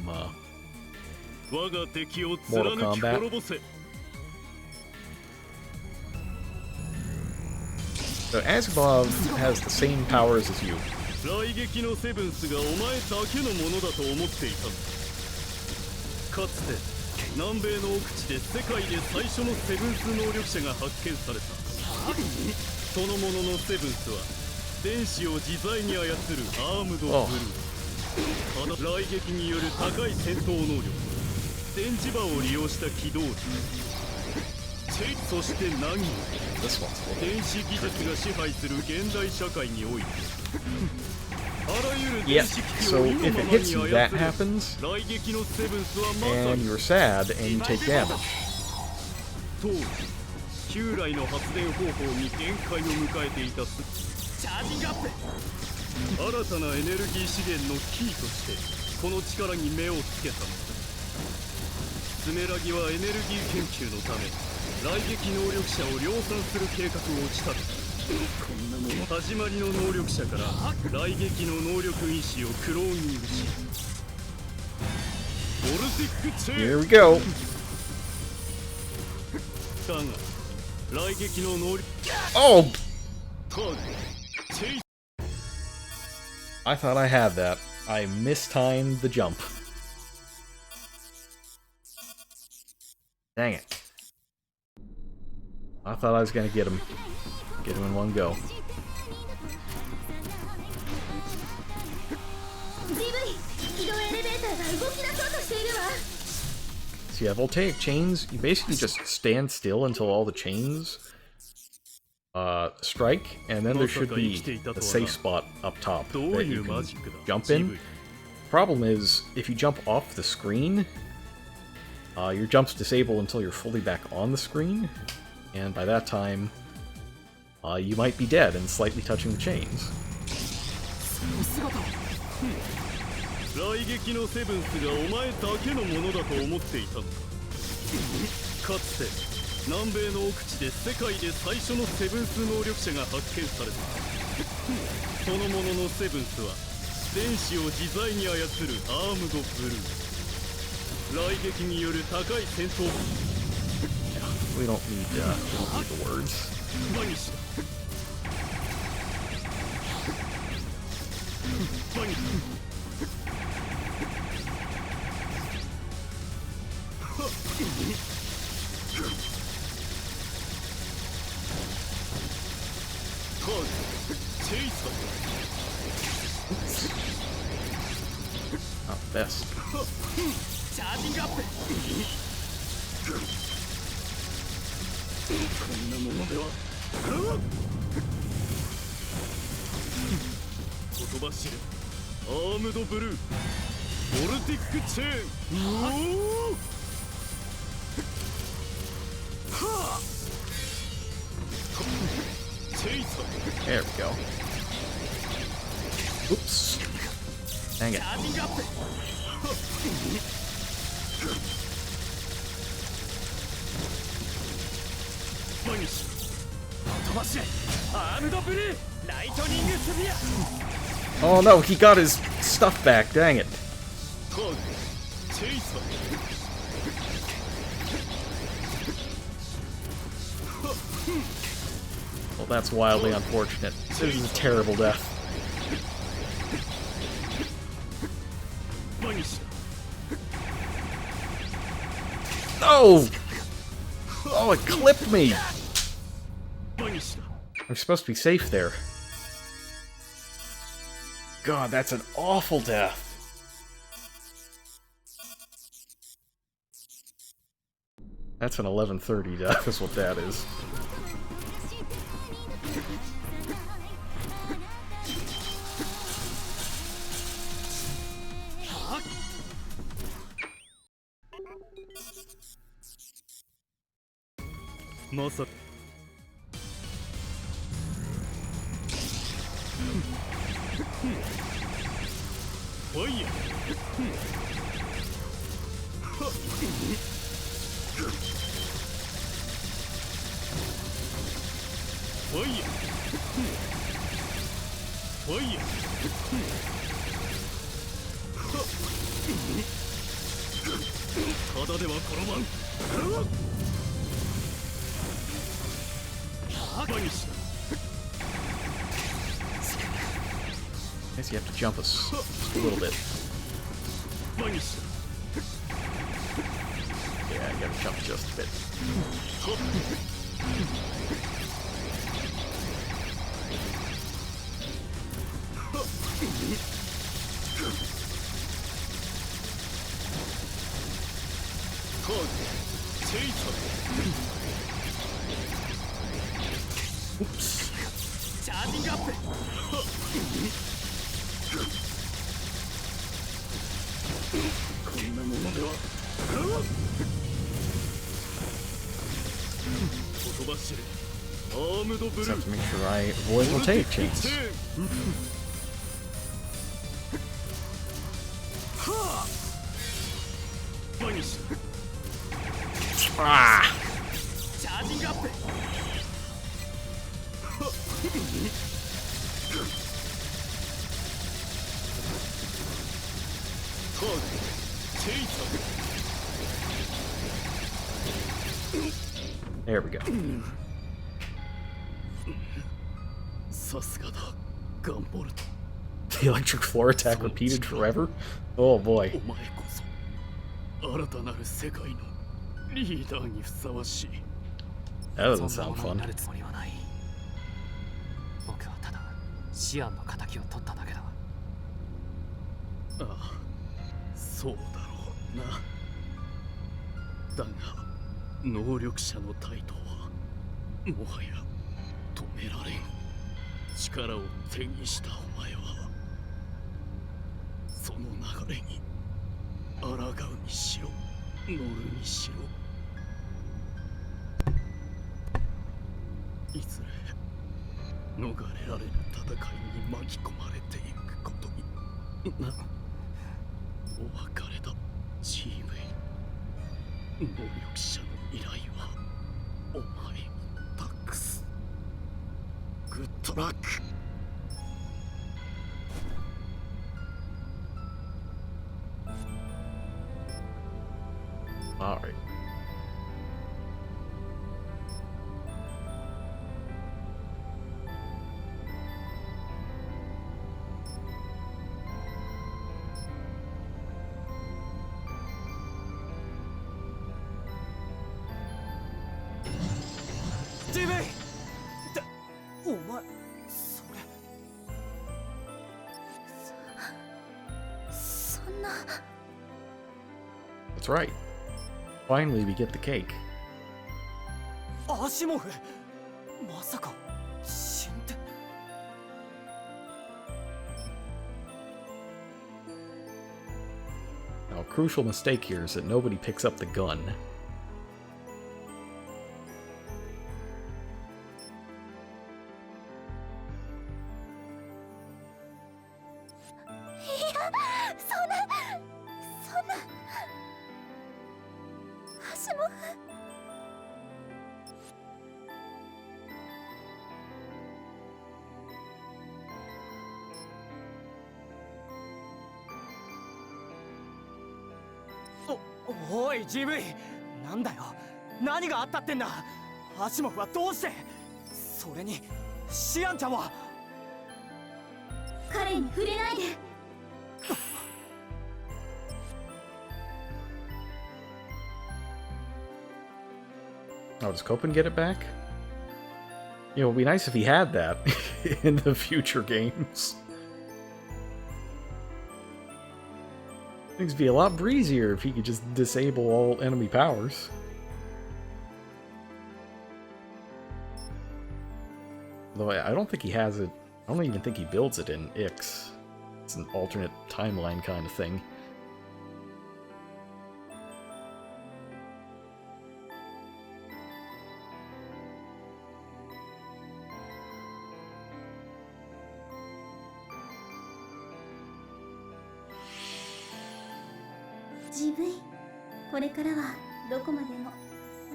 我が敵を Mortal 貫き Kombat 滅ぼせ。 So Asimov has the same powers as you. 雷撃のセブンスがお前だけのものだと思っていたのか。かつて南米の奥地で世界で最初のセブンス能力者が発見された。そのもののセブンスは電子を自在に操るアームドブルー。あの雷撃による高い戦闘能力、電磁場を利用した機動力、そして何より This one's a little 電子技術が支配する現代社会においてあらゆる Yep, 電子機器 so を意 if のま it ま hits に you, 操 that る happens, 雷撃のセブンスはまさ and に you're sad, and you take damage. 当時旧来の発電方法に限界を迎えていたチャージングアップ。新たなエネルギー資源のキーとしてこの力に目をつけたのだ。スメラギはエネルギー研究のため雷撃能力者を量産する計画を打ち立てた。こんなもの始まりの能力者から雷撃の能力因子をクローニングしボルティックチェー Here ン we go. だが雷撃の能力 Oh! ターゲチェイ I thought I had that. I mistimed the jump. Dang it. I thought I was gonna get him. Get him in one go. So yeah, voltaic chains, you basically just stand still until all the chains strike, and then there should be a safe spot up top どう that い you う can マジックだ jump in. Problem is, if you jump off the screen, your jump's disabled until you're fully back on the screen, and by that time, you might be dead and slightly touching the chains. 雷撃のセブンスがお前だけのものだと思っていたのか。かつて南米の奥地で世界で最初のセブンス能力者が発見された。そのもののセブンスは電子を自在に操るアームドブルー。雷撃による高い戦闘力。 We don't need the words. バニッシュだ。バニッシュ。 Not the best. チャージングアップ。こんなものでは言葉知れアームドブルーボルティックチェーン。うおーはあチェイサー There we go. Oops. Dang it. チャージングアップ。バニッシ飛ばしアームドブルーライトニングスフィア。 Oh no, he got his stuff back, dang it. ュターゲチェイサー。 Well, that's wildly unfortunate. This is a terrible death. バニッシュ No! Oh, it clipped me! バニッシュ I'm supposed to be safe there. God, that's an awful death. That's an 1130, that's what that is. Masa. Fire. Fire. Fire. ただでは転ばん。Vanish. I guess you have to jump us a little bit. Vanish. Yeah, you gotta jump just a bit. Oops. Charging up. Just have to make sure I avoid voltaic chains. Ah! Charging up. There we go. The electric floor attack repeated forever? Oh boy. That doesn't sound fun. 僕はただシアンの仇を取っただけだ。ああ、そうだろうな。だが能力者の態度はもはや止められん。力を手にしたお前はその流れに抗うにしろ乗るにしろいずれ逃れられる戦いに巻き込まれていくことにな。お別れだ、チーム。能力者の依頼はお前に託す。グッドラック。All right. TV! お前それそんな。 That's right. Finally, we get the cake. アシモフまさか死んで。 Now, a crucial mistake here is that nobody picks up the gun. おい GV なんだよ、何があったってんだ。アシモフはどうして。それにシアンちゃんは。彼に触れないで。 Oh, does Copen get it back? You know, it would be nice if he had that in the future games. Things would be a lot breezier if he could just disable all enemy powers. Though I don't think he has it. I don't even think he builds it in Ix. It's an alternate timeline kind of thing. GV、これからはどこまでも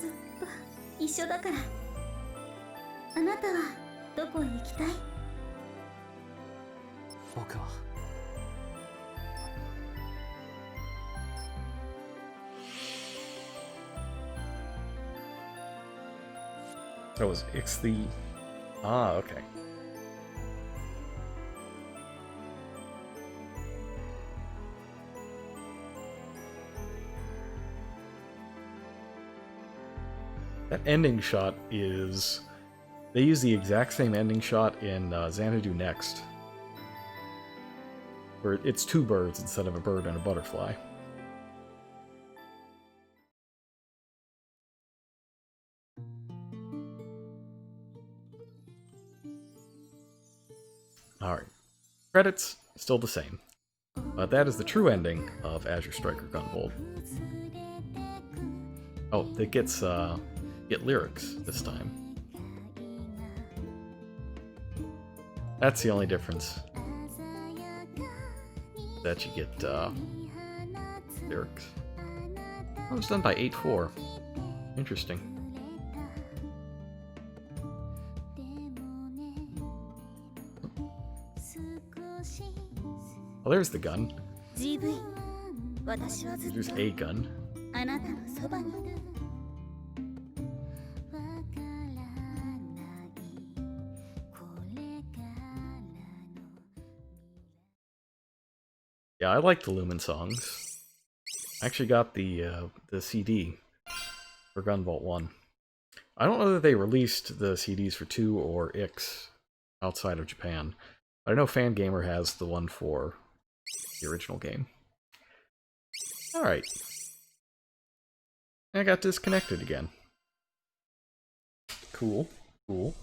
ずっと一緒だから。あなたはどこへ行きたい？僕は That was Ix the... Ah, okay. That ending shot is... They use the exact same ending shot in Xanadu Next. Where it's two birds instead of a bird and a butterfly. Alright. Credits, still the same. But that is the true ending of Azure Striker Gunvolt. Oh, it gets, get lyrics this time. That's the only difference. That you get, lyrics. Oh, it's done by 8-4. Interesting. Oh, there's the gun. GV、私はずっと There's a gun. あなたのそばに。 Yeah, I like the Lumen songs. I actually got the CD for Gunvolt 1. I don't know that they released the CDs for 2 or Ix outside of Japan. But I know Fangamer has the one for the original game. Alright. I got disconnected again. Cool. Cool.